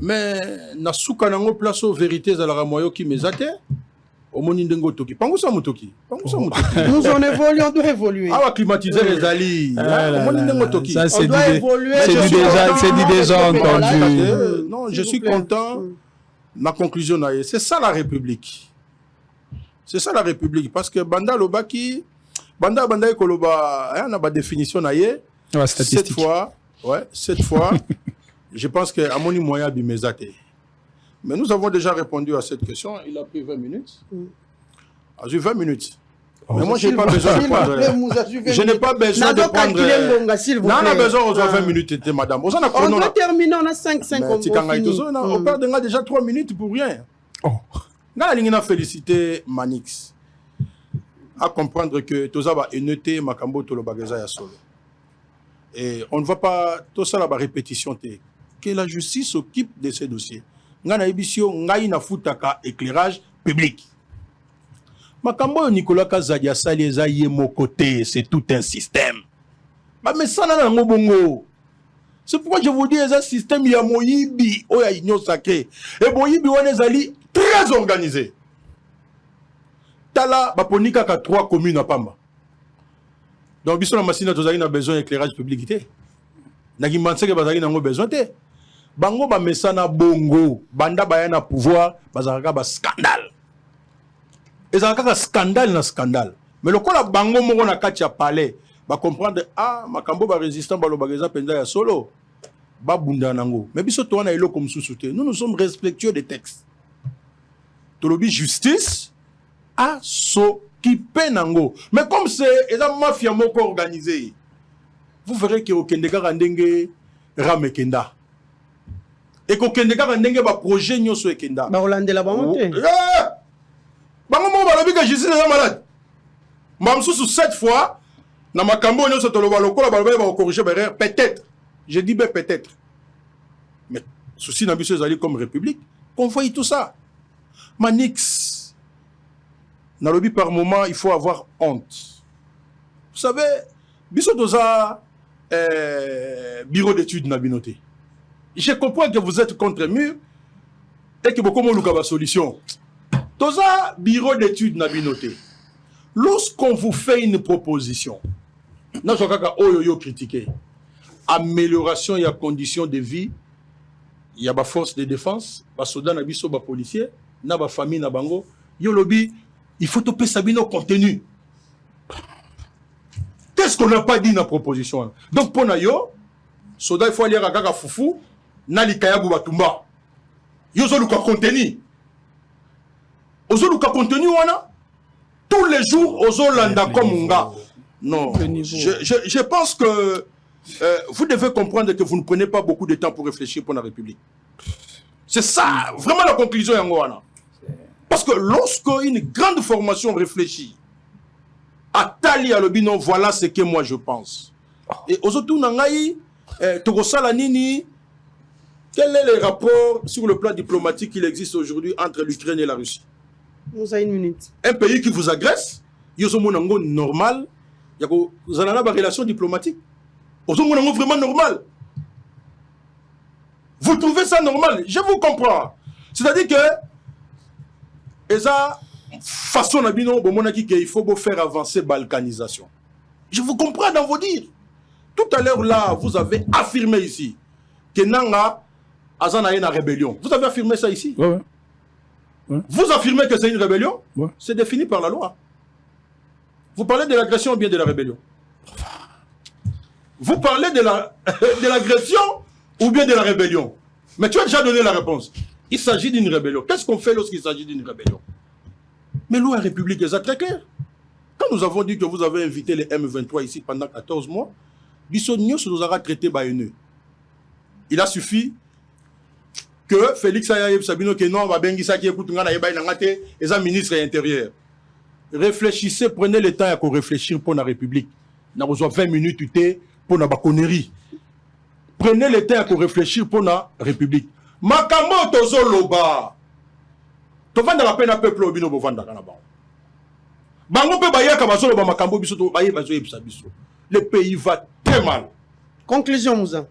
Mais na suka nango place aux vérités à la ramoyo qui mezate au monindengo toki pangusa mutoki nous on évolue, on doit évoluer. Ah, climatiser les alliés au monindengo toki ça c'est déjà entendu. Non, je suis content. Ma conclusion c'est ça la République. C'est ça la République parce que banda lobaki banda ekoloba na ba définition naie. Cette fois, je pense qu'à mon moyen de m'exater. Mais nous avons déjà répondu à cette question. Il a pris 20 minutes. J'ai 20 minutes. Mais moi, je n'ai pas besoin de prendre. Je n'ai pas besoin de prendre. Non, on a besoin de 20 minutes, madame. On doit terminer, on a 5 on perd déjà 3 minutes pour rien. On a félicité Manix. à comprendre que tout ça va éneuter Makambo Tolobageza ya solo. Et on ne va pas tout ça la répétition que la justice s'occupe de ces dossiers. Ngana ebisio ngai na futaka éclairage public. Makambo Nicolas Kazadi asali eza ye côté, c'est tout un système. Mais ça na ngo bongo. C'est pourquoi je vous dis un système ya moyibi o ya union sacrée. Et moyibi wana ezali très organisé. Tala baponika ka 3 communes à Pamba. Donc biso na masina tozali na besoin d'éclairage public té. Na kimanseke bazali na ngo besoin té. Bango ba mesana bongo, banda baya na pouvoir, bazalaka ba scandale. Ezalaka ka scandale na scandale. Mais le kola bango moko na kati ya palais, ba comprendre ah makambo ba résistant ba lobageza penza ya solo. Ba bunda nango. Mais biso to wana elo comme sous-souté. Nous sommes respectueux des textes. Tolobi justice a s'occuper nango. Mais comme c'est eza mafia moko organisé, vous verrez que au Kendeka Randenge Ramekenda. Et qu'au Kendeka Randenge ba projet nyoso ekenda. Ba Holandela ba monte. Bango mo balobi que justice est malade. Mamsou 7 fois na makambo nyoso toloba lokola balobi ba corriger berre peut-être. Je dis ben peut-être. Mais souci na biso ezali comme république, qu'on voit tout ça. Manix. Dans le but par moment, il faut avoir honte. Vous savez, biso doza bureau d'études Nabinoté. Je comprends que vous êtes contre mur et que beaucoup de la solution. Doza bureau d'études Nabinoté. Lorsqu'on vous fait une proposition, nous avons critiqué. Amélioration et conditions de vie, il y a des forces de défense, des soldats, des policiers, des familles, des bango. Yolobi, il faut topper Sabino contenu. Qu'est-ce qu'on n'a pas dit dans la proposition? Donc, pour Nayo, soda il faut aller à Gaga Foufou, Nali Kayabu Batumba. Yozo Luka contenu. Ozo Luka contenu, wana. Tous les jours, Ozo Landa comme Munga. Non, je pense que vous devez comprendre que vous ne prenez pas beaucoup de temps pour réfléchir pour la République. C'est ça, vraiment la conclusion Yangoana. Parce que lorsque une grande formation réfléchit à Tali à l'obino, voilà ce que moi je pense. Et aujourd'hui, Nangaï, Togosala Nini, quel est le rapport sur le plan diplomatique qu'il existe aujourd'hui entre l'Ukraine et la Russie? Nous avons une minute. Un pays qui vous agresse, Yosomonango normal, vous en avez une relation diplomatique. Yosomonango vraiment normal. Vous trouvez ça normal? Je vous comprends. C'est-à-dire que esa façon nabino bomonaki que il faut faire avancer balkanisation. Je vous comprends dans vos dires. Tout à l'heure là, vous avez affirmé ici que Nanga azana une rébellion. Vous avez affirmé ça ici? Ouais. Vous affirmez que c'est une rébellion? Ouais. C'est défini par la loi. Vous parlez de l'agression ou bien de la rébellion? Vous parlez de l'agression ou bien de la rébellion? Mais tu as déjà donné la réponse. Il s'agit d'une rébellion. Qu'est-ce qu'on fait lorsqu'il s'agit d'une rébellion? Mais loi République est très clair. Quand nous avons dit que vous avez invité les M23 ici pendant 14 mois, Bissonnios nous aura traité baïneux. Il a suffi que Félix Ayaïb Sabino Kenon va bengi ça qui écoute ngana yeba nangate et ça ministre intérieur. Réfléchissez, prenez le temps à réfléchir pour la République. N'a besoin 20 minutes pour la connerie. Prenez le temps à réfléchir pour la République. Makambo tozo loba. Tovanda la peine à peuple obino bovanda kana ba. Bango pe baya ka bazo loba makambo biso to baye bazo yebisa biso. Le pays va très mal. Conclusion Mouza.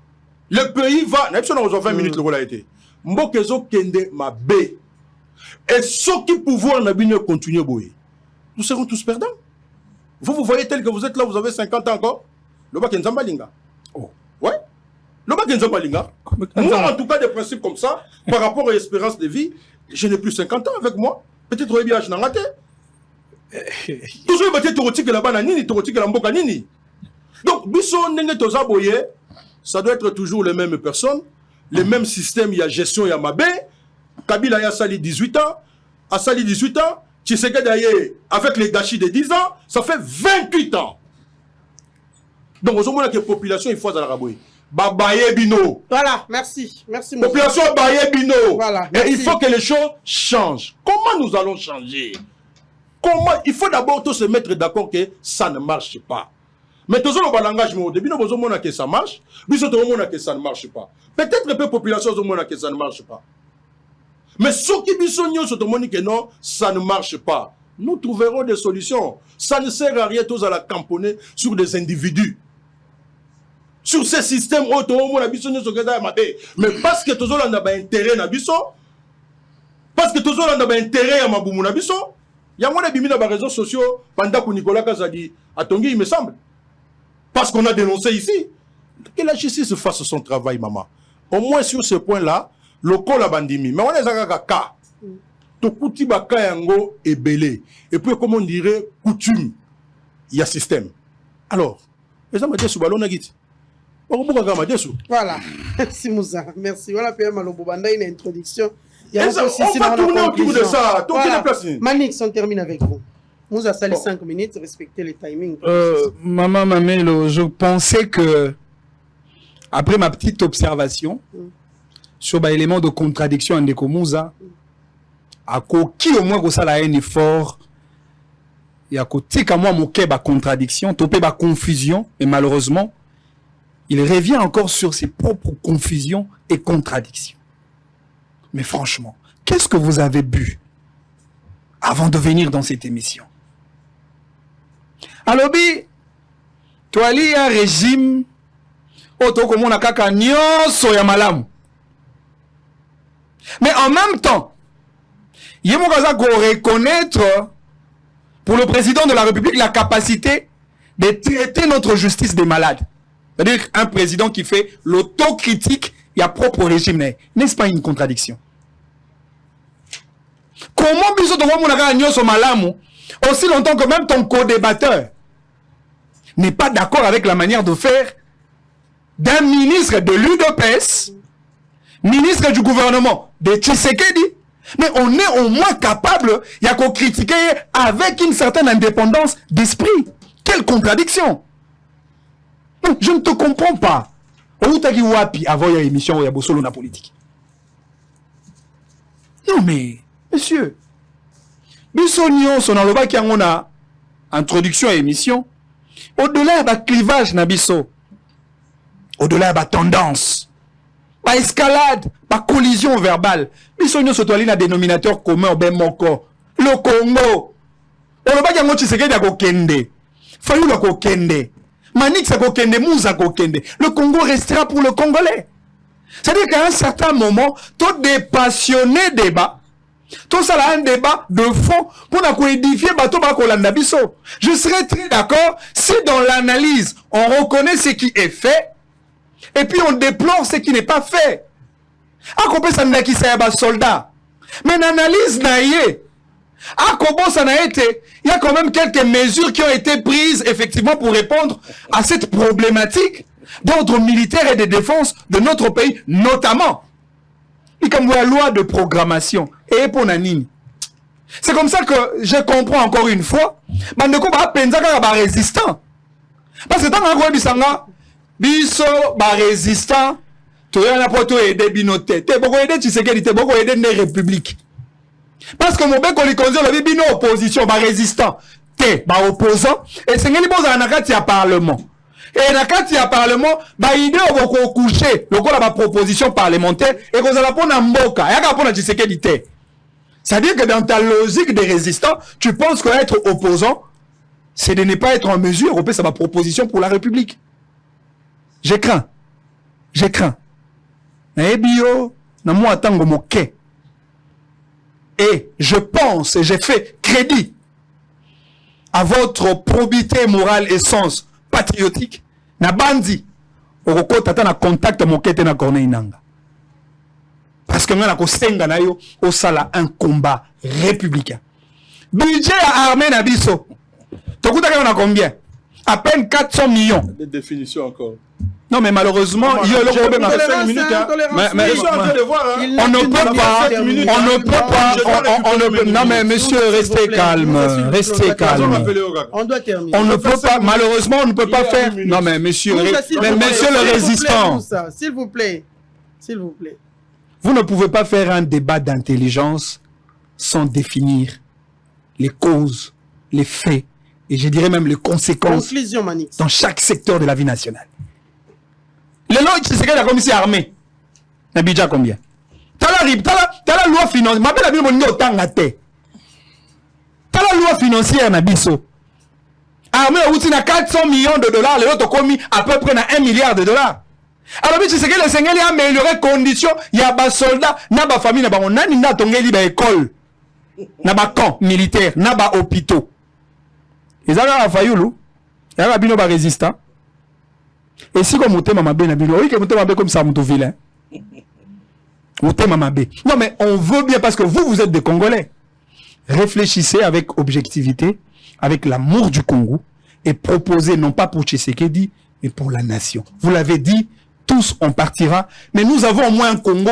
Le pays va, n'a besoin 20 minutes le rôle a été. Mbokezo kende ma B. Et ceux qui pouvoir n'a bien continuer boyer. Nous serons tous perdants. Vous voyez tel que vous êtes là, vous avez 50 ans encore. Le bac Nzambalinga. Oh. Ouais. Le bac Nzambalinga. Moi, en tout cas, des principes comme ça, par rapport à l'espérance de vie, je n'ai plus 50 ans avec moi. Peut-être au bien, je n'en raté. Toujours, il y a là-bas, nini. Donc, Bisson Nenge Toza Boye, ça doit être toujours les mêmes personnes, les mêmes systèmes, il y a gestion, il y a Mabé. Kabila a sali 18 ans, a sali 18 ans, Tshisekedi avec les gâchis de 10 ans, ça fait 28 ans. Donc, au moins, la population, il faut à la raboyer. Babaye Bino. Voilà, merci. Merci, Moussa. Population Baye Bino. Voilà, et il faut que les choses changent. Comment nous allons changer? Comment il faut d'abord se mettre d'accord que ça ne marche pas. Mais tout le langage au début, nous avons que ça marche, puis nous avons que ça ne marche pas. Peut-être que la population a que ça ne marche pas. Mais ceux qui disent que non, ça ne marche pas. Nous trouverons des solutions. Ça ne sert à rien tous à la camponner sur des individus. Sur ces systèmes, mais parce que tous on a intérêt à biso, parce que tous on a intérêt à Maboumou na biso, il y a moins de bimina sur les réseaux sociaux pendant que Nicolas Kazadi a Tongi, il me semble. Parce qu'on a dénoncé ici. Que la justice fasse son travail, maman. Au moins sur ce point-là, le col a bandimi. Mais on est à Kaka. Tokuti baka yango est belé. Et puis, comme on dirait, coutume, il y a système. Alors, les gens me disent, voilà. Merci Moussa. Merci. Voilà, PM Malobobanda, une introduction. Il y a on va tourner autour de ça. Voilà. Manix, on termine avec vous. Moussa, ça les 5 minutes, respectez les timings. Maman Mamelo, je pensais que, après ma petite observation, sur l'élément de contradiction en Moussa, à qui au moins ça a un effort, il y a côté qu'à moi mon quai contradiction, topé confusion, et malheureusement, il revient encore sur ses propres confusions et contradictions. Mais franchement, qu'est-ce que vous avez bu avant de venir dans cette émission? Alors, toi, il y a un régime, comme on a kaka nyonso ya malamu. Mais en même temps, il y a reconnaître pour le président de la République la capacité de traiter notre justice des malades. C'est-à-dire un président qui fait l'autocritique, il y a propre régime. N'est-ce pas une contradiction? Comment biso to monaka nyonso malamu aussi longtemps que même ton co-débatteur n'est pas d'accord avec la manière de faire d'un ministre de l'UDPS, ministre du gouvernement de Tshisekedi, mais on est au moins capable, il y a qu'à critiquer avec une certaine indépendance d'esprit. Quelle contradiction! Non, je ne te comprends pas. Où t'as dit wapi avant l'émission où il y a Bossolo na politique? Non mais, monsieur, Bissonion, son enleva qui a introduction à l'émission, au-delà de clivage na biso, au-delà de tendance, pas escalade, pas collision verbale, Bissonion sotoali na dénominateur commun au ben moko, le Congo. On va dire que Tshisekedi a kokende, Fayou a kokende, Manix a kokende, Moussa a kokende. Le Congo restera pour le Congolais. C'est-à-dire qu'à un certain moment, tout dépassionné débat, tout ça là un débat de fond pour édifier bateau bakolanda biso. Je serais très d'accord si dans l'analyse on reconnaît ce qui est fait et puis on déplore ce qui n'est pas fait. A kopé ça n'a qui ça ba soldat. Mais l'analyse n'a yé. A Kobo ça n'a été, il y a quand même quelques mesures qui ont été prises effectivement pour répondre à cette problématique d'ordre militaire et de défense de notre pays, notamment. Et comme la loi de programmation et pour Nanini. C'est comme ça que je comprends encore une fois. Bandeko ba penzaka ba résistant. Parce que dans la loi bisanga, biso ba résistant, to yana poto aider binote. Te boko aider Tshisekedi, te boko aider ne république. Parce que mon bec on likonzo la bino opposition ba résistant, te ba opposant et c'est ngeli boza na kati ya parlement. Et dans le cas parlement, l'idée est coucher la proposition parlementaire et qu'on a pour Mboka. C'est-à-dire que dans ta logique de résistant, tu penses qu'être opposant, c'est de ne pas être en mesure de faire sa proposition pour la République. Je crains. Et je pense et j'ai fait crédit à votre probité morale et sens patriotique. Na bandi okoko tata na contact mokete na Corneille Nanga parce que nga na ko senga na yo au sala un combat républicain. Budget à armée na biso tokuta ka na combien? À peine 400 millions. Des définitions encore. Non mais malheureusement il y a le problème à 5 minutes mais on ne peut pas non mais monsieur restez calme. On doit terminer. On ne peut pas malheureusement on ne peut pas faire non mais monsieur le résistant s'il vous plaît vous ne pouvez pas faire un débat d'intelligence sans définir les causes les faits et je dirais même les conséquences Conclusion, Manix. dans chaque secteur de la vie nationale. Le lot, c'est ce que la commission armée. N'abidja combien? T'as la loi financière. Ma belle amie, mon nom, t'as la loi financière, Nabiso. Armée, où a 400 millions de dollars, les autres commis à peu près 1 milliard de dollars. Alors, c'est ce que le Seigneur a amélioré les conditions. Il y a des soldats, il y a des familles, il y a des écoles, il y a des camps militaires, il y a des hôpitaux. Ils ont un fayoulou, il y a des résistants. Et si vous avez un peu oui, que vous avez comme ça, vous vilain. Non, mais on veut bien parce que vous êtes des Congolais. Réfléchissez avec objectivité, avec l'amour du Congo et proposez non pas pour Tshisekedi, mais pour la nation. Vous l'avez dit, tous on partira, mais nous avons au moins un Congo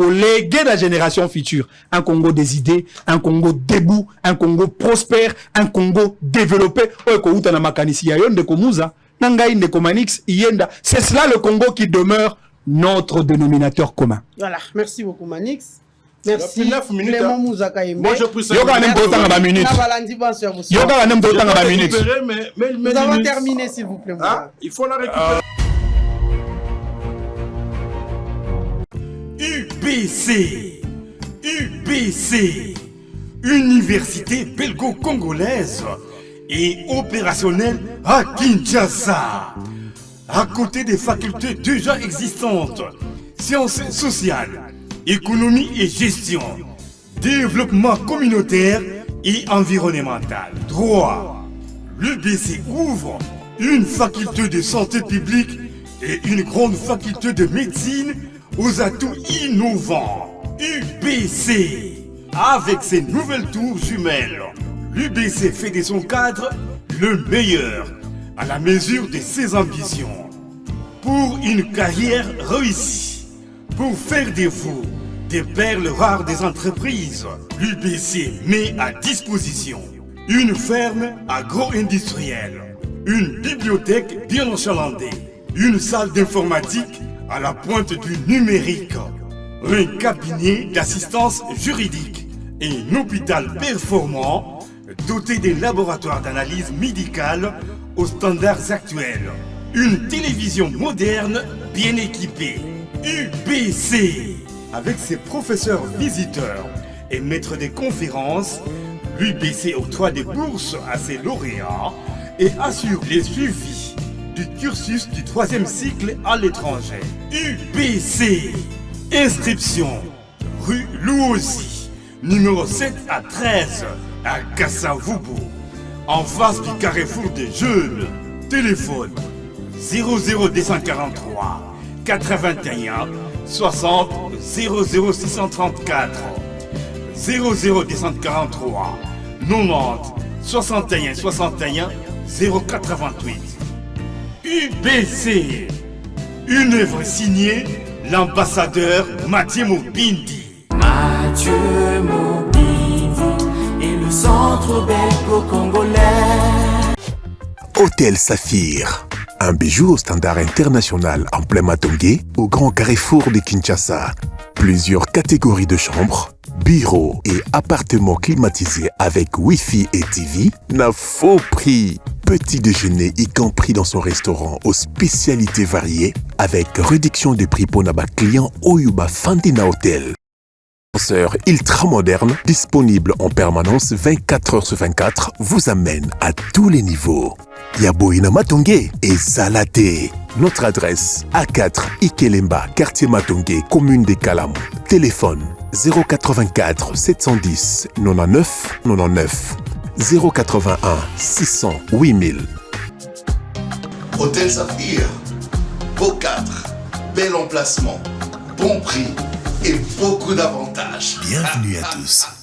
légué de la génération future. Un Congo des idées, un Congo debout, un Congo prospère, un Congo développé. C'est cela le Congo qui demeure notre dénominateur commun. Voilà, merci beaucoup, Manix. Merci. Il y a plus 9 minutes, Clément hein. Mouzaka Moi, je prie ça. Yo quand même d'autant à 20 minutes. Yo quand même d'autant à 20 minutes. Nous avons terminé, s'il vous plaît. Ah, il faut la récupérer. UBC, Université belgo-congolaise et opérationnelle à Kinshasa. À côté des facultés déjà existantes, sciences sociales, économie et gestion, développement communautaire et environnemental, droit, l'UBC ouvre une faculté de santé publique et une grande faculté de médecine aux atouts innovants. UBC, avec ses nouvelles tours jumelles, l'UBC fait de son cadre le meilleur à la mesure de ses ambitions. Pour une carrière réussie, pour faire de vous des perles rares des entreprises, l'UBC met à disposition une ferme agro-industrielle, une bibliothèque bien enchalandée, une salle d'informatique à la pointe du numérique, un cabinet d'assistance juridique et un hôpital performant doté des laboratoires d'analyse médicale aux standards actuels, une télévision moderne bien équipée. UBC, avec ses professeurs visiteurs et maîtres des conférences, l'UBC octroie des bourses à ses lauréats et assure les suivis du cursus du 3e cycle à l'étranger. UBC, inscription, rue Louosi, numéro 7 à 13, à Kassavubu, en face du carrefour des jeunes. Téléphone 00243 81 60 00634 00243 90 61 61 088. UBC, une œuvre signée l'ambassadeur Mathieu Mobindi. Mathieu Mobindi et le centre belgo-congolais. Hôtel Saphir, un bijou au standard international en plein Matongé, au grand carrefour de Kinshasa. Plusieurs catégories de chambres, bureaux et appartements climatisés avec Wi-Fi et TV, n'a faux prix. Petit déjeuner y compris dans son restaurant aux spécialités variées, avec réduction de prix pour nos clients Oyuba Fandina Hotel. Ascenseur ultra moderne, disponible en permanence 24 heures sur 24, vous amène à tous les niveaux. Yaboina Matongé et Zalaté. Notre adresse A4 Ikelemba, quartier Matongé, commune des Kalam. Téléphone 084 710 99 99 081 600 8000. Hôtel Saphir, beau cadre, bel emplacement, bon prix et beaucoup d'avantages. Bienvenue à tous.